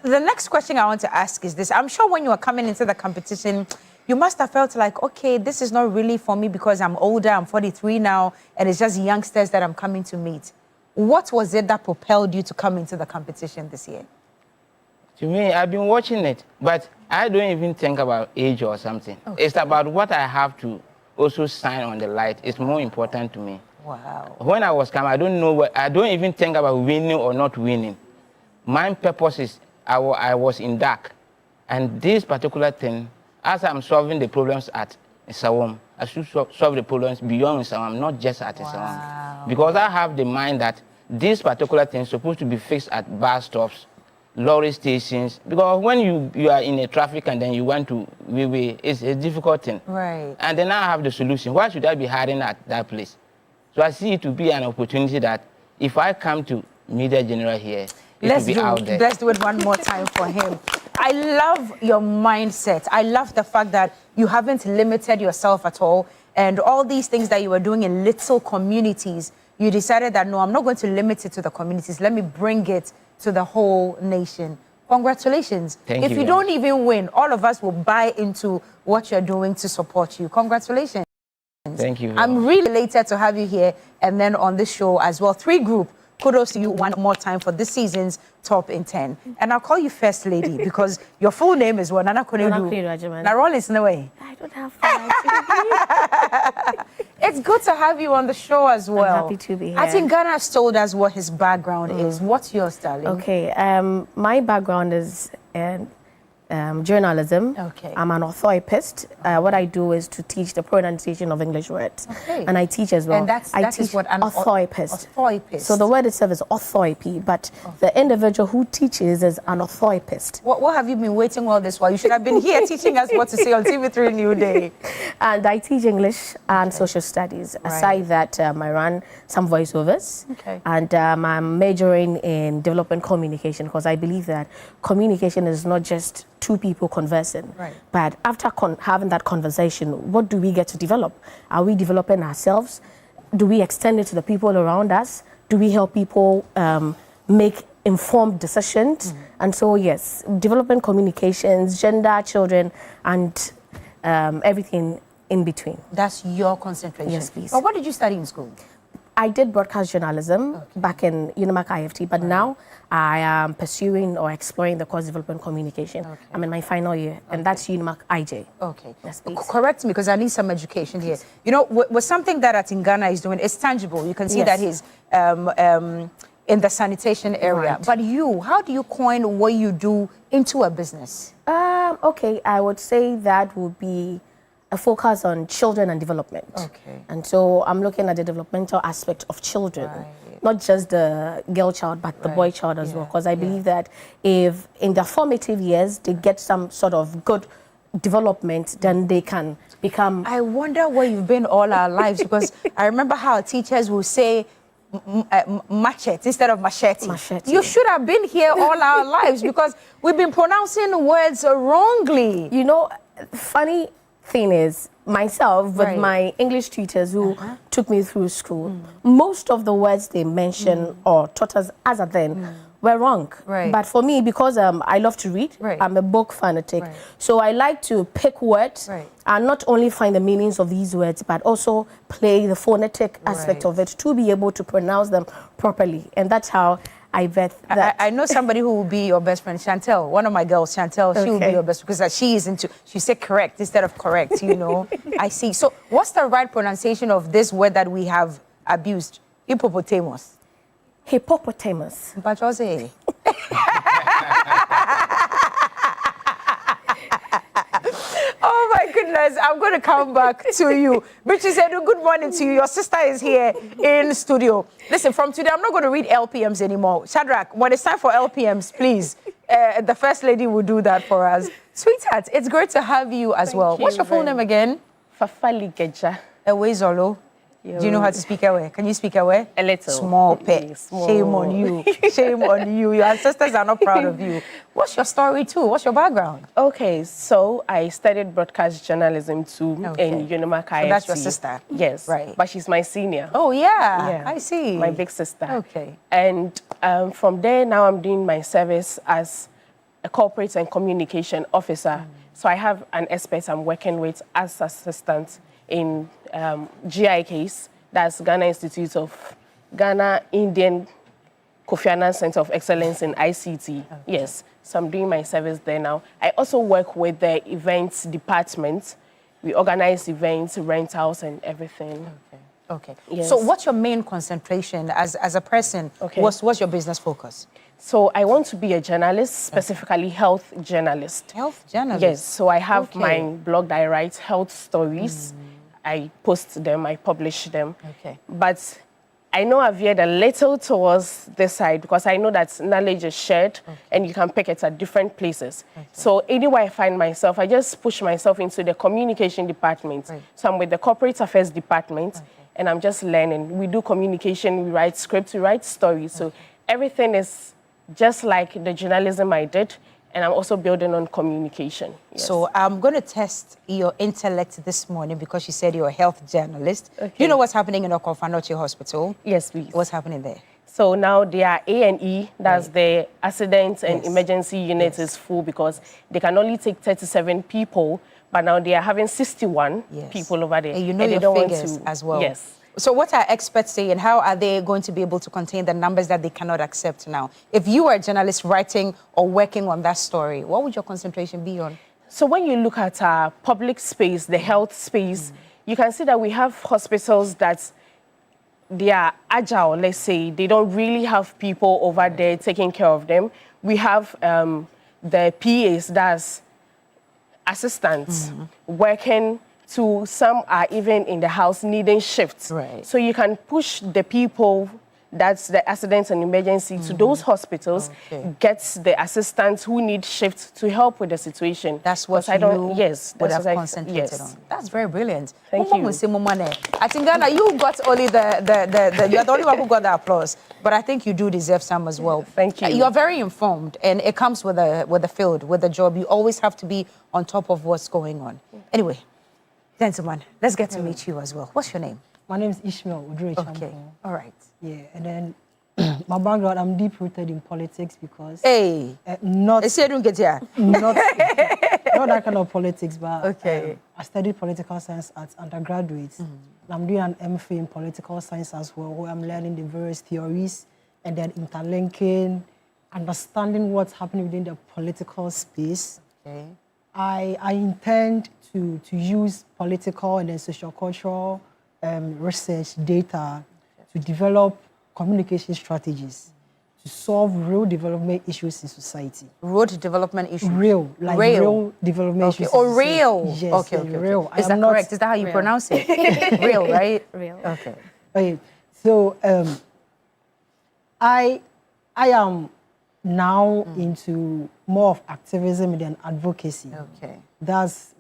The next question I want to ask is this. I'm sure when you were coming into the competition, you must have felt like, okay, this is not really for me because I'm older, I'm 43 now, and it's just youngsters that I'm coming to meet. What was it that propelled you to come into the competition this year? To me, I've been watching it, but I don't even think about age or something. Okay. It's about what I have to also shine on the light. It's more important to me. Wow. When I was coming, I don't even think about winning or not winning. My purpose is I was in dark. And this particular thing, as I'm solving the problems at Isawam, I should solve the problems beyond Isawam, not just at Isawam. Because I have the mind that this particular thing is supposed to be fixed at bus stops, lorry stations. Because when you are in a traffic and then you want to it's a difficult thing. Right. And then I have the solution. Why should I be hiding at that place? So I see it to be an opportunity that if I come to Media General here, Let's do it one more time for him. I love your mindset. I love the fact that you haven't limited yourself at all. And all these things that you were doing in little communities, you decided that, no, I'm not going to limit it to the communities. Let me bring it to the whole nation. Congratulations. If you don't even win, all of us will buy into what you're doing to support you. Congratulations. Thank you. I'm really elated to have you here and then on this show as well. 3 Group. Kudos to you one more time for this season's Top in 10. And I'll call you First Lady because your full name is Nana Konedu. Now Rollins, no way. I don't have 5. It's good to have you on the show as well. I'm happy to be here. I think Ghana has told us what his background is. What's yours, darling? Okay, my background is journalism. Okay. I'm an orthoepist. What I do is to teach the pronunciation of English words. Okay. And I teach as well. And that is what an orthoepist. Orthoepist. So the word itself is orthoepy, but the individual who teaches is an orthoepist. What have you been waiting all this while? You should have been here teaching us what to say on TV3 Newday. And I teach English and social studies. Aside that, I run some voiceovers. Okay. And I'm majoring in development communication because I believe that communication is not just 2 people conversing. Right. But after having that conversation, what do we get to develop? Are we developing ourselves? Do we extend it to the people around us? Do we help people make informed decisions? And so, yes, development communications, gender, children, and everything in between. That's your concentration? Yes, please. But what did you study in school? I did broadcast journalism back in UNIMAC IFT, but now I am pursuing or exploring the course development communication. I'm in my final year, and that's UNIMAC IJ. Okay. Yes, please. Correct me, because I need some education here. You know, with something that Atingana is doing, it's tangible. You can see that he's in the sanitation area. Right. But you, how do you coin what you do into a business? Okay, I would say that would be a focus on children and development. Okay. And so I'm looking at the developmental aspect of children, not just the girl child, but the boy child as well. Because I believe that if in their formative years they get some sort of good development, then they can become... I wonder where you've been all our lives, because I remember how teachers will say, machete instead of machete. Machete. You should have been here all our lives because we've been pronouncing words wrongly. You know, funny thing is, myself, with my English tutors who took me through school, most of the words they mentioned or taught us as a then were wrong. Right. But for me, because I love to read, I'm a book fanatic, so I like to pick words and not only find the meanings of these words, but also play the phonetic aspect of it to be able to pronounce them properly. And that's how I bet that. I know somebody who will be your best friend, Chantel. One of my girls, Chantel, she will be your best because she is into, she said correct instead of correct, you know. I see. So what's the right pronunciation of this word that we have abused? Hippopotamus. Hippopotamus. But Jose. Oh my goodness, I'm going to come back to you. Richie said, good morning to you. Your sister is here in studio. Listen, from today, I'm not going to read LPMs anymore. Shadrach, when it's time for LPMs, please, the First Lady will do that for us. Sweetheart, it's great to have you as well. What's your full name again? Fafali Geja. Ewe Zolo. Do you know how to speak Ewe? Can you speak Ewe? A little. Small pet. Shame on you. Shame on you. Your ancestors are not proud of you. What's your story too? What's your background? Okay, so I studied broadcast journalism too in Unimac IFC. So that's your sister? Yes. Right. But she's my senior. Oh, yeah. I see. My big sister. Okay. And from there, now I'm doing my service as a corporate and communication officer. So I have an expert I'm working with as assistant in GICase, that's Ghana Institute of Ghana Indian Kofi Annan Center of Excellence in ICT. Yes, so I'm doing my service there now. I also work with the events department. We organize events, rentals, and everything. Okay. Yes. So what's your main concentration as a person? Okay. What's your business focus? So I want to be a journalist, specifically health journalist. Health journalist? Yes, so I have my blog that I write health stories. I post them, I publish them. Okay. But I know I've veered a little towards this side because I know that knowledge is shared and you can pick it at different places. So anywhere I find myself, I just push myself into the communication department. So I'm with the corporate affairs department and I'm just learning. We do communication, we write scripts, we write stories. So everything is just like the journalism I did. And I'm also building on communication. Yes. So I'm going to test your intellect this morning because you said you're a health journalist. Okay. You know what's happening in Okofanoche Hospital? Yes, please. What's happening there? So now their A&E, that's the accident and emergency unit is full because they can only take 37 people, but now they are having 61 people over there. And you know and your they don't figures want to, as well. Yes. So what are experts saying? How are they going to be able to contain the numbers that they cannot accept now? If you were a journalist writing or working on that story, what would your concentration be on? So when you look at our public space, the health space, you can see that we have hospitals that they are agile, let's say. They don't really have people over there taking care of them. We have the PAs, that's assistants, working to some are even in the house needing shifts. Right. So you can push the people, that's the accidents and emergency, to those hospitals, get the assistants who need shifts to help with the situation. That's what would have concentrated on. That's very brilliant. Thank you. I think, Ghana, you got only you're the only one who got the applause, but I think you do deserve some as well. Thank you. You're very informed, and it comes with the field, with the job. You always have to be on top of what's going on. Anyway, gentlemen, let's get to meet you as well. What's your name? My name is Ishmael Udre. Okay, all right. Yeah, and then my background, I'm deep-rooted in politics because... Hey! Not that kind of politics, but I studied political science at undergraduate. And I'm doing an MPhil in political science as well, where I'm learning the various theories and then interlinking, understanding what's happening within the political space. Okay. I intend to use political and then social-cultural research data to develop communication strategies to solve real development issues in society. Road development issues? Real development issues. Oh, real? Yes, okay. real. Is that correct? Is that how you pronounce it? Real, right? Real. Okay. So I am now into more of activism than advocacy. Okay. those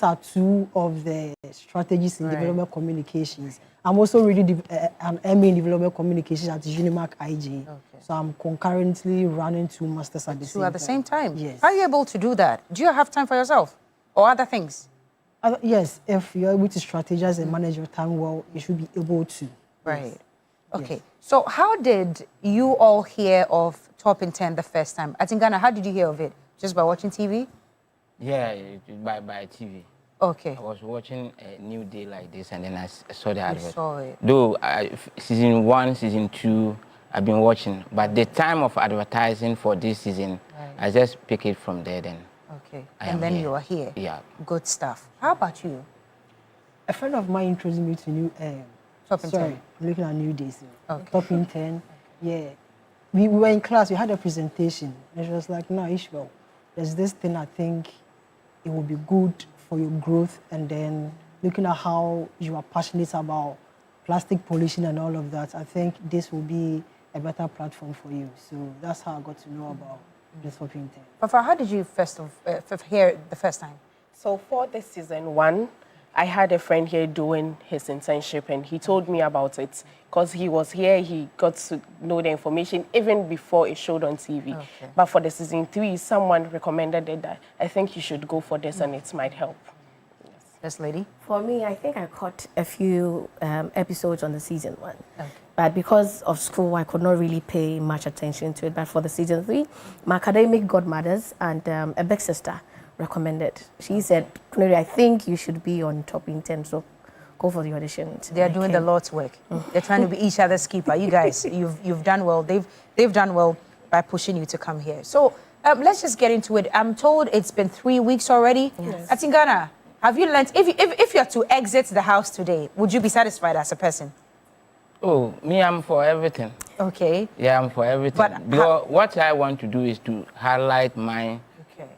are two of the strategies in development communications. I'm also reading an MA in development communications at Unimac IG. So I'm concurrently running 2 masters at the same time. Two at the same time? Yes. How are you able to do that? Do you have time for yourself or other things? Yes, if you're able to strategize and manage your time well, you should be able to. Right. Yes. Okay. Yes. So how did you all hear of Top in 10 the first time? I think, Ghana, how did you hear of it? Just by watching TV? Yeah, by TV. Okay. I was watching a New Day like this, and then I saw the advert. Saw it. Though season 1, season 2, I've been watching, but the time of advertising for this season, I just pick it from there. Then. Okay. And then you are here. Yeah. Good stuff. How about you? A friend of mine introduced me to new. Top in 10. I'm looking at New Days. Okay. Top in 10. Yeah. We were in class. We had a presentation, and she was like, "No, Ishmael, there's this thing I think it will be good for your growth, and then looking at how you are passionate about plastic pollution and all of that, I think this will be a better platform for you." So that's how I got to know about this Top in 10. Fafa, how did you first hear it the first time? So for the season 1, I had a friend here doing his internship, and he told me about it because he was here. He got to know the information even before it showed on TV. Okay. But for the season 3, someone recommended it that I think you should go for this and it might help. Yes, lady. For me, I think I caught a few episodes on the season 1. Okay. But because of school, I could not really pay much attention to it. But for the season 3, my academic godmothers and a big sister recommended. She said, I think you should be on Top in 10, so go for the audition. They are doing the Lord's work. They're trying to be each other's keeper. You guys, you've done well. They've done well by pushing you to come here. So let's just get into it. I'm told it's been 3 weeks already. Yes. Atingana, have you learned, if you're to exit the house today, would you be satisfied as a person? Oh, me, I'm for everything. Okay. Yeah, I'm for everything. But because what I want to do is to highlight my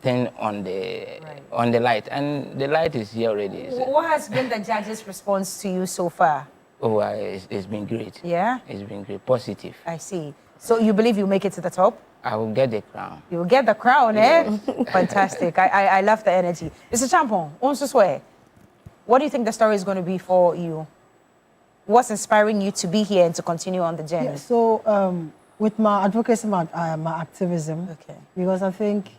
thing on the light, and the light is here already. What has been the judge's response to you so far? Oh, it's been great. Yeah? It's been great, positive. I see. So you believe you'll make it to the top? I will get the crown. You will get the crown, eh? Fantastic. I love the energy. Mr. Champon, what do you think the story is going to be for you? What's inspiring you to be here and to continue on the journey? Yeah, so with my advocacy, my activism, because I think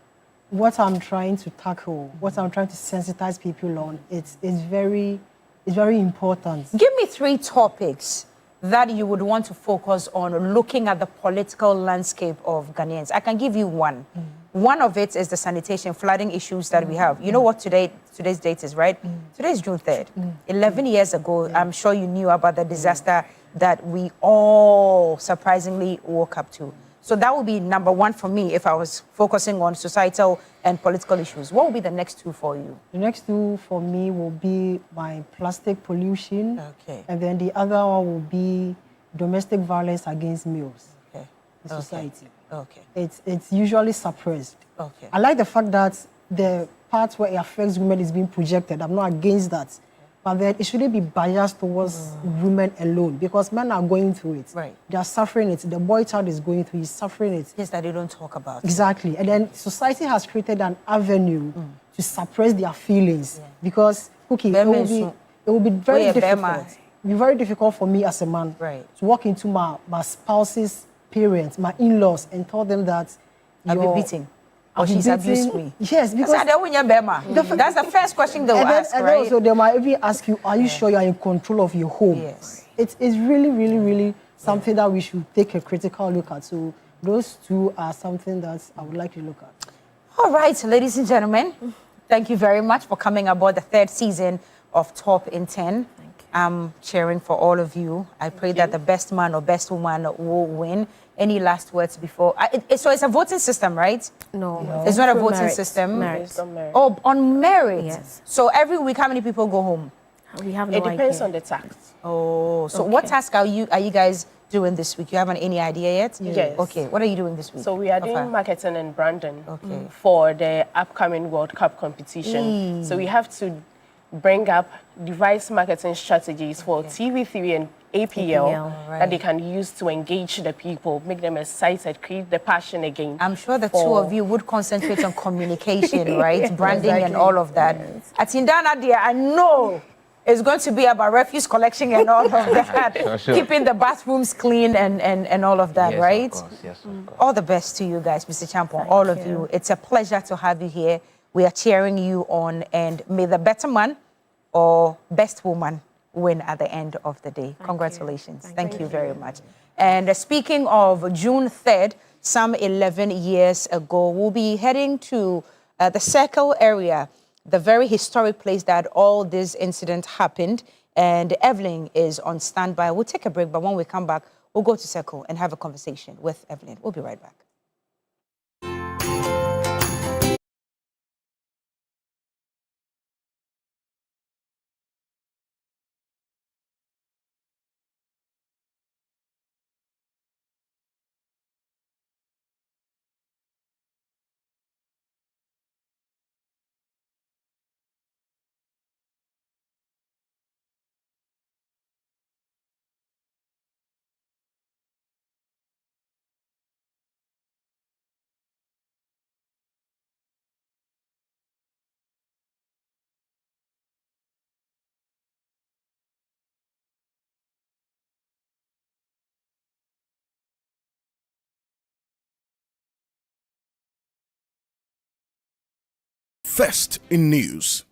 what I'm trying to tackle, what I'm trying to sensitize people on, it's very important. Give me 3 topics that you would want to focus on looking at the political landscape of Ghanaians. I can give you one. One of it is the sanitation, flooding issues that we have. You know what today's date is, right? Today is June 3rd. 11 years ago, I'm sure you knew about the disaster that we all surprisingly woke up to. So that would be number 1 for me if I was focusing on societal and political issues. What would be the next 2 for you? The next 2 for me will be my plastic pollution. Okay. And then the other one will be domestic violence against males in society. Okay. It's usually suppressed. Okay. I like the fact that the part where it affects women is being projected. I'm not against that. But then it shouldn't be biased towards women alone, because men are going through it. Right. They are suffering it. The boy child is going through, he's suffering it. Yes, that they don't talk about. Exactly. And then society has created an avenue to suppress their feelings. Because, okay, it will be very difficult. It will be very difficult for me as a man to walk into my spouse's parents, my in-laws, and tell them that I'll be beating. Or she's abused me. Yes, because that's the first question they will ask, and right? And also they might even ask you, are you sure you are in control of your home? Yes. It's really something that we should take a critical look at. So those 2 are something that I would like to look at. All right, ladies and gentlemen, thank you very much for coming aboard the 3rd season of Top in 10. I'm cheering for all of you. I pray that the best man or best woman will win. Any last words before? So it's a voting system, right? No. It's not a voting system? Merit. Oh, on merit? Yes. So every week, how many people go home? We have no idea. It depends on the tax. Oh, so what task are you guys doing this week? You haven't any idea yet? Yes. Okay, what are you doing this week? So we are doing marketing and branding for the upcoming World Cup competition. So we have to bring up device marketing strategies for TV3 and APL that they can use to engage the people, make them excited, create the passion again. I'm sure the two of you would concentrate on communication, right? Branding and all of that. At Indana, dear, I know it's going to be about refuse collection and all of that. Sure. Keeping the bathrooms clean and all of that, Yes, right? of course. Yes, of course. All the best to you guys, Mr. Champon, all of you. It's a pleasure to have you here. We are cheering you on, and may the better man or best woman win at the end of the day. Congratulations. Thank you very much. And speaking of June 3rd, some 11 years ago, we'll be heading to the Circle area, the very historic place that all this incident happened. And Evelyn is on standby. We'll take a break, but when we come back, we'll go to Circle and have a conversation with Evelyn. We'll be right back. First in news.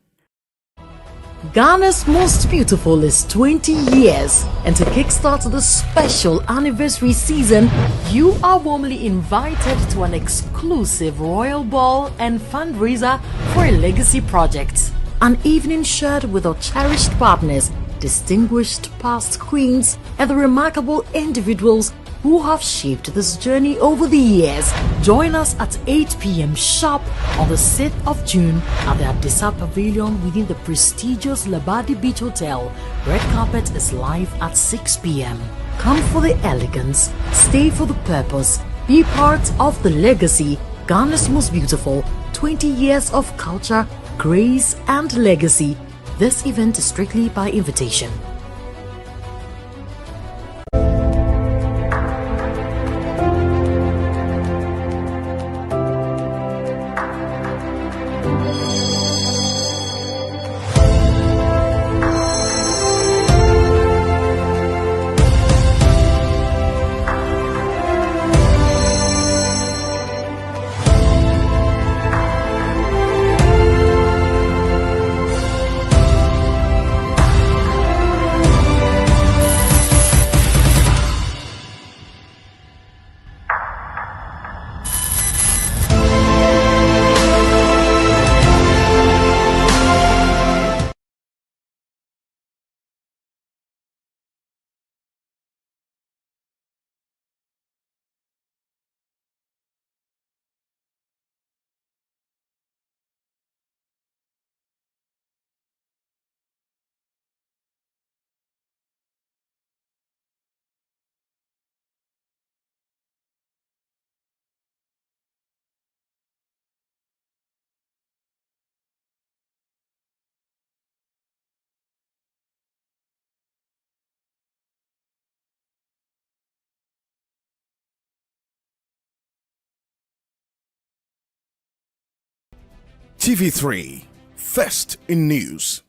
Ghana's Most Beautiful is 20 years, and to kickstart the special anniversary season, you are warmly invited to an exclusive royal ball and fundraiser for a legacy project. An evening shared with our cherished partners, distinguished past queens, and the remarkable individuals who have shaped this journey over the years. Join us at 8 p.m. sharp on the 6th of June at the Adisa Pavilion within the prestigious Labadi Beach Hotel. Red carpet is live at 6 p.m. Come for the elegance, stay for the purpose, be part of the legacy. Ghana's Most Beautiful, 20 years of culture, grace and legacy. This event is strictly by invitation. TV3, first in news.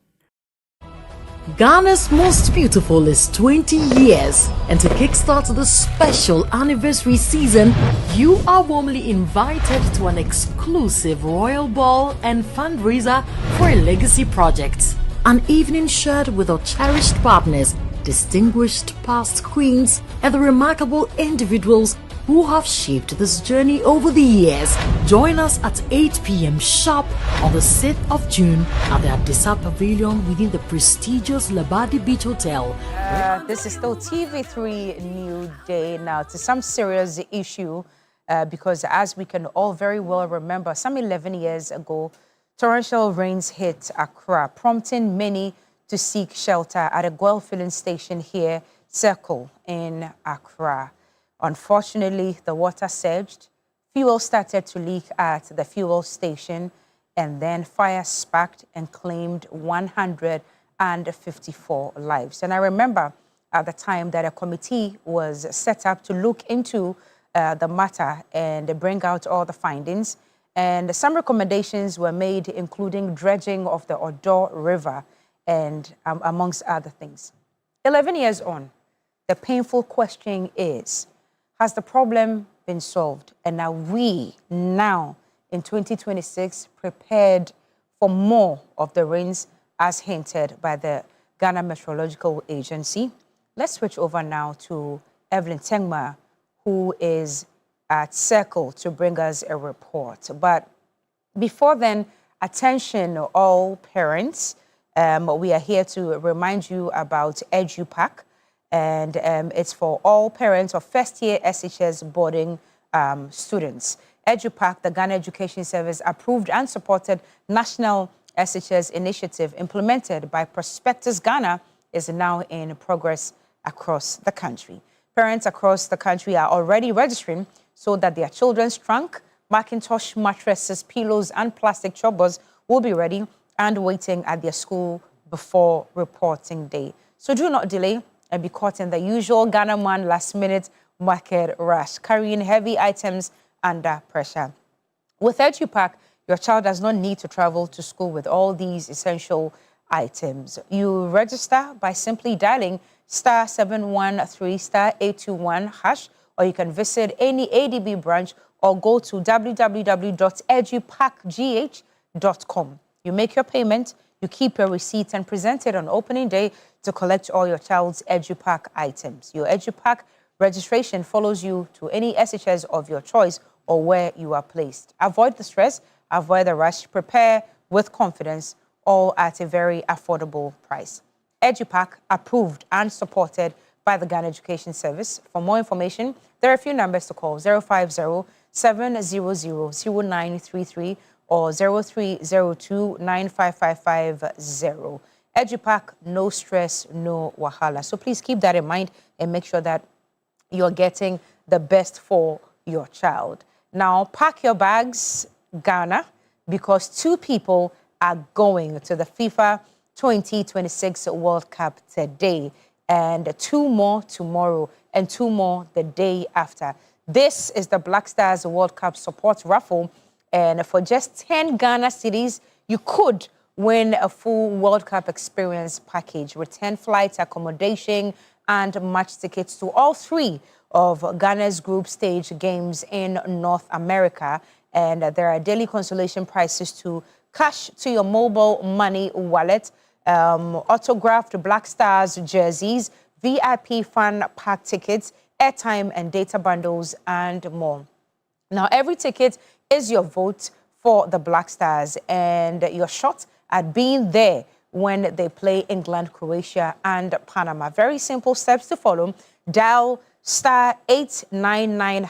Ghana's Most Beautiful is 20 years, and to kickstart the special anniversary season, you are warmly invited to an exclusive royal ball and fundraiser for a legacy project. An evening shared with our cherished partners, distinguished past queens, and the remarkable individuals who have shaped this journey over the years. Join us at 8 p.m. sharp on the 6th of June at the Adisa Pavilion within the prestigious Labadi Beach Hotel. This is still TV3 Newday. Now, to some serious issue, because as we can all very well remember, some 11 years ago, torrential rains hit Accra, prompting many to seek shelter at a Guel filling station here, Circle, in Accra. Unfortunately, the water surged. Fuel started to leak at the fuel station, and then fire sparked and claimed 154 lives. And I remember at the time that a committee was set up to look into the matter and bring out all the findings. And some recommendations were made, including dredging of the Odo River and amongst other things. 11 years on, the painful question is, has the problem been solved? And are we now in 2026 prepared for more of the rains as hinted by the Ghana Meteorological Agency? Let's switch over now to Evelyn Tengma, who is at Circle to bring us a report. But before then, attention all parents. We are here to remind you about EduPack, and it's for all parents of first-year SHS boarding students. EduPack, the Ghana Education Service approved and supported national SHS initiative implemented by Prospectus Ghana, is now in progress across the country. Parents across the country are already registering so that their children's trunk, Macintosh mattresses, pillows, and plastic choppers will be ready and waiting at their school before reporting day. So do not delay and be caught in the usual Ghana man last-minute market rush, carrying heavy items under pressure. With EduPack, your child does not need to travel to school with all these essential items. You register by simply dialing *713*821#, or you can visit any ADB branch or go to www.edupackgh.com. You make your payment, you keep your receipt, and present it on opening day to collect all your child's EduPack items. Your EduPack registration follows you to any SHS of your choice or where you are placed. Avoid the stress, avoid the rush, prepare with confidence, all at a very affordable price. EduPack, approved and supported by the Ghana Education Service. For more information, there are a few numbers to call: 050-700-0933 or 0302-95550. EduPack, no stress, no wahala. So please keep that in mind and make sure that you're getting the best for your child. Now, pack your bags, Ghana, because 2 people are going to the FIFA 2026 World Cup today, and 2 more tomorrow, and 2 more the day after. This is the Black Stars World Cup support raffle, and for just 10 Ghana cedis, you could win a full World Cup experience package with 10 flights, accommodation, and match tickets to all 3 of Ghana's group stage games in North America. And there are daily consolation prizes to cash to your mobile money wallet, autographed Black Stars jerseys, VIP fan pack tickets, airtime and data bundles, and more. Now, every ticket is your vote for the Black Stars and your shot at being there when they play England, Croatia, and Panama. Very simple steps to follow. Dial *899#,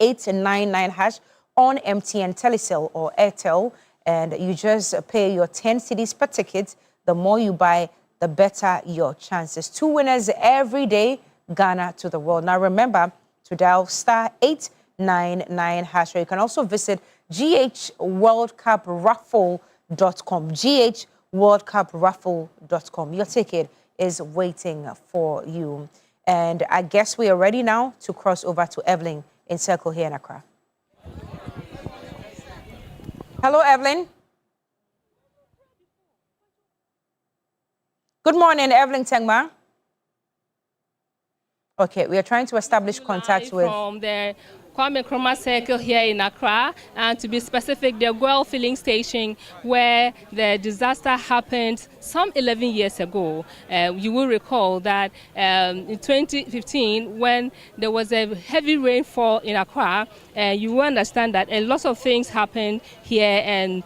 *899# on MTN, Telecel, or Airtel, and you just pay your 10 cedis per ticket. The more you buy, the better your chances. 2 winners every day, Ghana to the world. Now remember to dial *899#, or you can also visit ghworldcupraffle.com, ghworldcupraffle.com. Your ticket is waiting for you. And I guess we are ready now to cross over to Evelyn in Circle here in Accra. Hello, Evelyn. Good morning, Evelyn Tengma. Okay, we are trying to establish contact with... From the Kwame Nkrumah Circle here in Accra, and to be specific, the Guel filling station where the disaster happened some 11 years ago. You will recall that in 2015, when there was a heavy rainfall in Accra, you will understand that a lot of things happened here, and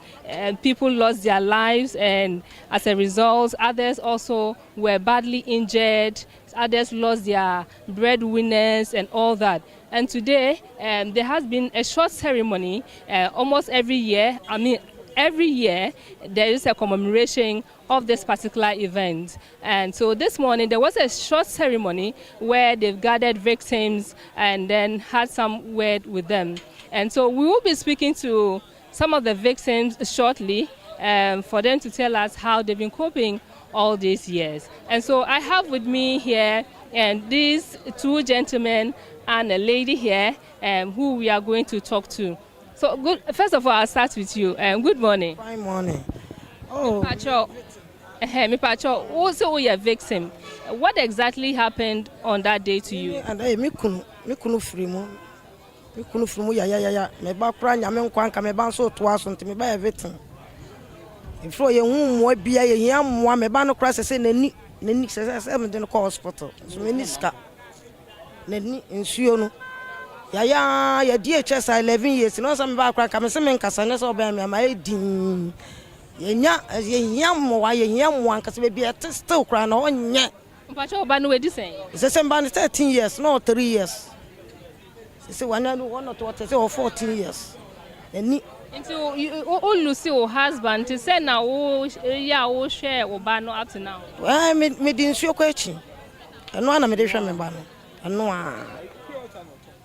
people lost their lives, and as a result, others also were badly injured. Others lost their breadwinners and all that. And today, there has been a short ceremony almost every year. I mean, every year there is a commemoration of this particular event. And so this morning there was a short ceremony where they've gathered victims and then had some word with them. And so we will be speaking to some of the victims shortly for them to tell us how they've been coping all these years. And so I have with me here these two gentlemen and a lady here who we are going to talk to. So first of all, I'll start with you. Good morning. Fine morning. Oh, me Pacho, also your victim. What exactly happened on that day to you? And me kunu free mo. Me kunu free mo ya. Me ba kura nyame nkwanka me ba so to aso nti me ba victim. Ifro ye hu mo bia ye hia mo me ba no kura se nani se me den ko hospital. So me ni ska. Nani nsuo no. Ya DHS 11 years no so me ba kura ka me se me nkasa ne so ba me ma edin. Ye mo wa ye mo anka se be still kura na onye. Mpacho ba no we di sen. Se se mba 13 years no 3 years. Se one or two or 14 years. Into you lose your husband to say now ya share oba no up to now. Well, me din suo kwachi. Eno na me de hwe me ba no. Eno a.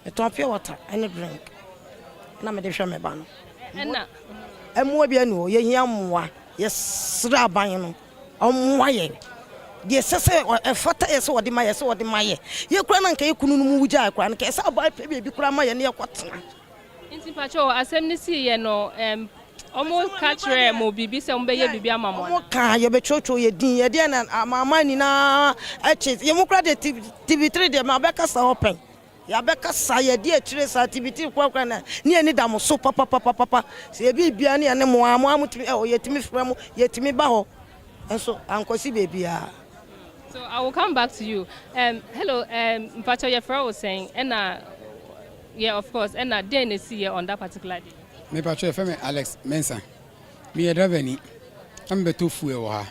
E ton pure water any drink. Na me de hwe me ba no. Enna. Emu bia no ye hia moa. Ye sra ban no. Omwa ye. Ye sese e fata ye so wode maye so wode maye. Ye kura na nka ye kunu no mu wuja kura na ka esa boy pe bi kura maye na ye kwatena. Inti Pacho asem ni si ye no omo katre mo bibi se mbe ye bibi amamo. Omo ka ye be chocho ye din ye de na amama ni na eche ye mu kura de TV3 de ma be kasa open. Ya be kasa ye de atire sa TV3 kwa na ni ani da mo so papa se ye bibia ne mo amutimi ye timi fra mo ye timi ba ho. Enso ankosi bebia. So I will come back to you. Hello, Mpacho Yefra was saying, and yeah, of course, and then they see you on that particular day. Me Mpacho Yefra Alex Mensa. Me a driver ni. I'm beto fuwe wa.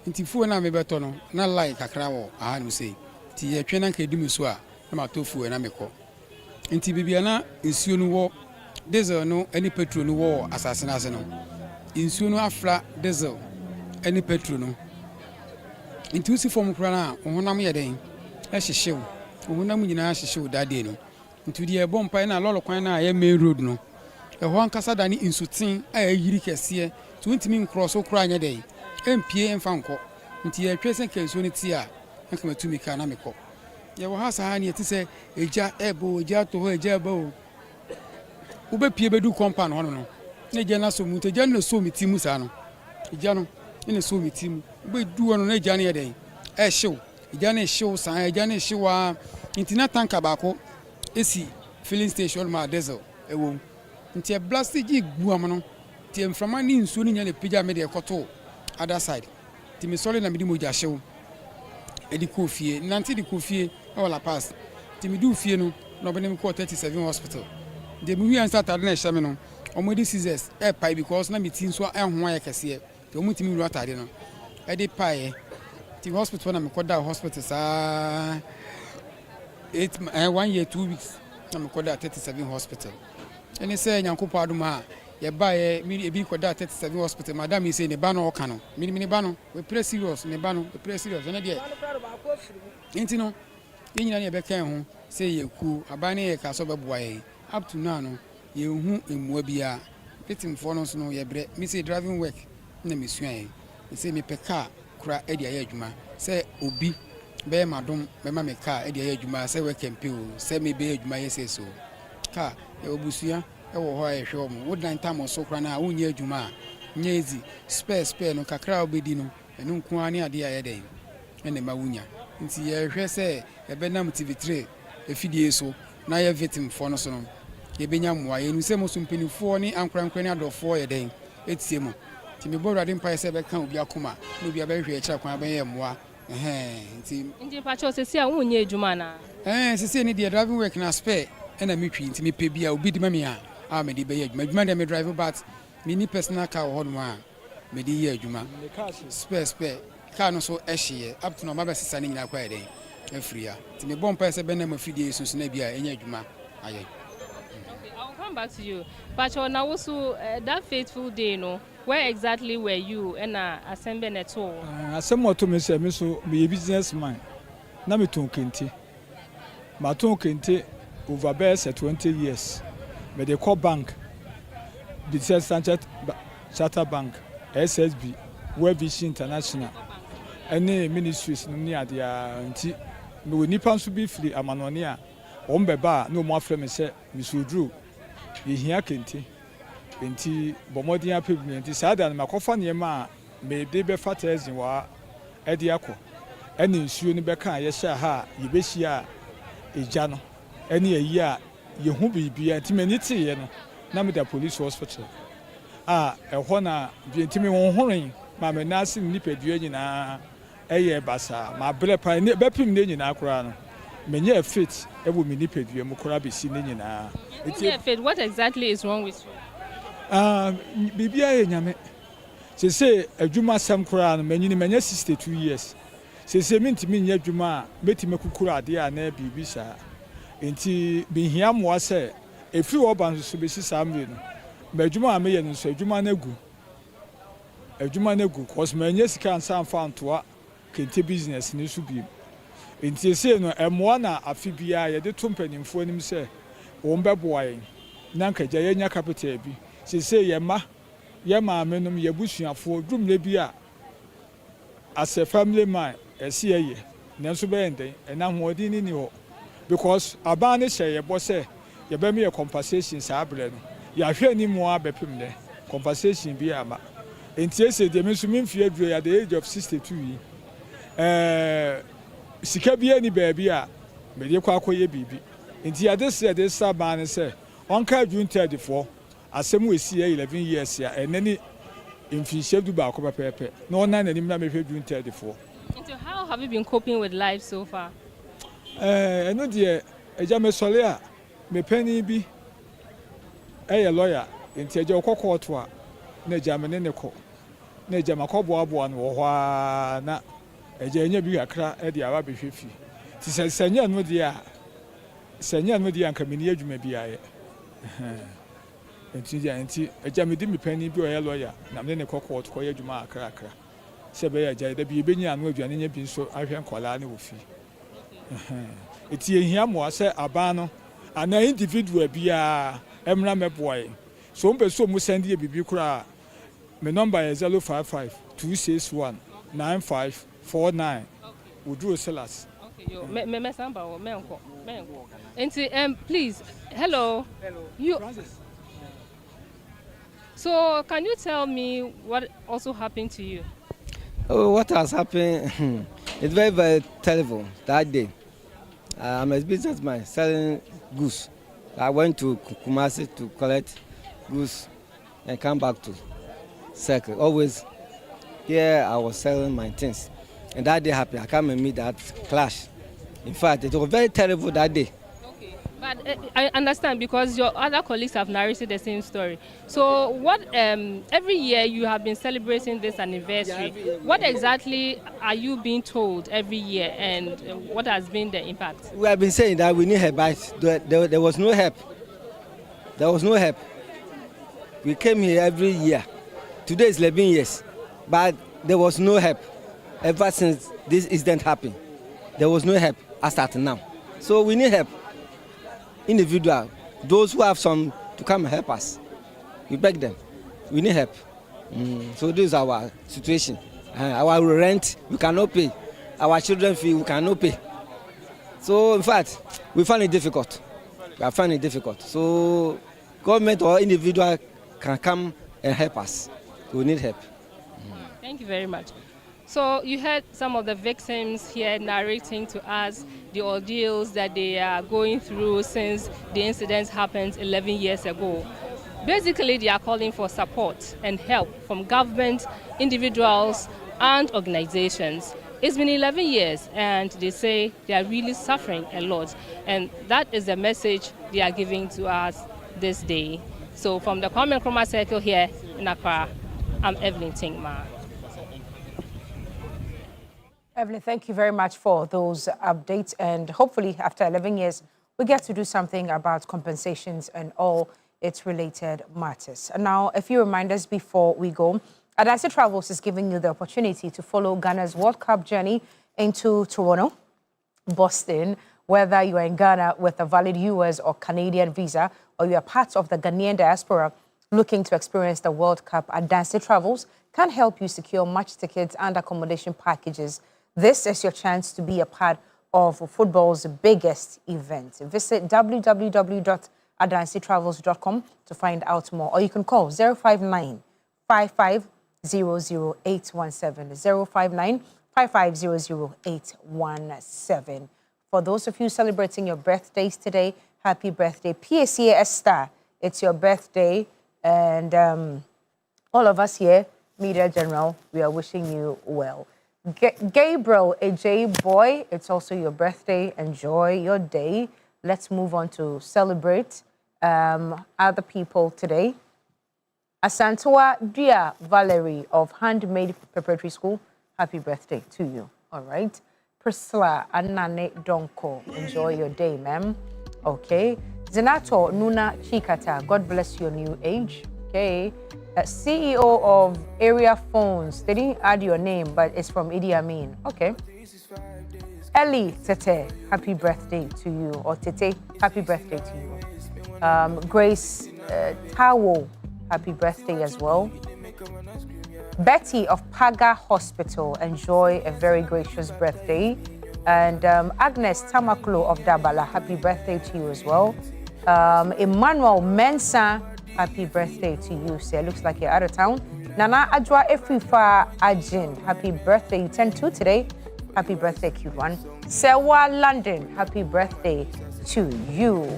Inti fuwe na me beto no. Na like kakra wo. Aha no say. Ti ye twen na ka di muso a. Na ma to fuwe na me ko. Inti bibia na nsuo no wo. Diesel no any petrol no wo asase na ase no. Nsuo no afra diesel any petrol no. Inti usi form kura na ohunam ye den e hyehyew ohunam nyina hyehyew dade no inti de e bompa na lolo kwan na ye main road no e ho ankasa da ni insutin a yiri kese to ntimi cross kura anya den empie emfa nko inti ye twese kenso ni ti a nka matumi ka na mekọ ye wo ha sa ni eti se eja ebo eja to ho eja ebo ube pie bedu compound ho no na eja na so mu te eja na so mi ti mu sa no eja no ina so mi ti mu be duo no na eja na ye den e hyew eja na hyew san eja na hyewa intina tanka baako esi filling station ma diesel ewo nti e blast gi gu am no ti emframa ni nsuo ni nya na pija me de ekoto other side ti me sole na me di moja hyew e di kofie nanti di kofie e wala pass ti me du fie no no be nem ko 37 hospital de me wi answer tade na hye me no omo di scissors e pai because na me ti nso e ho aye kese ti omo ti me ru atade no e di pai ti hospital na me ko da hospital sa 1 year 2 weeks na me ko da 37 hospital ene say nyankopo aduma ye ba ye mi e bi ko da 37 hospital madam e say ne ba no oka no mi ne ba no we pray serious ne ba no we pray serious na de enti no yinyina ne be kan ho say ye ku abane ye ka so be boa ye up to now no ye hu emua bia victim for no so no ye bre mi say driving work na me sua ye say me pe car kura e dia ye adwuma say obi be madom be ma me car e dia ye adwuma say we kempe o say me be adwuma ye say so car e obusua e wo ho ye hwe mo wodan tam so kura na wonye adwuma nyezi spare no kakra obedi no enu nko ani ade ya ye den ene ma wunya nti ye hwe say e be nam TV3 efidie so na ye victim for no so no ye benya moa ye nu se mo so mpenifo ni ankrankran ni adofo ye den etie mo ti me borade mpa se be kan obi akoma no obi abehwe e kira kwan ben ye moa nti Pacho sesi a wonye adwuma na sesi ni de driving work na spare ena metwi nti me pe bia obi di ma me a me di be ye adwuma de me drive but me ni personal car ho no a me di ye adwuma spare car no so ehye up to no ma be sesa ni nyina kwa ye den afria nti me bompa se be na mafidie susu na bia enya adwuma aye. I'll come back to you. Pacho, now also that fateful day, no, where exactly were you and assembling at all? I somewhat to me say, me so be a businessman. Na me ton kente. Ma ton kente over best 20 years. Me dey call bank. Business Standard Charter Bank, SSB, World Vision International, any ministries near the anti. No nippon to be free amanonia. Ombeba no more from me say Miss Drew. Ye hear Kenti. Enti Bomodia people, and decided that Macofan Yema may be fatters in war Ediaco. Any soon beka, yes, ha, Ybesia, a jano. Any a year, you who be antimanity, Name the police hospital. A Hona, the intimate horning, Mamma Nasi Nipedina. Eye basa ma brepa ne bepim ne nyina akora no menye fit e wo minipe dua mu kora be si ne nyina fit. What exactly is wrong with you? Bibia ye nyame se adwuma sam kora no menye 62 years se mintimi nya adwuma metime kukura ade a na bibi sa enti bihia moa se efiri oban so be si samwe no ma adwuma a meye no so adwuma na gu cause menye sika ansa amfantoa kente business ni so bi enti ese no emoa na afibia ye de to mpanimfo anim se wo mbeboa yen na nkaja ye nya capital bi se ye ma amenom ye busuafo dwumle bi a as a family man ese ye nanso be enden na hoodi ni ho because aban ne hye ye bo se ye be me ye compensation sa abre no ya hwe ni mo abepem ne compensation bi ama enti ese de me so memfie aduro ya the age of 62 yi sika bia ni baabi a me de kwa akoye bibi enti ade se de saban se onka June 34 asem we see 11 years ya enani mfinhye du ba ko pepepe no na nanim na me hwe June 34. So how have you been coping with life so far? Eno de eja me sole a me pani bi lawyer enti eja okoko to a na eja me ne ko na eja makobo abo no ho na eja enya bi akra e de aba behwefi ti senya no de anka meni adwuma bi aye enti eja me di me pani bi o lawyer na me ne kokko to koye adwuma akra se be eja da bi benya no aduane nya bi so ahwe nkola ne wofi eti ehia mo ase aban no ana individual bia emra meboy so mbe so mu send ye bibi kura me number is 055 261 9549 Udru Sellers. Okay, yo me samba o me enko enti please hello you Francis. So can you tell me what also happened to you? Oh, what has happened? It's very, very terrible that day. I'm a businessman selling goods. I went to Kumasi to collect goods and come back to Circle. Always here I was selling my things. And that day happened. I come and meet that clash. In fact, it was very terrible that day. But I understand because your other colleagues have narrated the same story. So what, every year you have been celebrating this anniversary. What exactly are you being told every year and what has been the impact? We have been saying that we need help, but there was no help. There was no help. We came here every year. Today is 11 years, but there was no help. Ever since this incident happened, there was no help as at now. So we need help. Individual, those who have some to come and help us. We beg them. We need help. So this is our situation. Our rent, we cannot pay. Our children fee, we cannot pay. So in fact, we find it difficult. We are finding it difficult. So government or individual can come and help us. We need help. Thank you very much. So you heard some of the victims here narrating to us the ordeals that they are going through since the incident happened 11 years ago. Basically, they are calling for support and help from government, individuals, and organizations. It's been 11 years, and they say they are really suffering a lot. And that is the message they are giving to us this day. So from the Kwame Nkrumah Circle here in Accra, I'm Evelyn Tingma. Evelyn, thank you very much for those updates. And hopefully, after 11 years, we get to do something about compensations and all its related matters. And now, a few reminders before we go. Adasi Travels is giving you the opportunity to follow Ghana's World Cup journey into Toronto, Boston, whether you are in Ghana with a valid US or Canadian visa, or you are part of the Ghanaian diaspora looking to experience the World Cup, Adansi Travels can help you secure match tickets and accommodation packages. This is your chance to be a part of football's biggest event. Visit www.adansitravels.com to find out more, or you can call 059 5500817, 059 5500817. For those of you celebrating your birthdays today, happy birthday. PSA Esther, it's your birthday. And all of us here, Media General, we are wishing you well. Gabriel, AJ Boy, it's also your birthday. Enjoy your day. Let's move on to celebrate other people today. Asantua Dia Valerie of Handmade Preparatory School, happy birthday to you. All right. Priscilla Anane Donko, enjoy your day, ma'am. Okay. Zenato Nuna Chikata, God bless your new age. Okay. CEO of Area Phones, they didn't add your name, but it's from Idi Amin. Okay. Ellie Tete, happy birthday to you. Or Tete, happy birthday to you. Grace Tawo, happy birthday as well. Betty of Paga Hospital, enjoy a very gracious birthday. And Agnes Tamaklo of Dabala, happy birthday to you as well. Emmanuel Mensa, happy birthday to you, sir. Looks like you're out of town. Nana Adwa Efifa Ajin, happy birthday. You turned 2 today. Happy birthday, cute one. Sewa London, happy birthday to you.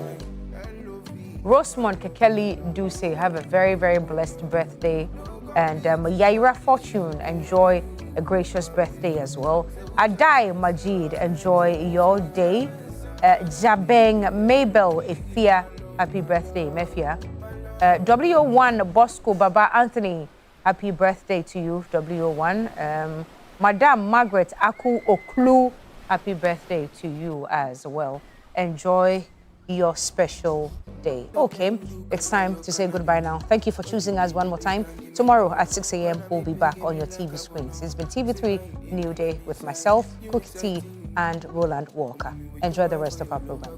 Rosemont Kekeli Duse, have a very, very blessed birthday. And Yaira Fortune, enjoy a gracious birthday as well. Adai Majid, enjoy your day. Jabeng Mabel Ifia, happy birthday, Mefia. W1 Bosco Baba Anthony, happy birthday to you, W1. Madame Margaret Aku Oklu, happy birthday to you as well. Enjoy your special day. Okay, it's time to say goodbye now. Thank you for choosing us one more time. Tomorrow at 6 a.m. we'll be back on your TV screens. It's been TV3 Newday with myself, Cookie T, and Roland Walker. Enjoy the rest of our program.